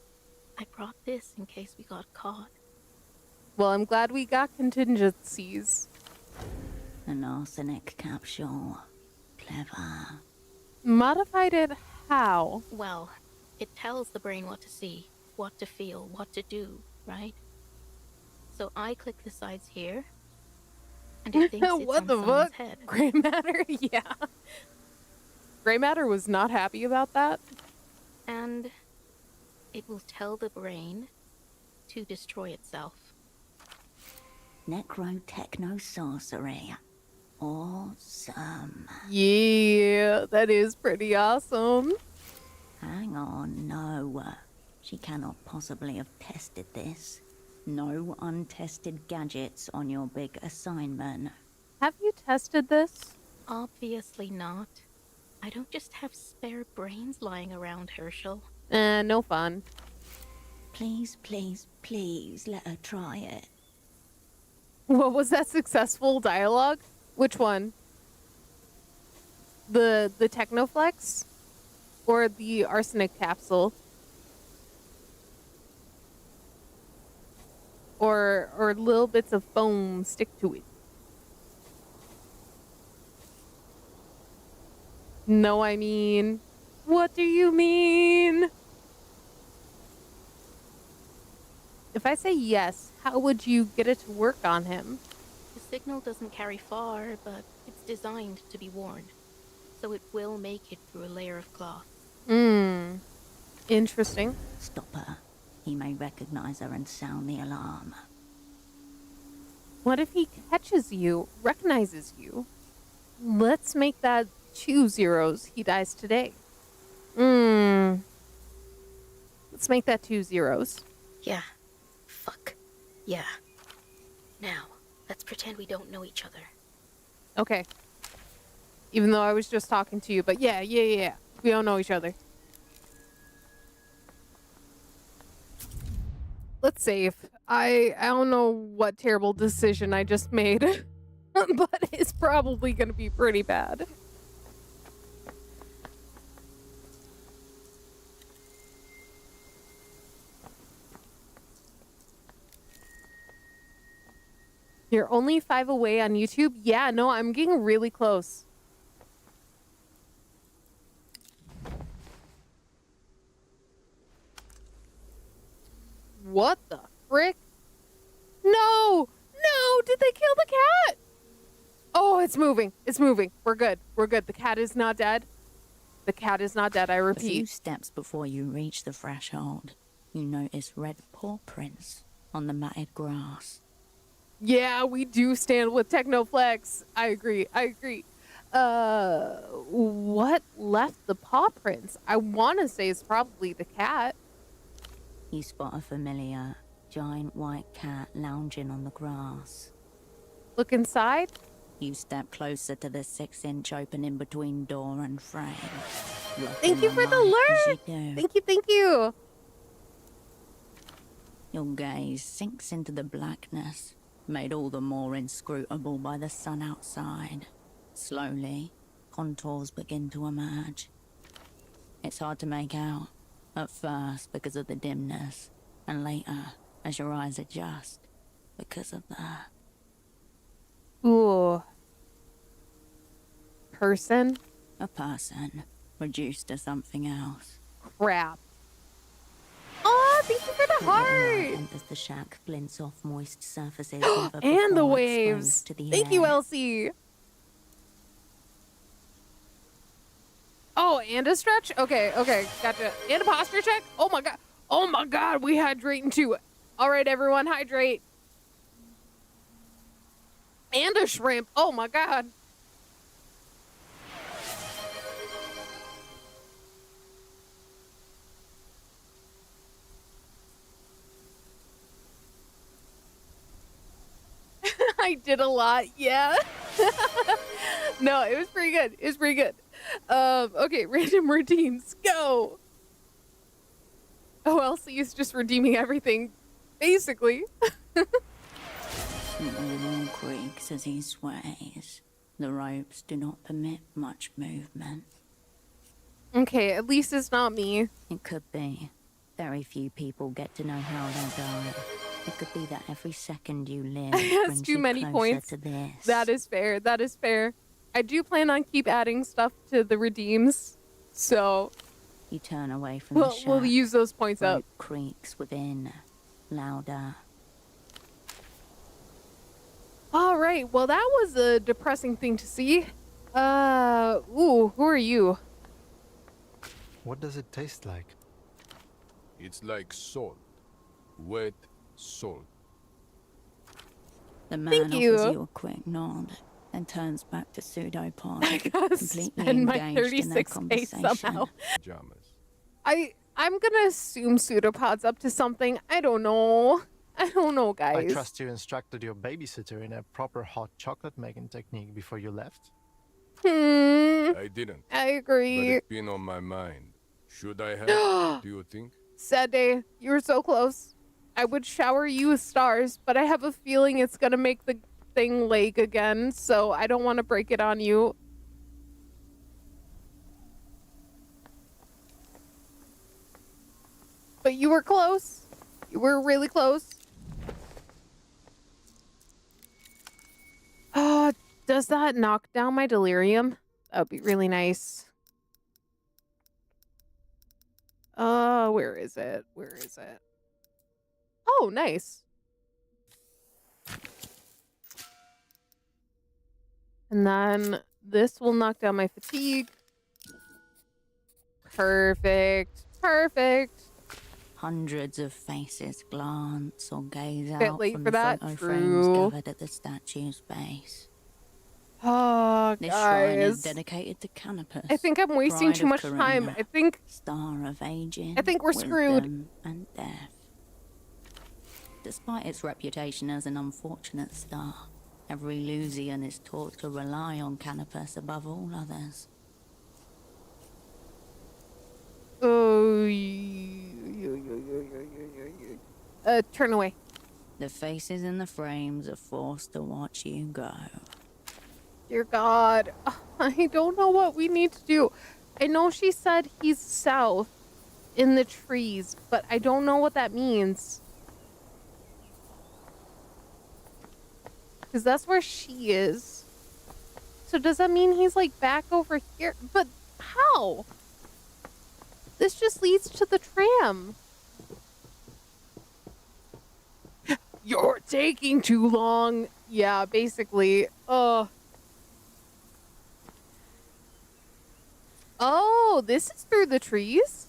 I brought this in case we got caught. Well, I'm glad we got contingencies. An arsenic capsule. Clever. Modified it how? Well, it tells the brain what to see, what to feel, what to do, right? So I click the sides here, and it thinks it's what on the someone's fuck? head. Gray matter? Yeah. Gray matter was not happy about that. And it will tell the brain to destroy itself. Necro-techno-sorcery. Awesome. Yeah, that is pretty awesome. Hang on, no. She cannot possibly have tested this. No untested gadgets on your big assignment. Have you tested this? Obviously not. I don't just have spare brains lying around, Herschel. No fun. Please, please, please let her try it. What was that successful dialogue? Which one? The Technoflex? Or the arsenic capsule? Or little bits of foam stick to it? No, I mean... What do you mean? If I say yes, how would you get it to work on him? The signal doesn't carry far, but it's designed to be worn. So it will make it through a layer of cloth. Interesting. Stop her. He may recognize her and sound the alarm. What if he catches you, recognizes you? Let's make that 2 zeros. He dies today. Let's make that 2 zeros. Yeah. Fuck. Yeah. Now, let's pretend we don't know each other. Okay. Even though I was just talking to you, but yeah. We don't know each other. Let's save. I don't know what terrible decision I just made, but it's probably going to be pretty bad. You're only 5 away on YouTube? Yeah, no, I'm getting really close. What the frick? No! No! Did they kill the cat? Oh, it's moving. It's moving. We're good. We're good. The cat is not dead. The cat is not dead, I A few repeat. steps before you reach the threshold, you notice red paw prints on the matted grass. Yeah, we do stand with Technoflex. I agree. What left the paw prints? I want to say it's probably the cat. You spot a familiar, giant white cat lounging on the grass. Look inside. You step closer to the 6-inch opening between door and frame. Thank you for the alert. Thank you. Your gaze sinks into the blackness, made all the more inscrutable by the sun outside. Slowly, contours begin to emerge. It's hard to make out, at first because of the dimness, and later, as your eyes adjust, because of the... Ooh. Person? A person, reduced to something else. Crap. Oh, thank you for the heart. As the shack glints off moist surfaces and the waves. Thank you, Elsie. Oh, and a stretch? Okay, gotcha. And a posture check? Oh my god, we hydrating too. All right, everyone, hydrate. And a shrimp. Oh my god. I did a lot, yeah. No, it was pretty good. Okay, random redeems, go. Oh, Elsie is just redeeming everything, basically. Small creaks as he sways. The ropes do not permit much movement. Okay, at least it's not me. It could be. Very few people get to know how they die. It could be that every second you live has too many points. To this. That is fair. I do plan on keep adding stuff to the redeems, so you turn away from the shack. We'll use those points up. Creaks within, louder. All right, well that was a depressing thing to see. Who are you? What does it taste like? It's like salt. Wet salt. The man offers you a quick nod and turns back to Pseudopod, completely spend my engaged 36 in their base conversation. somehow. Pajamas. I'm gonna assume Pseudopod's up to something. I don't know, guys. I trust you instructed your babysitter in a proper hot chocolate making technique before you left. I didn't. I agree. But it's been on my mind. Should I have? Do you think? Sad day. You were so close. I would shower you with stars, but I have a feeling it's gonna make the thing lag again, so I don't want to break it on you. But you were close. You were really close. Does that knock down my delirium? That would be really nice. Where is it? Oh, nice. And then this will knock down my fatigue. Perfect. Hundreds of faces glance or gaze Bit out late from for the that. photo True. frames gathered at the statue's base. Oh, This shrine is guys. dedicated to Canopus. I think I'm wasting bride too of much time. Corona, I think star of aging. I think we're screwed. wisdom, and death. Despite its reputation as an unfortunate star, every Lusian is taught to rely on Canopus above all others. Oh, turn away. The faces in the frames are forced to watch you go. Dear God, I don't know what we need to do. I know she said he's south in the trees, but I don't know what that means. Because that's where she is. So does that mean he's like back over here? But how? This just leads to the tram. You're taking too long. Yeah, basically. Oh, Oh, this is through the trees?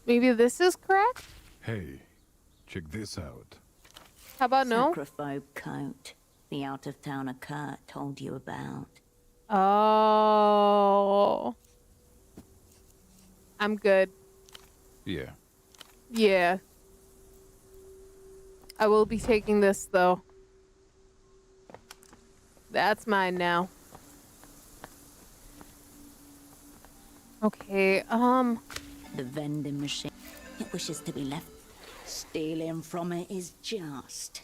Maybe this is correct? Hey, check this out. How about no? Sacrophobe coat. The out-of-towner Kurt told you about. Oh. I'm good. Yeah. Yeah. I will be taking this, though. That's mine now. Okay, The vending machine. It wishes to be left. Stealing from it is just.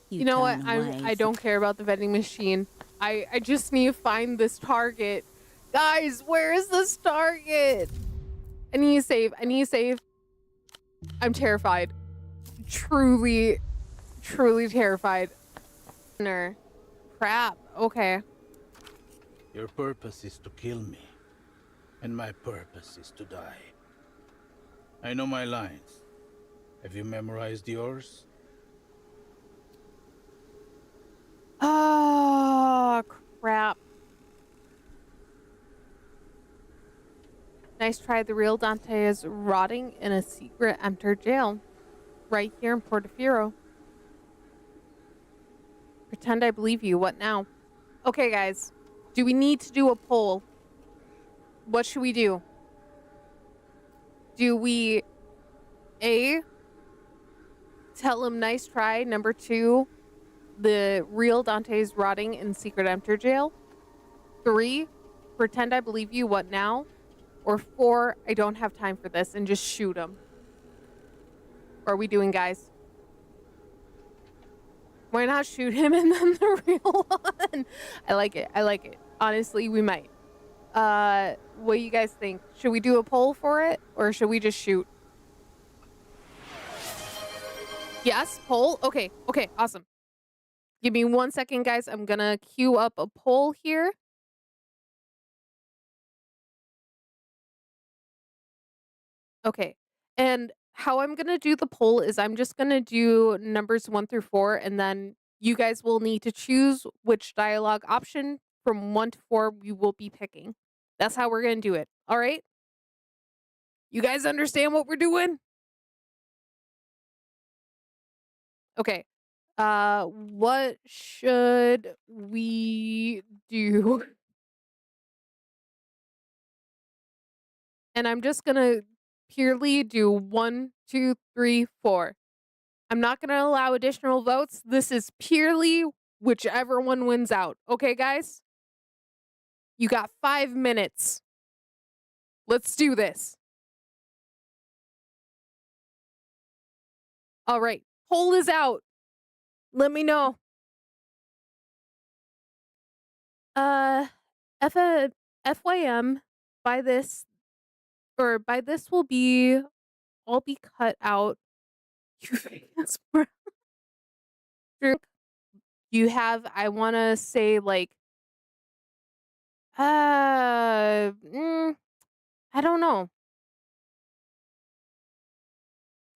You know what? turn away I don't care about the vending machine. I just need to find this target. Guys, where is this target? I need to save. I need to save. I'm terrified. Truly, truly terrified. Crap. Okay. Your purpose is to kill me, and my purpose is to die. I know my lines. Have you memorized yours? Oh, crap. Nice try. The real Dante is rotting in a secret empty jail. Right here in Portofino. Pretend I believe you. What now? Okay, guys. Do we need to do a poll? What should we do? Do we A, tell him nice try? Number 2, the real Dante's rotting in secret enter jail? 3, pretend I believe you. What now? Or 4, I don't have time for this and just shoot him. What are we doing, guys? Why not shoot him and then the real one? I like it. I like it. Honestly, we might. What do you guys think? Should we do a poll for it or should we just shoot? Yes, poll? Okay, okay, awesome. Give me 1 second, guys. I'm gonna queue up a poll here. Okay, and how I'm gonna do the poll is I'm just gonna do numbers 1 through 4, and then you guys will need to choose which dialogue option from 1 to 4 we will be picking. That's how we're gonna do it. All right? You guys understand what we're doing? Okay. What should we do? And I'm just gonna purely do 1, 2, 3, 4. I'm not gonna allow additional votes. This is purely whichever one wins out. Okay, guys? You got 5 minutes. Let's do this. All right. Poll is out. Let me know. Uh, F FYM, by this will be, I'll be cut out. You famous bro. You have, I want to say like, I don't know.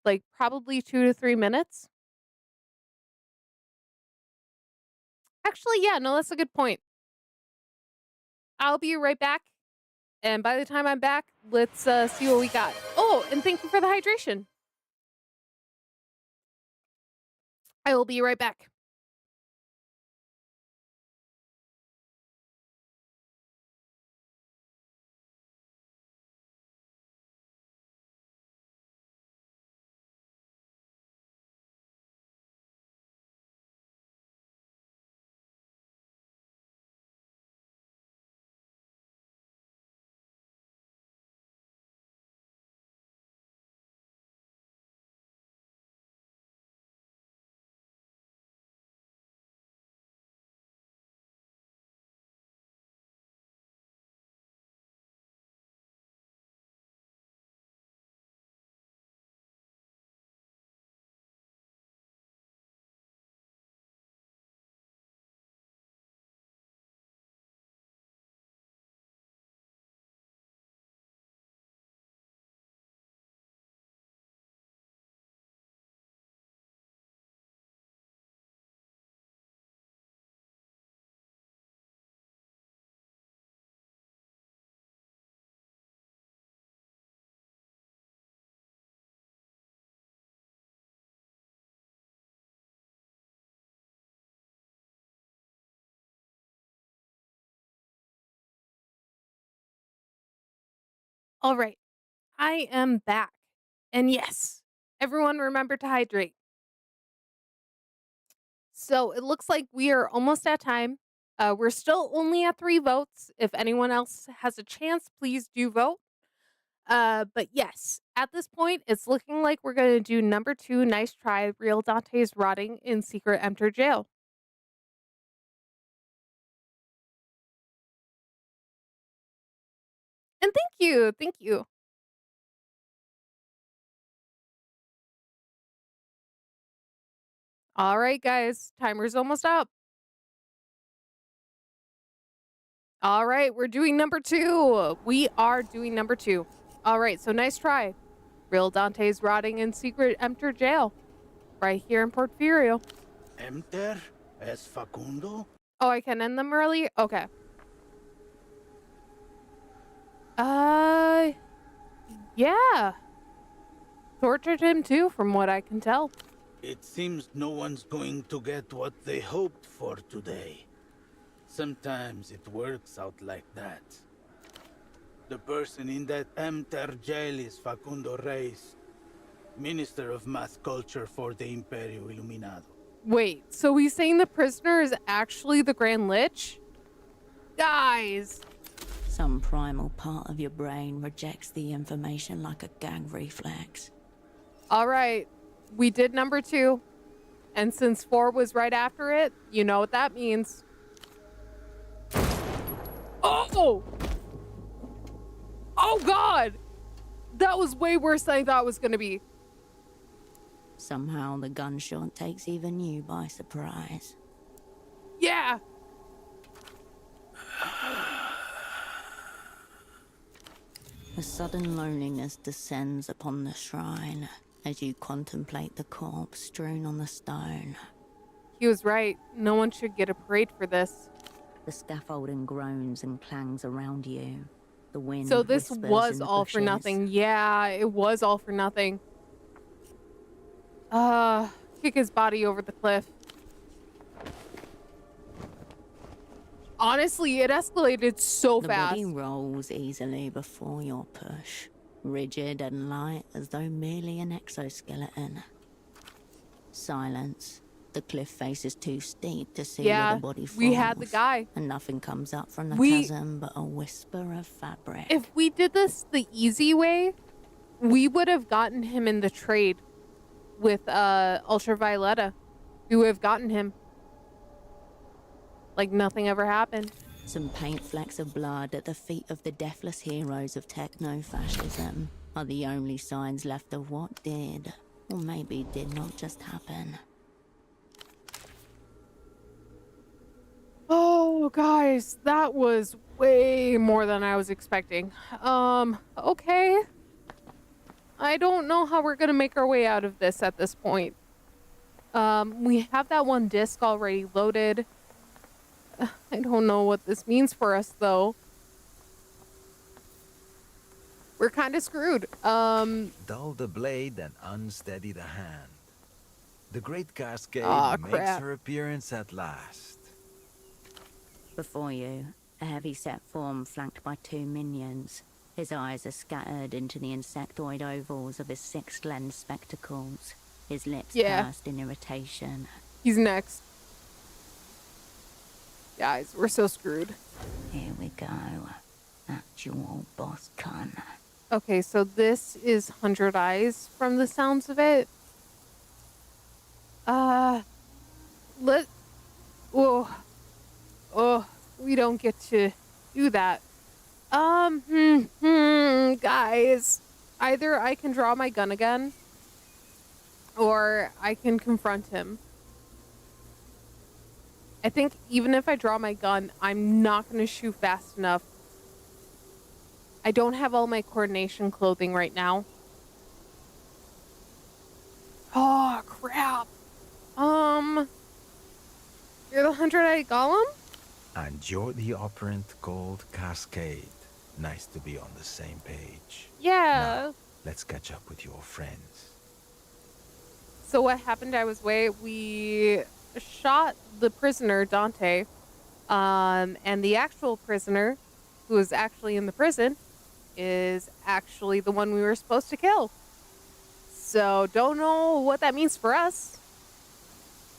Like probably 2 to 3 minutes. Actually, yeah, no, that's a good point. I'll be right back. And by the time I'm back, let's see what we got. Oh, and thank you for the hydration. I will be right back. All right, I am back. And yes, everyone remember to hydrate. So it looks like we are almost at time. We're still only at 3 votes. If anyone else has a chance, please do vote. But yes, at this point, it's looking like we're going to do number 2, nice try, real Dante's rotting in secret enter jail. And thank you, thank you. All right, guys, timer's almost up. All right, we're doing number 2. We are doing number 2. All right, so nice try. Real Dante's rotting in secret enter jail. Right here in Porfirio. Enter as Facundo? Oh, I can end them early? Okay. Uh, yeah. Tortured him too, from what I can tell. It seems no one's going to get what they hoped for today. Sometimes it works out like that. The person in that Enter jail is Facundo Reyes, Minister of Mass Culture for the Imperio Iluminado. Wait, so he's saying the prisoner is actually the Grand Lich? Guys! Some primal part of your brain rejects the information like a gag reflex. All right, we did number 2. And since 4 was right after it, you know what that means. Oh! Oh, God! That was way worse than I thought it was going to be. Somehow the gunshot takes even you by surprise. Yeah! A sudden loneliness descends upon the shrine as you contemplate the corpse strewn on the stone. He was right. No one should get a parade for this. The scaffolding groans and clangs around you. The wind So this whispers was in the all for bushes. nothing. Yeah, it was all for nothing. Kick his body over the cliff. Honestly, it escalated so fast. The body rolls easily before your push, rigid and light as though merely an exoskeleton. Silence. The cliff face is too steep to see where the body falls. We had the guy. And nothing comes up from the chasm but a whisper of fabric. If we did this the easy way, we would have gotten him in the trade with Ultra Violeta. We would have gotten him. Like nothing ever happened. Some paint flecks of blood at the feet of the deathless heroes of techno-fascism are the only signs left of what did, or maybe did not just happen. Oh, guys, that was way more than I was expecting. Okay. I don't know how we're gonna make our way out of this at this point. We have that one disc already loaded. I don't know what this means for us, though. We're kind of screwed. Dull the blade and unsteady the hand. The great cascade makes her appearance at last. Before you, a heavy-set form flanked by 2 minions. His eyes are scattered into the insectoid ovals of his 6-lens spectacles. His lips pursed in irritation. He's next. Guys, we're so screwed. Here we go. Actual boss con. Okay, so this is 100 Eyes from the sounds of it. We don't get to do that. Guys, either I can draw my gun again, or I can confront him. I think even if I draw my gun, I'm not going to shoot fast enough. I don't have all my coordination clothing right now. Oh, crap. You're the 100-eyed golem? And you're the operant called Cascade. Nice to be on the same page. Yeah. Now, let's catch up with your friends. So what happened, we shot the prisoner, Dante, and the actual prisoner, who is actually in the prison, is actually the one we were supposed to kill. So don't know what that means for us.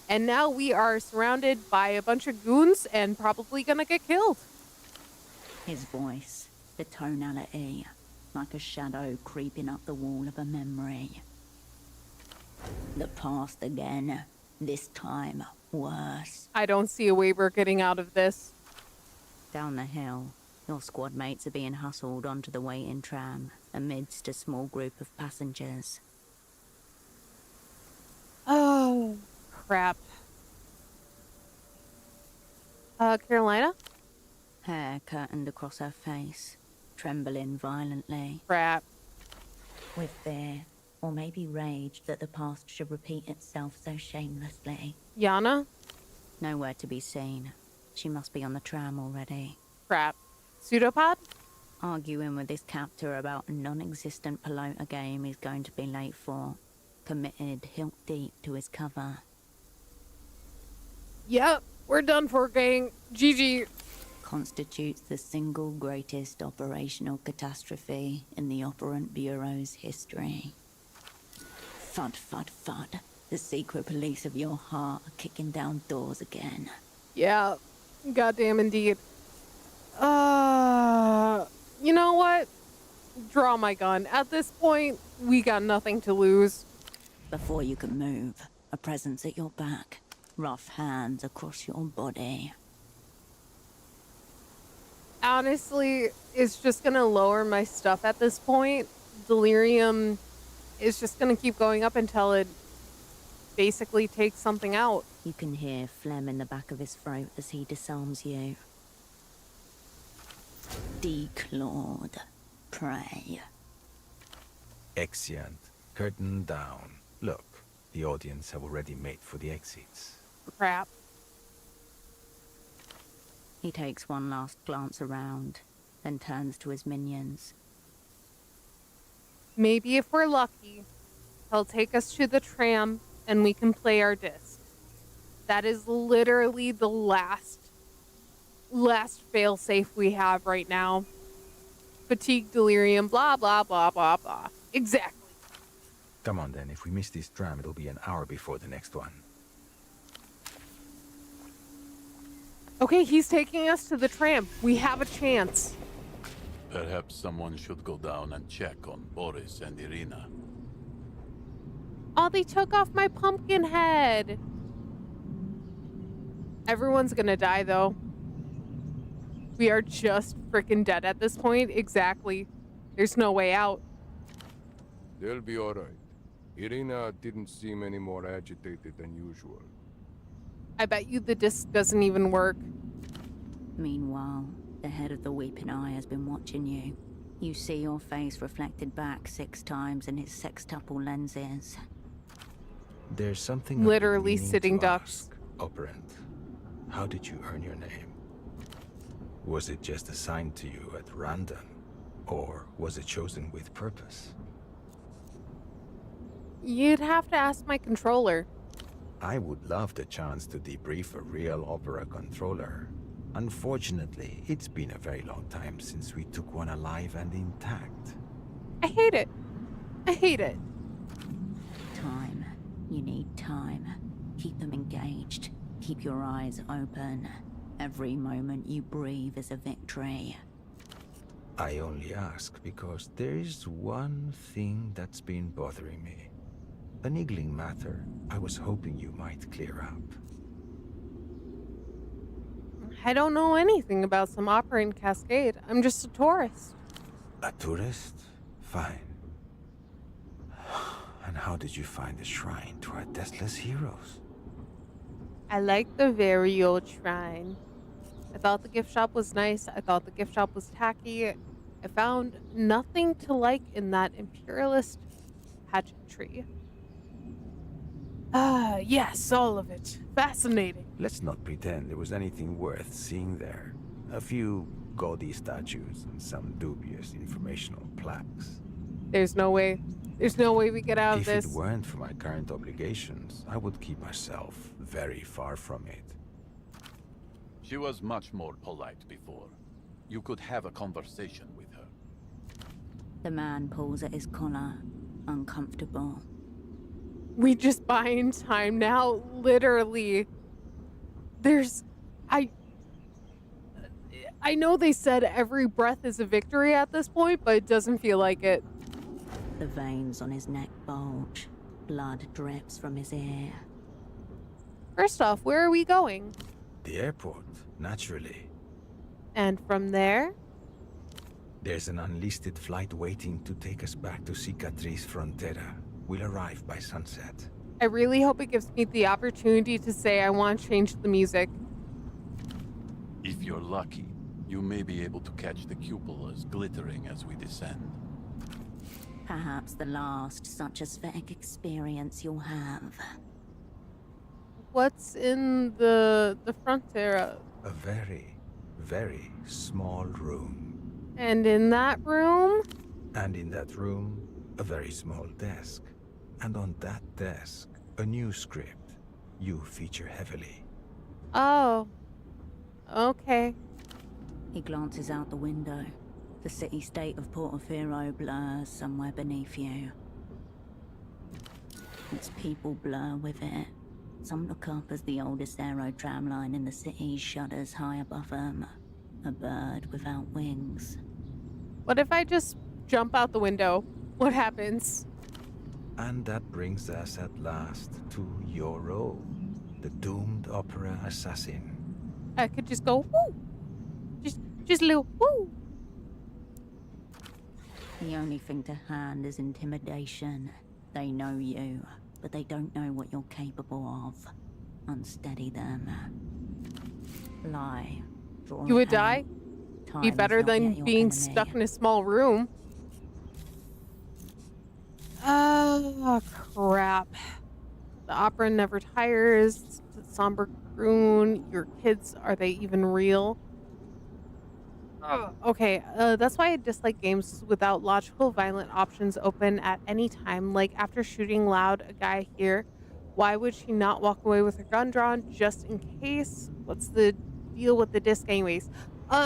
And now we are surrounded by a bunch of goons and probably gonna get killed. His voice, the tonality, like a shadow creeping up the wall of a memory. The past again, this time worse. I don't see a way we're getting out of this. Down the hill, your squad mates are being hustled onto the waiting tram amidst a small group of passengers. Oh, crap. Carolina? Hair curtained across her face, trembling violently. Crap. With fear, or maybe rage that the past should repeat itself so shamelessly. Yana? Nowhere to be seen. She must be on the tram already. Crap. Pseudopod? Arguing with his captor about a non-existent pelota game he's going to be late for. Committed hilt deep to his cover. Yep, we're done for, gang. GG. Constitutes the single greatest operational catastrophe in the Operant Bureau's history. Fud, fud, fud. The secret police of your heart are kicking down doors again. Yeah, goddamn indeed. You know what? Draw my gun. At this point, we got nothing to lose. Before you can move, a presence at your back. Rough hands across your body. Honestly, it's just gonna lower my stuff at this point. Delirium is just gonna keep going up until it basically takes something out. You can hear phlegm in the back of his throat as he disarms you. Declawed prey. Exeunt. Curtain down. Look, the audience have already made for the exits. Crap. He takes one last glance around, then turns to his minions. Maybe if we're lucky, he'll take us to the tram and we can play our disc. That is literally the last failsafe we have right now. Fatigue, delirium, blah, blah, blah, blah, blah. Exactly. Come on then, if we miss this tram, it'll be an hour before the next one. Okay, he's taking us to the tram. We have a chance. Perhaps someone should go down and check on Boris and Irina. Oh, they took off my pumpkin head. Everyone's gonna die, though. We are just freaking dead at this point. Exactly. There's no way out. They'll be all right. Irina didn't seem any more agitated than usual. I bet you the disc doesn't even work. Meanwhile, the head of the Weeping Eye has been watching you. You see your face reflected back 6 times in his sextuple lenses. There's something literally I've been meaning sitting to ducks. ask, Operant. How did you earn your name? Was it just assigned to you at random? Or was it chosen with purpose? You'd have to ask my controller. I would love the chance to debrief a real opera controller. Unfortunately, it's been a very long time since we took one alive and intact. I hate it. I hate it. Time. You need time. Keep them engaged. Keep your eyes open. Every moment you breathe is a victory. I only ask because there is one thing that's been bothering me. A niggling matter I was hoping you might clear up. I don't know anything about some opera in Cascade. I'm just a tourist. A tourist? Fine. And how did you find the shrine to our deathless heroes? I like the very old shrine. I thought the gift shop was nice. I thought the gift shop was tacky. I found nothing to like in that imperialist pageantry. Yes, all of it. Fascinating. Let's not pretend there was anything worth seeing there. A few gaudy statues and some dubious informational plaques. There's no way. There's no way we get out of this. If it weren't for my current obligations, I would keep myself very far from it. She was much more polite before. You could have a conversation with her. The man pulls at his collar, uncomfortable. We just buying time now, literally. I know they said every breath is a victory at this point, but it doesn't feel like it. The veins on his neck bulge. Blood drips from his ear. First off, where are we going? The airport, naturally. And from there? There's an unlisted flight waiting to take us back to Cicatriz Frontera. We'll arrive by sunset. I really hope it gives me the opportunity to say I want to change the music. If you're lucky, you may be able to catch the cupolas glittering as we descend. Perhaps the last such aesthetic experience you'll have. What's in the Frontera? A very, very small room. And in that room? And in that room, a very small desk. And on that desk, a new script. You feature heavily. Oh. Okay. He glances out the window. The city-state of Portofino blurs somewhere beneath you. Its people blur with it. Some look up as the oldest aero tramline in the city shudders high above them. A bird without wings. What if I just jump out the window? What happens? And that brings us at last to your role. The doomed opera assassin. I could just go, woo! Just a little, woo! The only thing to hand is intimidation. They know you, but they don't know what you're capable of. Unsteady them. Lie. You would die? Be better than being stuck in a small room. Oh, crap. The opera never tires. The somber croon. Your kids, are they even real? Okay, that's why I dislike games without logical violent options open at any time. Like after shooting loud a guy here, why would she not walk away with her gun drawn just in case? What's the deal with the disc anyways?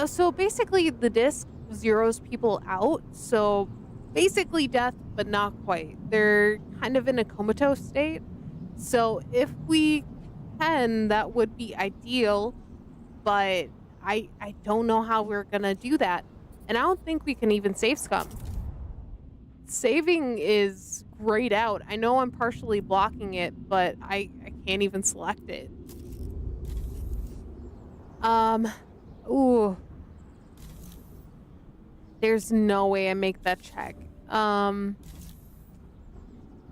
So basically the disc zeroes people out. So basically death, but not quite. They're kind of in a comatose state. So if we can, that would be ideal, but I don't know how we're gonna do that. And I don't think we can even save scum. Saving is grayed out. I know I'm partially blocking it, but I can't even select it. Ooh. There's no way I make that check.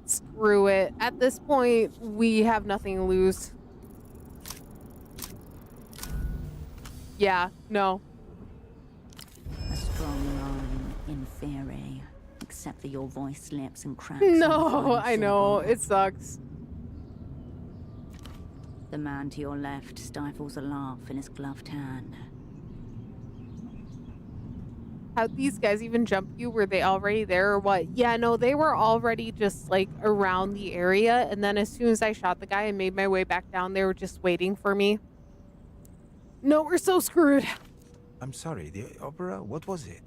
Screw it. At this point, we have nothing to lose. Yeah, no. A strong line in theory, except for your voice slips and cracks. No, I know. It sucks. The man to your left stifles a laugh in his gloved hand. How'd these guys even jump you? Were they already there or what? Yeah, no, they were already just like around the area. And then as soon as I shot the guy and made my way back down, they were just waiting for me. No, we're so screwed. I'm sorry, the opera, what was it?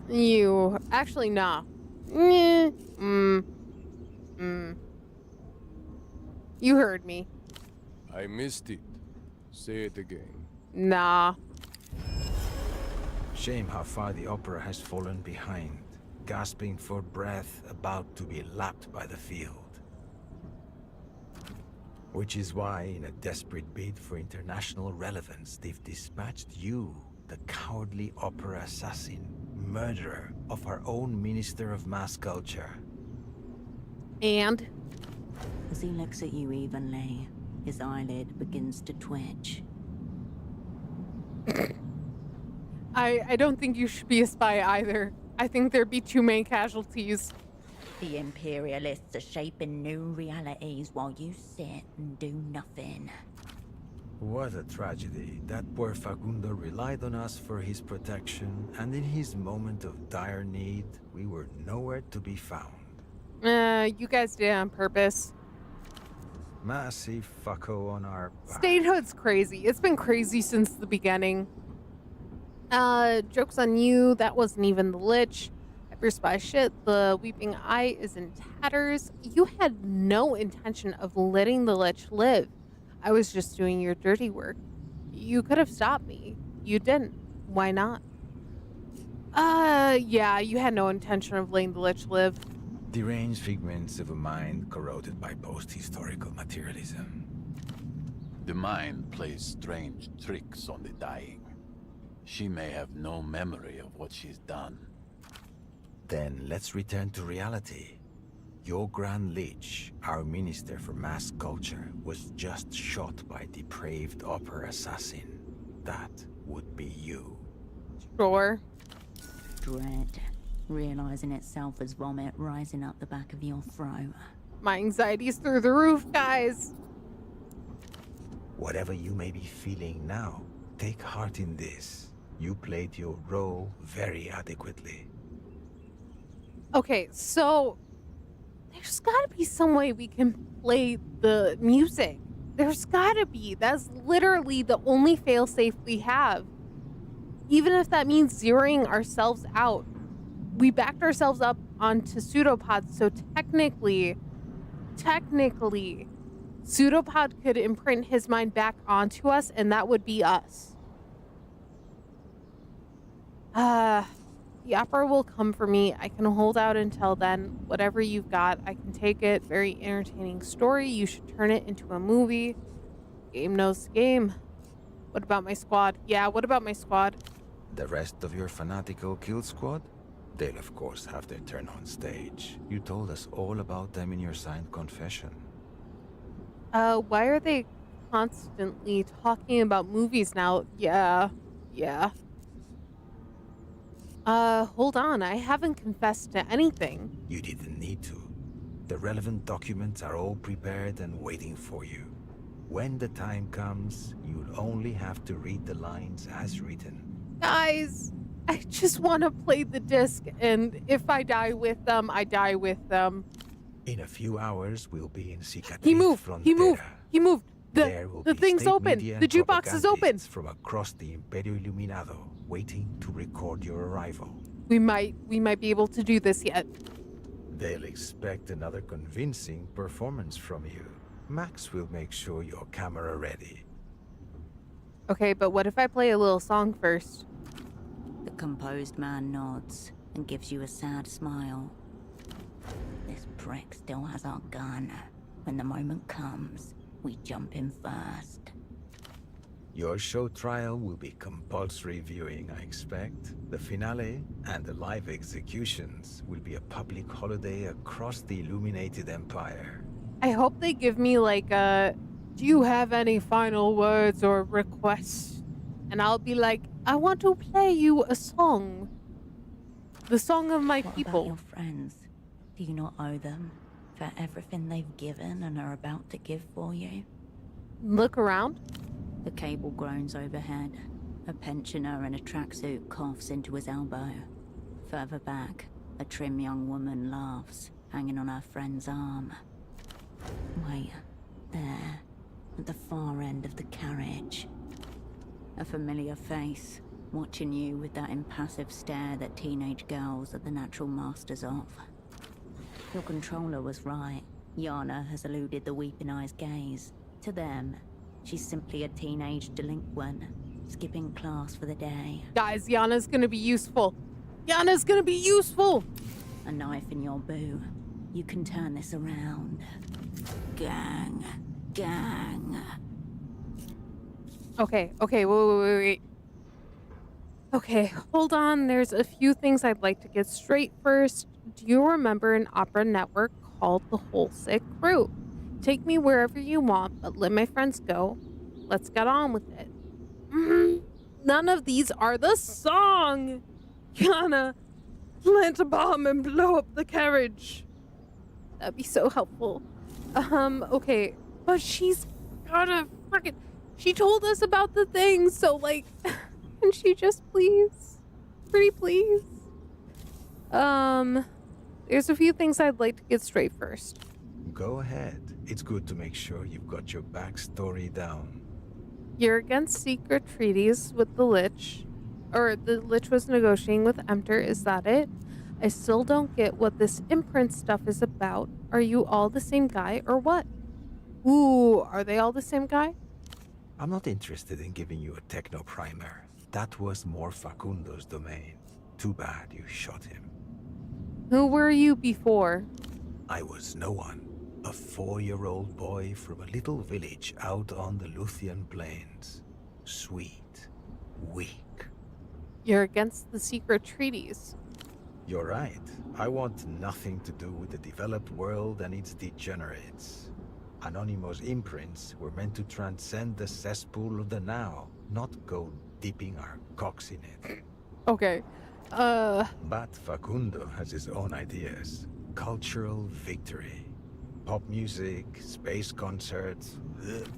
You. Actually, nah. You heard me. I missed it. Say it again. Nah. Shame how far the opera has fallen behind, gasping for breath, about to be lapped by the field. Which is why, in a desperate bid for international relevance, they've dispatched you, the cowardly opera assassin, murderer of our own Minister of Mass Culture. And? As he looks at you evenly, his eyelid begins to twitch. I don't think you should be a spy either. I think there'd be too many casualties. The Imperialists are shaping new realities while you sit and do nothing. What a tragedy. That poor Facundo relied on us for his protection, and in his moment of dire need, we were nowhere to be found. You guys did it on purpose. Massive fucko on our back. Statehood's crazy. It's been crazy since the beginning. Joke's on you. That wasn't even the Lich. Your spy shit. The Weeping Eye is in tatters. You had no intention of letting the Lich live. I was just doing your dirty work. You could have stopped me. You didn't. Why not? Yeah, you had no intention of letting the Lich live. Deranged figments of a mind corroded by post-historical materialism. The mind plays strange tricks on the dying. She may have no memory of what she's done. Then let's return to reality. Your Grand Lich, our Minister for Mass Culture, was just shot by a depraved opera assassin. That would be you. Sure. Dread, realizing itself as vomit rising up the back of your throat. My anxiety's through the roof, guys. Whatever you may be feeling now, take heart in this. You played your role very adequately. Okay, so there's gotta be some way we can play the music. There's gotta be. That's literally the only failsafe we have. Even if that means zeroing ourselves out. We backed ourselves up onto pseudopods, so technically, pseudopod could imprint his mind back onto us, and that would be us. The opera will come for me. I can hold out until then. Whatever you've got, I can take it. Very entertaining story. You should turn it into a movie. Game knows the game. What about my squad? Yeah, what about my squad? The rest of your fanatical kill squad? They'll of course have their turn on stage. You told us all about them in your signed confession. Why are they constantly talking about movies now? Yeah. Hold on. I haven't confessed to anything. You didn't need to. The relevant documents are all prepared and waiting for you. When the time comes, you'll only have to read the lines as written. Guys, I just want to play the disc, and if I die with them, I die with them. In a few hours, we'll be in Cicatriz He moved. There will The be thing's state open. media The and jukebox is open. propagandists from across the Imperio Iluminado, waiting to record your arrival. We might be able to do this yet. They'll expect another convincing performance from you. Max will make sure your camera ready. Okay, but what if I play a little song first? The composed man nods and gives you a sad smile. This prick still has our gun. When the moment comes, we jump in first. Your show trial will be compulsory viewing, I expect. The finale and the live executions will be a public holiday across the illuminated empire. I hope they give me like a, do you have any final words or requests? And I'll be like, I want to play you a song. The song of my people. What about your friends? Do you not owe them for everything they've given and are about to give for you? Look around. The cable groans overhead. A pensioner in a tracksuit coughs into his elbow. Further back, a trim young woman laughs, hanging on her friend's arm. Wait, there, at the far end of the carriage. A familiar face, watching you with that impassive stare that teenage girls are the natural masters of. Your controller was right. Yana has eluded the Weeping Eye's gaze. To them, she's simply a teenage delinquent, skipping class for the day. Guys, Yana's gonna be useful. Yana's gonna be useful! A knife in your boot. You can turn this around. Gang. Okay, wait. Okay, hold on. There's a few things I'd like to get straight first. Do you remember an opera network called The Whole Sick Crew? Take me wherever you want, but let my friends go. Let's get on with it. None of these are the song! Yana, plant a bomb and blow up the carriage. That'd be so helpful. Okay. But she's gotta frickin'... She told us about the thing, so, like... Can she just please? Pretty please? There's a few things I'd like to get straight first. Go ahead. It's good to make sure you've got your backstory down. You're against secret treaties with the Lich. Or the Lich was negotiating with Emter, is that it? I still don't get what this imprint stuff is about. Are you all the same guy or what? Ooh, are they all the same guy? I'm not interested in giving you a techno primer. That was more Facundo's domain. Too bad you shot him. Who were you before? I was no one. A 4-year-old boy from a little village out on the Luthian plains. Sweet. Weak. You're against the secret treaties. You're right. I want nothing to do with the developed world and its degenerates. Anonymous imprints were meant to transcend the cesspool of the now, not go dipping our cocks in it. Okay. But Facundo has his own ideas. Cultural victory. Pop music, space concerts. Ugh.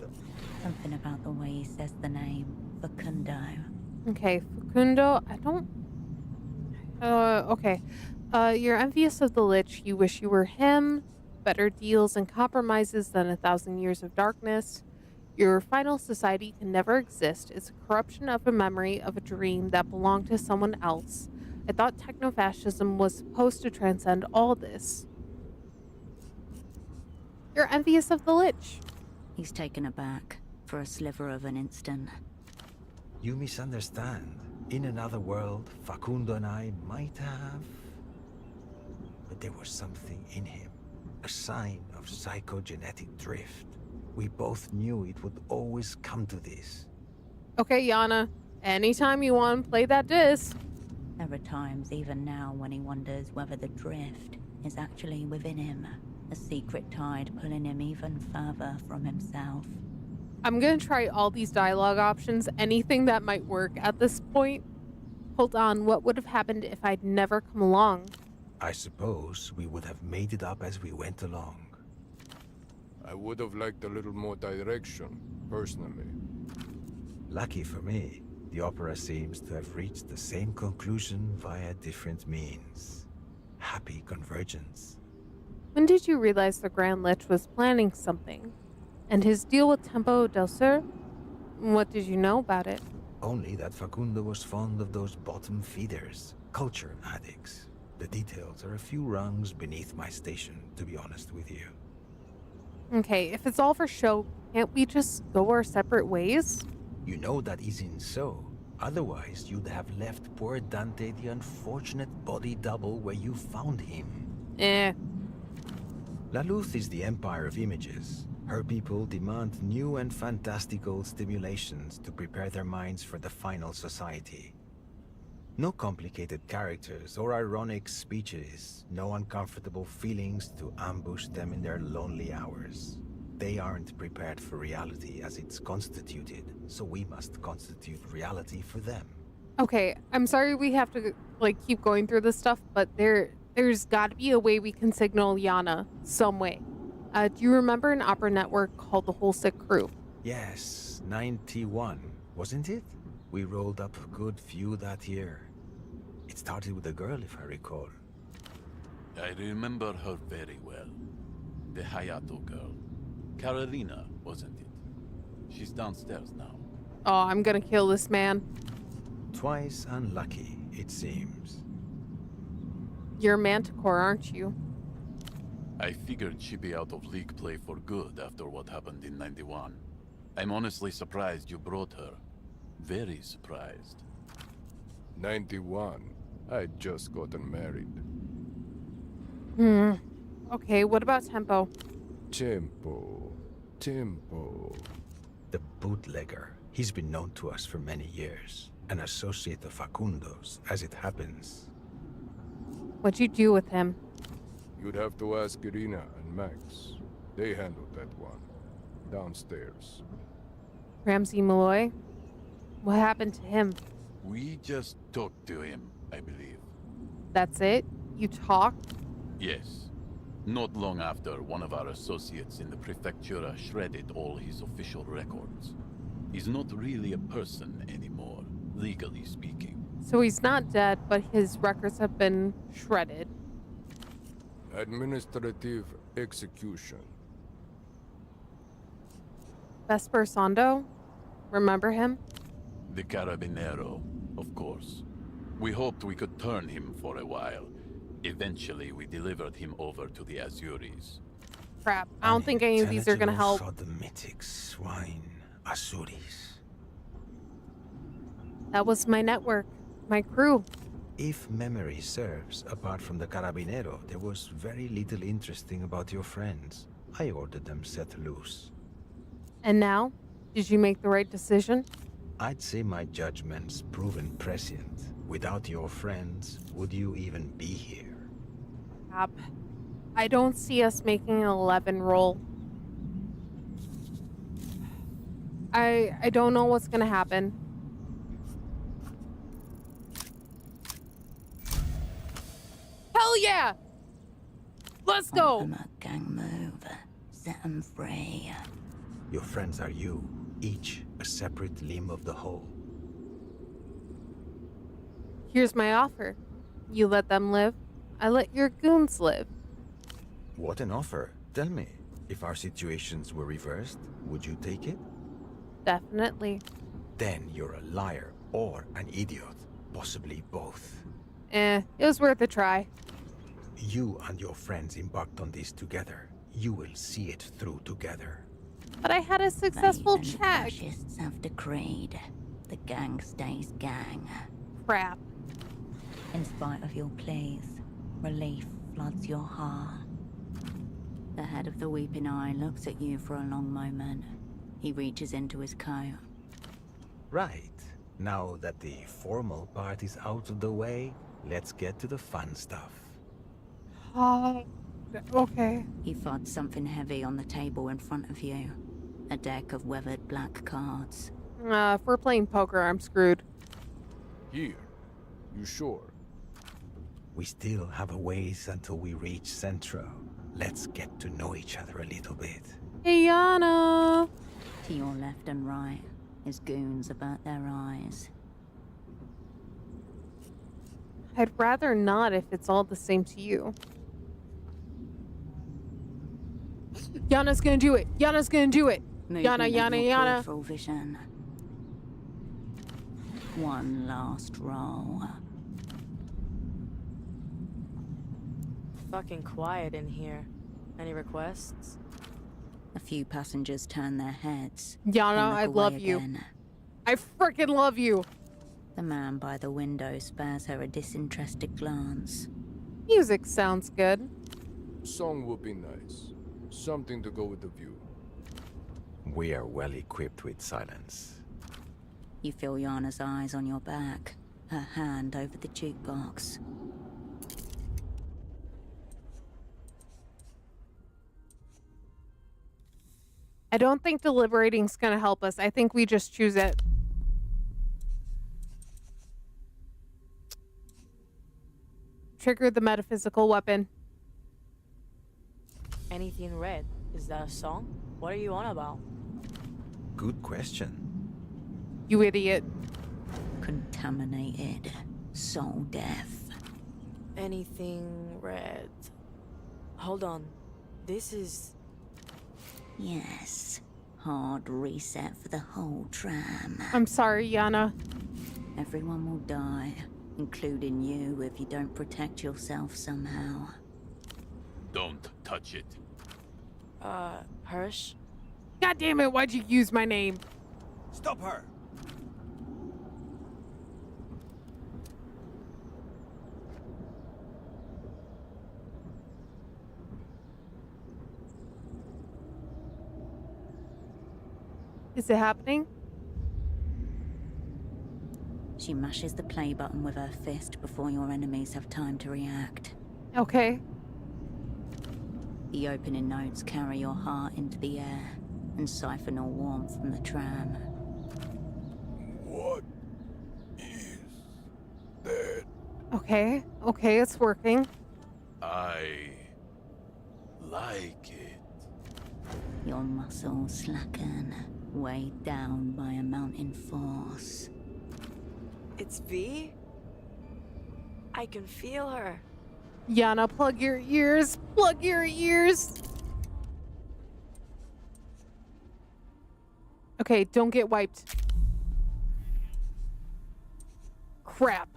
Something about the way he says the name, Facundo. Okay, Facundo, I don't... okay. You're envious of the Lich. You wish you were him. Better deals and compromises than 1,000 years of darkness. Your final society can never exist. It's a corruption of a memory of a dream that belonged to someone else. I thought techno-fascism was supposed to transcend all this. You're envious of the Lich. He's taken aback for a sliver of an instant. You misunderstand. In another world, Facundo and I might have... But there was something in him. A sign of psychogenetic drift. We both knew it would always come to this. Okay, Yana. Anytime you want to play that disc. There are times, even now, when he wonders whether the drift is actually within him. A secret tide pulling him even further from himself. I'm gonna try all these dialogue options, anything that might work at this point. Hold on, what would have happened if I'd never come along? I suppose we would have made it up as we went along. I would have liked a little more direction, personally. Lucky for me, the opera seems to have reached the same conclusion via different means. Happy convergence. When did you realize the Grand Lich was planning something? And his deal with Tempo del Sur? What did you know about it? Only that Facundo was fond of those bottom feeders, culture addicts. The details are a few rungs beneath my station, to be honest with you. Okay, if it's all for show, can't we just go our separate ways? You know that isn't so. Otherwise, you'd have left poor Dante the unfortunate body double where you found him. La Luz is the empire of images. Her people demand new and fantastical stimulations to prepare their minds for the final society. No complicated characters or ironic speeches, no uncomfortable feelings to ambush them in their lonely hours. They aren't prepared for reality as it's constituted, so we must constitute reality for them. Okay, I'm sorry we have to keep going through this stuff, but there's got to be a way we can signal Yana some way. Do you remember an opera network called the Whole Sick Crew? Yes, 91, wasn't it? We rolled up a good few that year. It started with a girl, if I recall. I remember her very well. The Hayato girl. Carolina, wasn't it? She's downstairs now. Oh, I'm gonna kill this man. Twice unlucky, it seems. You're Manticore, aren't you? I figured she'd be out of league play for good after what happened in 91. I'm honestly surprised you brought her. Very surprised. 91. I'd just gotten married. Okay, what about Tempo? Tempo. The bootlegger. He's been known to us for many years. An associate of Facundo's, as it happens. What'd you do with him? You'd have to ask Irina and Max. They handled that one. Downstairs. Ramsey Malloy? What happened to him? We just talked to him, I believe. That's it? You talked? Yes. Not long after, one of our associates in the prefectura shredded all his official records. He's not really a person anymore, legally speaking. So he's not dead, but his records have been shredded. Administrative execution. Vesper Sando? Remember him? The Carabinero, of course. We hoped we could turn him for a while. Eventually, we delivered him over to the Azuris. Crap. I don't think any of these are gonna help. Sodomitic swine, Azuris. That was my network. My crew. If memory serves, apart from the Carabinero, there was very little interesting about your friends. I ordered them set loose. And now? Did you make the right decision? I'd say my judgment's proven prescient. Without your friends, would you even be here? Crap. I don't see us making an 11 roll. I don't know what's gonna happen. Hell yeah! Let's go! Ultimate gang move. Set them free. Your friends are you, each a separate limb of the whole. Here's my offer. You let them live, I let your goons live. What an offer. Tell me, if our situations were reversed, would you take it? Definitely. Then you're a liar or an idiot. Possibly both. It was worth a try. You and your friends embarked on this together. You will see it through together. But I had a successful Faith and check. Fascists have decreed the gang stays gang. Crap. In spite of your pleas, relief floods your heart. The head of the Weeping Eye looks at you for a long moment. He reaches into his coat. Right. Now that the formal part is out of the way, let's get to the fun stuff. Okay. He fought something heavy on the table in front of you. A deck of weathered black cards. If we're playing poker, I'm screwed. Here. You sure? We still have a ways until we reach Centro. Let's get to know each other a little bit. Hey, Yana! To your left and right, his goons about their eyes. I'd rather not if it's all the same to you. Yana's gonna do it! Yana's gonna do it! Yana, Movement of Yana, your Yana! peripheral vision. One last roll. Fucking quiet in here. Any requests? A few passengers turn their heads. Yana, then look I away love you. again. I freaking love you! The man by the window spares her a disinterested glance. Music sounds good. Song would be nice. Something to go with the view. We are well equipped with silence. You feel Yana's eyes on your back, her hand over the jukebox. I don't think deliberating's gonna help us. I think we just choose it. Trigger the metaphysical weapon. Anything red? Is that a song? What are you on about? Good question. You idiot. Contaminated. Soul death. Anything red. Hold on. This is... Yes. Hard reset for the whole tram. I'm sorry, Yana. Everyone will die, including you if you don't protect yourself somehow. Don't touch it. Hirsch? God damn it, why'd you use my name? Stop her! Is it happening? She mashes the play button with her fist before your enemies have time to react. Okay. The opening notes carry your heart into the air and siphon all warmth from the tram. What is that? Okay, it's working. I like it. Your muscles slacken, weighed down by a mounting force. It's V? I can feel her. Yana, plug your ears. Plug your ears. Okay, don't get wiped. Crap.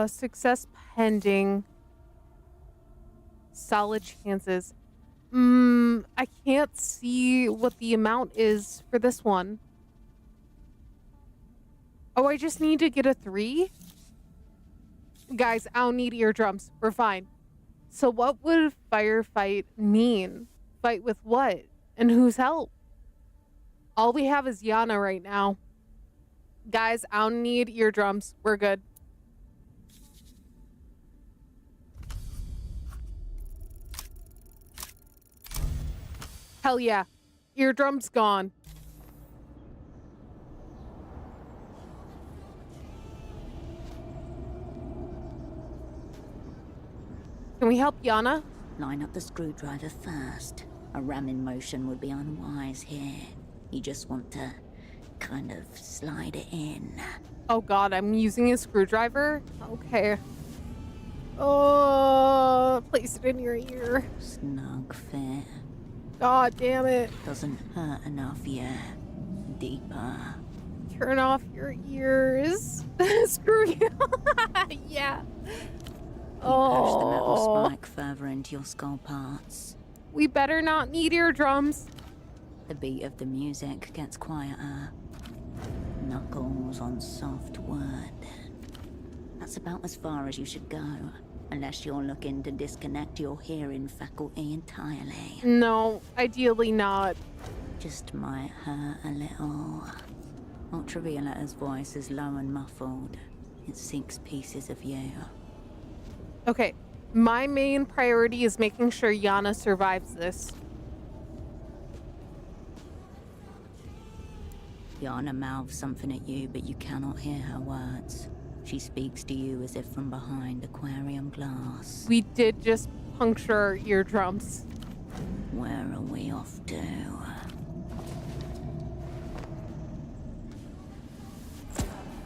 Success pending. Solid chances. I can't see what the amount is for this one. Oh, I just need to get a 3? Guys, I don't need eardrums. We're fine. So what would firefight mean? Fight with what? And whose help? All we have is Yana right now. Guys, I don't need eardrums. We're good. Hell yeah. Eardrums gone. Can we help Yana? Line up the screwdriver first. A ramming motion would be unwise here. You just want to kind of slide it in. Oh god, I'm using a screwdriver? Okay. Oh, place it in your ear. Snug fit. God damn it. Doesn't hurt enough yet. Deeper. Turn off your ears. Screw you. Yeah. Push the metal spike further into your skull parts. We better not need eardrums. The beat of the music gets quieter. Knuckles on soft wood. That's about as far as you should go, unless you're looking to disconnect your hearing faculty entirely. No, ideally not. Just might hurt a little. Ultravioleta's voice is low and muffled. It sinks pieces of you. Okay, my main priority is making sure Yana survives this. Yana mouths something at you, but you cannot hear her words. She speaks to you as if from behind aquarium glass. We did just puncture our eardrums. Where are we off to?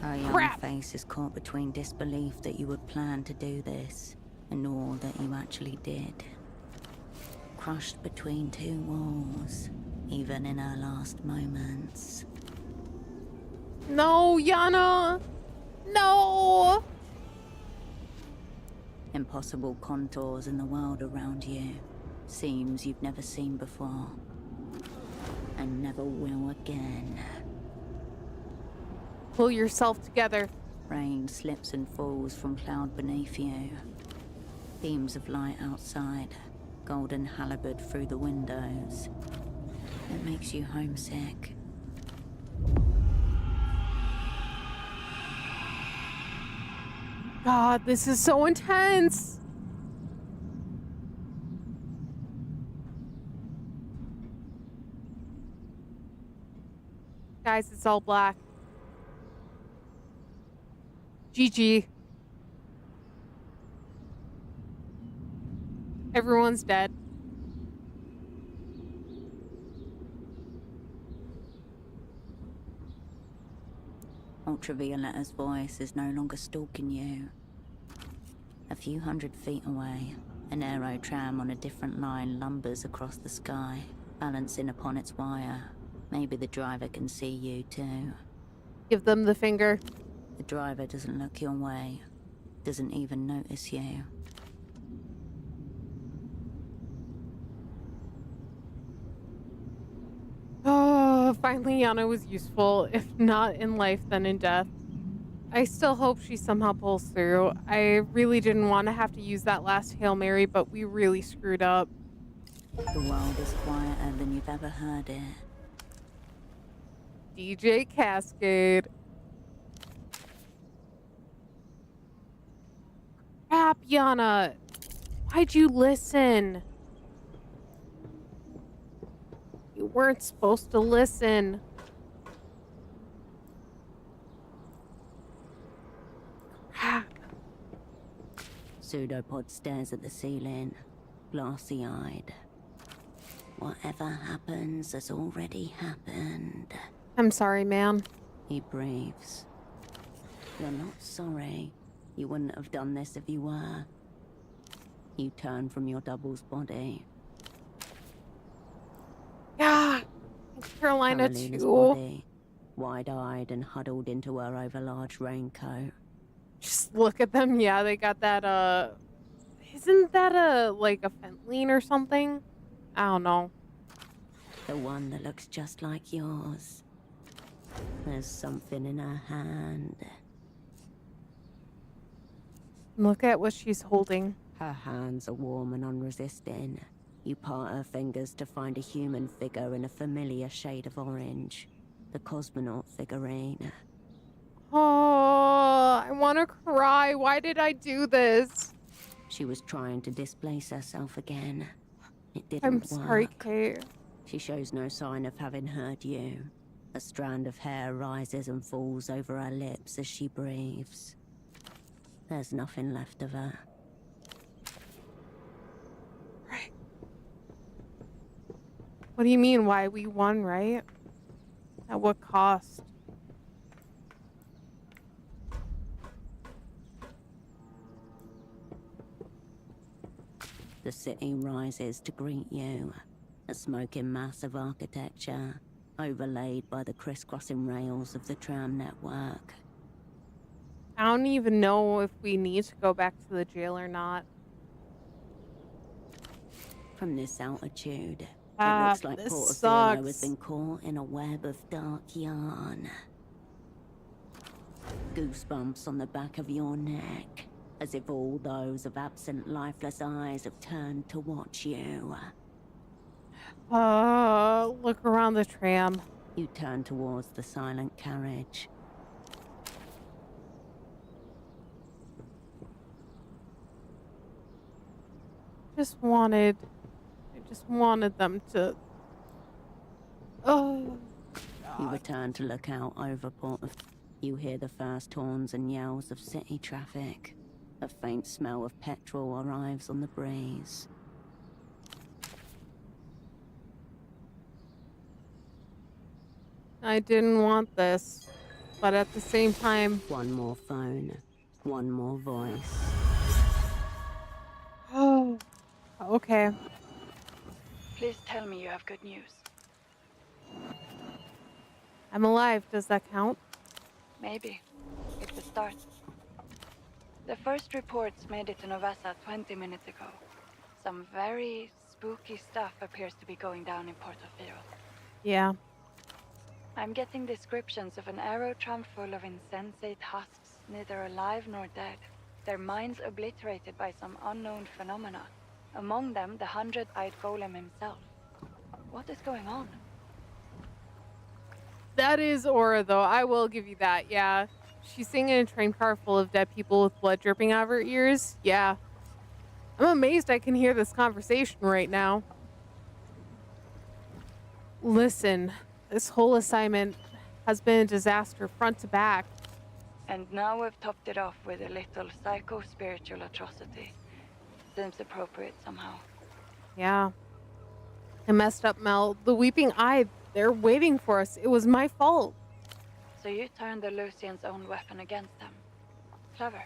Her young face is caught between disbelief that you would plan to do this, and all that you actually did. Crushed between two walls, even in her last moments. No, Yana! No! Impossible contours in the world around you. Seams you've never seen before. And never will again. Pull yourself together. Rain slips and falls from cloud beneath you. Beams of light outside. Golden halibut through the windows. It makes you homesick. God, this is so intense. Guys, it's all black. GG. Everyone's dead. Ultravioleta's voice is no longer stalking you. A few 100 feet away, an aero tram on a different line lumbers across the sky, balancing upon its wire. Maybe the driver can see you too. Give them the finger. The driver doesn't look your way, doesn't even notice you. Oh, finally Yana was useful, if not in life, then in death. I still hope she somehow pulls through. I really didn't want to have to use that last Hail Mary, but we really screwed up. The world is quieter than you've ever heard it. DJ Cascade. Crap, Yana. Why'd you listen? You weren't supposed to listen. Pseudopod stares at the ceiling, glassy-eyed. Whatever happens has already happened. I'm sorry, man. He breathes. You're not sorry. You wouldn't have done this if you were. You turn from your double's body. Yeah, Carolina Carolina's too. body wide-eyed and huddled into her overlarge raincoat. Just look at them. Yeah, they got that, isn't that like a fentanyl or something? I don't know. The one that looks just like yours. There's something in her hand. Look at what she's holding. Her hands are warm and unresisting. You part her fingers to find a human figure in a familiar shade of orange. The cosmonaut figurine. Oh, I want to cry. Why did I do this? She was trying to displace herself again. It didn't I'm work. sorry, Kate. She shows no sign of having heard you. A strand of hair rises and falls over her lips as she breathes. There's nothing left of her. Right. What do you mean, why? We won, right? At what cost? The city rises to greet you. A smoking mass of architecture, overlaid by the crisscrossing rails of the tram network. I don't even know if we need to go back to the jail or not. From this altitude, it looks like this Portofino has sucks. been caught in a web of dark yarn. Goosebumps on the back of your neck, as if all those of absent, lifeless eyes have turned to watch you. Look around the tram. You turn towards the silent carriage. I just wanted them to... Oh, You return to look out over Port of... You hear the first horns and yells of city traffic. A faint smell of petrol arrives on the breeze. I didn't want this, but at the same time... One more phone, one more voice. Oh, okay. Please tell me you have good news. I'm alive. Does that count? Maybe. It's a start. The first reports made it to Novasa 20 minutes ago. Some very spooky stuff appears to be going down in Portofino. Yeah. I'm getting descriptions of an aerotram full of insensate husks, neither alive nor dead. Their minds obliterated by some unknown phenomena. Among them, the 100-eyed golem himself. What is going on? That is Aura, though. I will give you that, yeah. She's sitting in a train car full of dead people with blood dripping out of her ears. Yeah. I'm amazed I can hear this conversation right now. Listen, this whole assignment has been a disaster front to back. And now we've topped it off with a little psycho-spiritual atrocity. Seems appropriate somehow. Yeah. I messed up, Mel. The Weeping Eye, they're waiting for us. It was my fault. So you turned the Lucian's own weapon against them. Clever.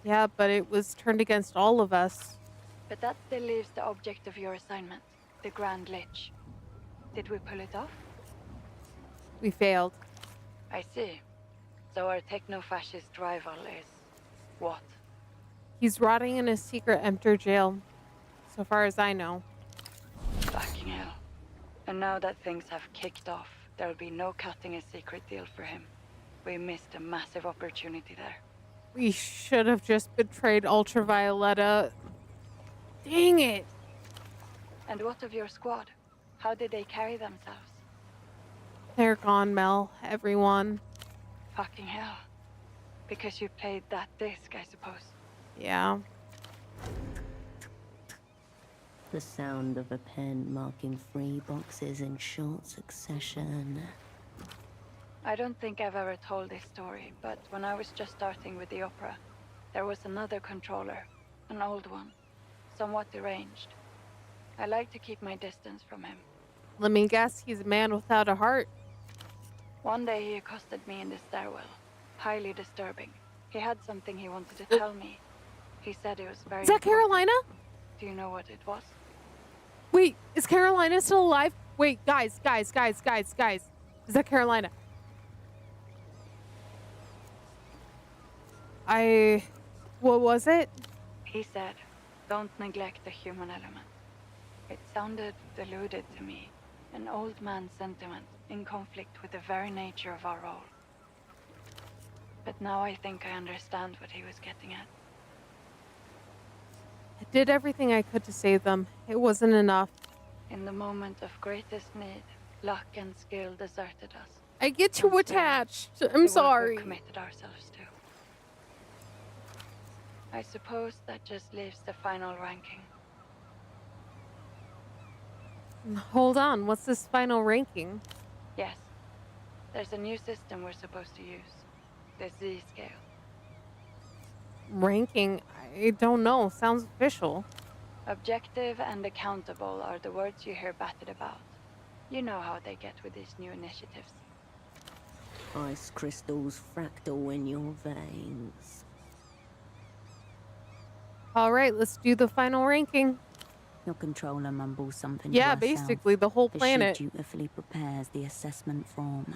Yeah, but it was turned against all of us. But that still leaves the object of your assignment, the Grand Lich. Did we pull it off? We failed. I see. So our techno-fascist rival is... what? He's rotting in a secret Emter jail, so far as I know. Fucking hell. And now that things have kicked off, there'll be no cutting a secret deal for him. We missed a massive opportunity there. We should have just betrayed Violeta. Dang it! And what of your squad? How did they carry themselves? They're gone, Mel. Everyone. Fucking hell. Because you played that disc, I suppose. Yeah. The sound of a pen marking 3 boxes in short succession. I don't think I've ever told this story, but when I was just starting with the opera, there was another controller, an old one, somewhat deranged. I like to keep my distance from him. Let me guess, he's a man without a heart. One day he accosted me in the stairwell, highly disturbing. He had something he wanted to tell me. He said it was very Is that important. Carolina? Do you know what it was? Wait, is Carolina still alive? Wait, guys. Is that Carolina? What was it? He said, don't neglect the human element. It sounded deluded to me, an old man's sentiment in conflict with the very nature of our role. But now I think I understand what he was getting at. I did everything I could to save them. It wasn't enough. In the moment of greatest need, luck and skill deserted us. I get too attached. I'm sorry. We committed ourselves to. I suppose that just leaves the final ranking. Hold on, what's this final ranking? Yes. There's a new system we're supposed to use. The Z-scale. Ranking? I don't know. Sounds official. Objective and accountable are the words you hear batted about. You know how they get with these new initiatives. Ice crystals fractal in your veins. Alright, let's do the final ranking. Your controller mumbles something Yeah, to basically the whole planet. She dutifully prepares the assessment form.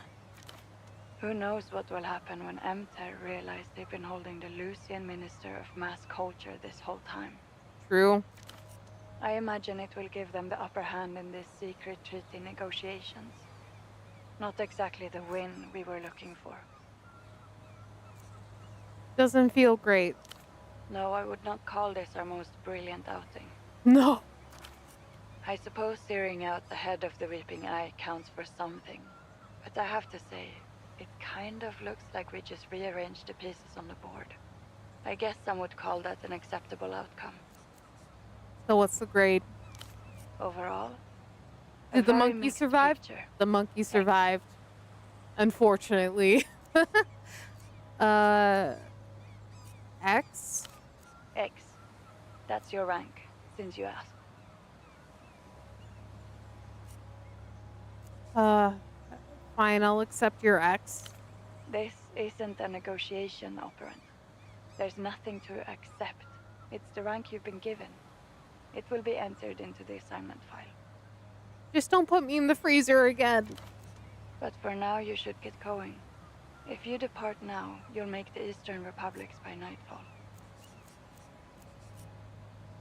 Who knows what will happen when Emter realize they've been holding the Lucian Minister of Mass Culture this whole time. True. I imagine it will give them the upper hand in these secret treaty negotiations. Not exactly the win we were looking for. Doesn't feel great. No, I would not call this our most brilliant outing. No. I suppose steering out the head of the Weeping Eye counts for something. But I have to say, it kind of looks like we just rearranged the pieces on the board. I guess some would call that an acceptable outcome. So what's the grade? Overall? Did the monkey survive? The monkey survived. Unfortunately. X? X. That's your rank, since you asked. Fine, I'll accept your X. This isn't a negotiation, Operant. There's nothing to accept. It's the rank you've been given. It will be entered into the assignment file. Just don't put me in the freezer again. But for now, you should get going. If you depart now, you'll make the Eastern Republics by nightfall.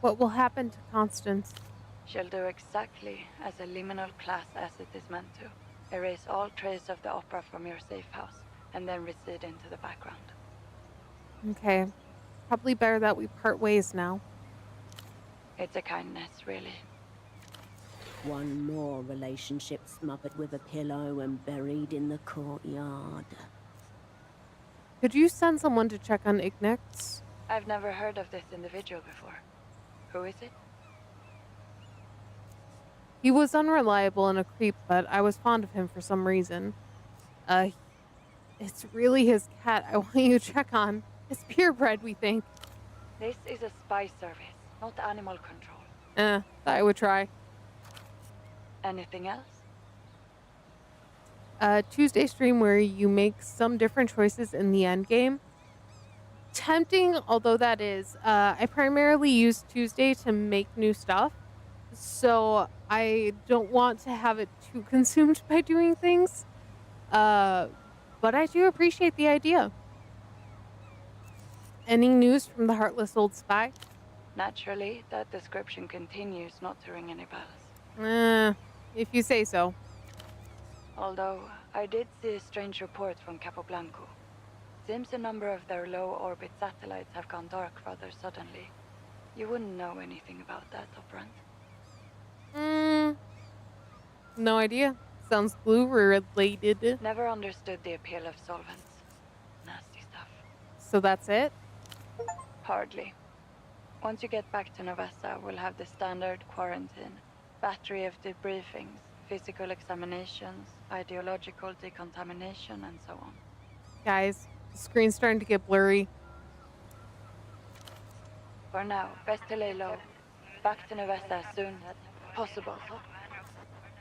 What will happen to Constance? She'll do exactly as a liminal class asset is meant to. Erase all trace of the opera from your safe house, and then recede into the background. Okay. Probably better that we part ways now. It's a kindness, really. One more relationship smothered with a pillow and buried in the courtyard. Could you send someone to check on Ignatz? I've never heard of this individual before. Who is it? He was unreliable and a creep, but I was fond of him for some reason. It's really his cat I want you to check on. It's purebred, we think. This is a spy service, not animal control. I would try. Anything else? Tuesday stream where you make some different choices in the end game. Tempting, although that is. I primarily use Tuesday to make new stuff. So I don't want to have it too consumed by doing things. But I do appreciate the idea. Any news from the heartless old spy? Naturally, that description continues not to ring any bells. If you say so. Although, I did see a strange report from Capoblanco. Seems a number of their low-orbit satellites have gone dark rather suddenly. You wouldn't know anything about that, Operant? No idea. Sounds glue-related. Never understood the appeal of solvents. Nasty stuff. So that's it? Hardly. Once you get back to Novessa, we'll have the standard quarantine. Battery of debriefings, physical examinations, ideological decontamination, and so on. Guys, the screen's starting to get blurry. For now, best to lay low. Back to Novessa as soon as possible.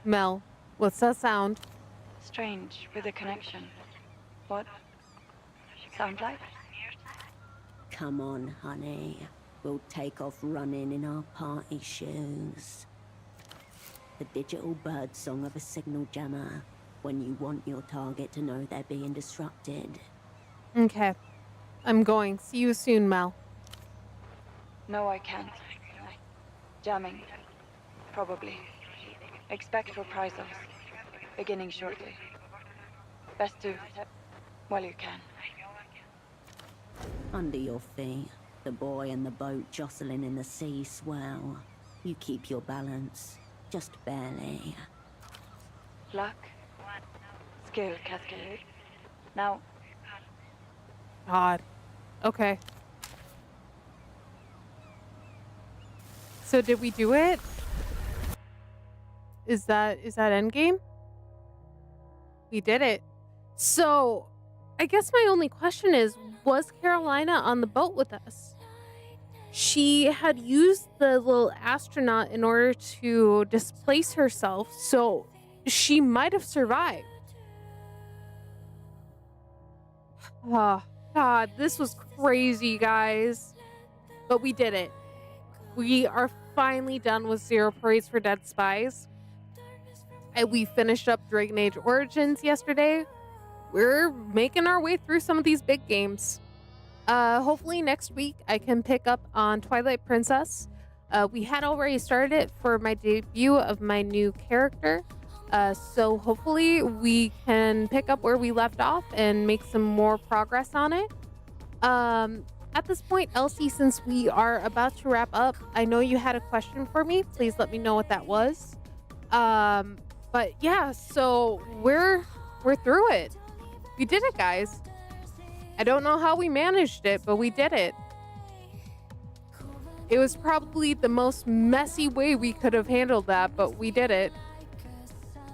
Mel, what's that sound? Strange, with a connection. What? Sound like? Come on, honey. We'll take off running in our party shoes. The digital bird song of a signal jammer when you want your target to know they're being disrupted. Okay. I'm going. See you soon, Mel. No, I can't. Jamming. Probably. Expect reprisals. Beginning shortly. Best to... while you can. Under your feet, the boy and the boat jostling in the sea swell. You keep your balance, just barely. Luck. Skill cascade. Now... God. Okay. So did we do it? Is that endgame? We did it. So I guess my only question is, was Carolina on the boat with us? She had used the little astronaut in order to displace herself, so she might have survived. Oh, God, this was crazy, guys. But we did it. We are finally done with Zero Parades for Dead Spies. And we finished up Dragon Age Origins yesterday. We're making our way through some of these big games. Hopefully next week I can pick up on Twilight Princess. We had already started it for my debut of my new character. So hopefully we can pick up where we left off and make some more progress on it. At this point, Elsie, since we are about to wrap up, I know you had a question for me. Please let me know what that was. But yeah, so we're through it. We did it, guys. I don't know how we managed it, but we did it. It was probably the most messy way we could have handled that, but we did it.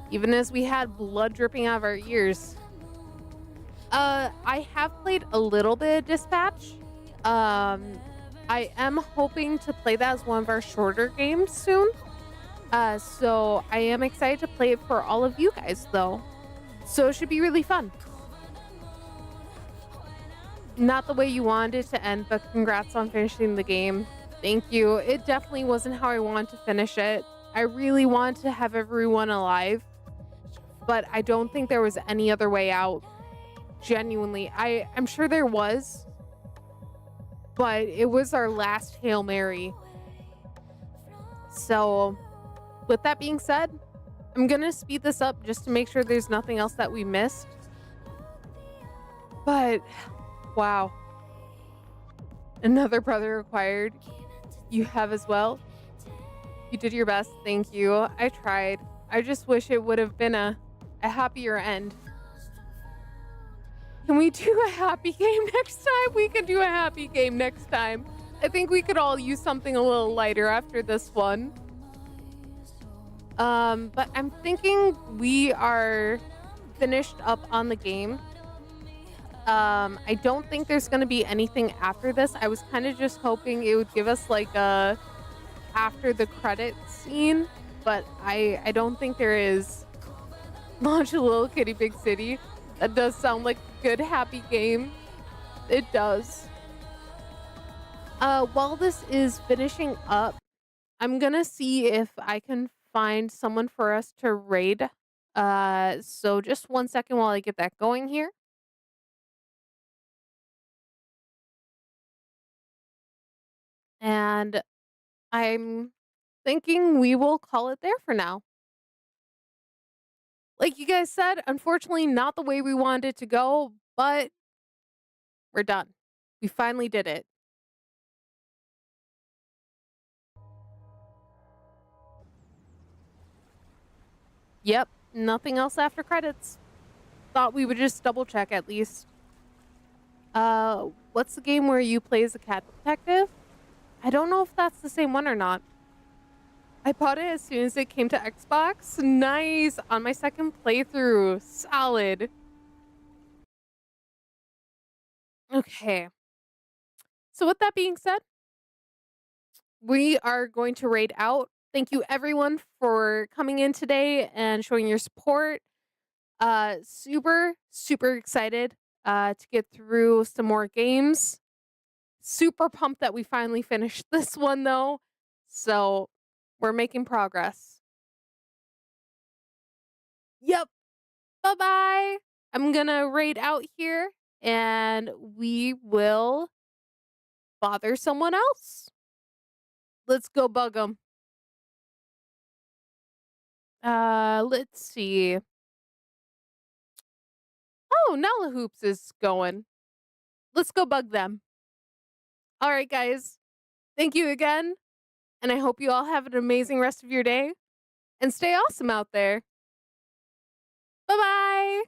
Even as we had blood dripping out of our ears. I have played a little bit of Dispatch. I am hoping to play that as one of our shorter games soon. So I am excited to play it for all of you guys, though. So it should be really fun. Not the way you wanted it to end, but congrats on finishing the game. Thank you. It definitely wasn't how I wanted to finish it. I really wanted to have everyone alive, but I don't think there was any other way out. Genuinely. I'm sure there was, but it was our last Hail Mary. So, with that being said, I'm gonna speed this up just to make sure there's nothing else that we missed. But, wow. Another brother acquired. You have as well. You did your best. Thank you. I tried. I just wish it would have been a happier end. Can we do a happy game next time? We can do a happy game next time. I think we could all use something a little lighter after this one. But I'm thinking we are finished up on the game. I don't think there's going to be anything after this. I was kind of just hoping it would give us like a after the credits scene, but I don't think there is. Launch a Little Kitty Big City. That does sound like a good happy game. It does. While this is finishing up, I'm gonna see if I can find someone for us to raid. So just 1 second while I get that going here. And I'm thinking we will call it there for now. Like you guys said, unfortunately not the way we wanted it to go, but we're done. We finally did it. Yep, nothing else after credits. Thought we would just double check at least. What's the game where you play as a cat detective? I don't know if that's the same one or not. I bought it as soon as it came to Xbox. Nice! On my second playthrough. Solid. Okay. So with that being said, we are going to raid out. Thank you everyone for coming in today and showing your support. Super excited to get through some more games. Super pumped that we finally finished this one though. So we're making progress. Yep. Bye-bye. I'm gonna raid out here and we will bother someone else. Let's go bug them. Let's see. Oh, Nala Hoops is going. Let's go bug them. All right, guys. Thank you again. And I hope you all have an amazing rest of your day. And stay awesome out there. Bye-bye.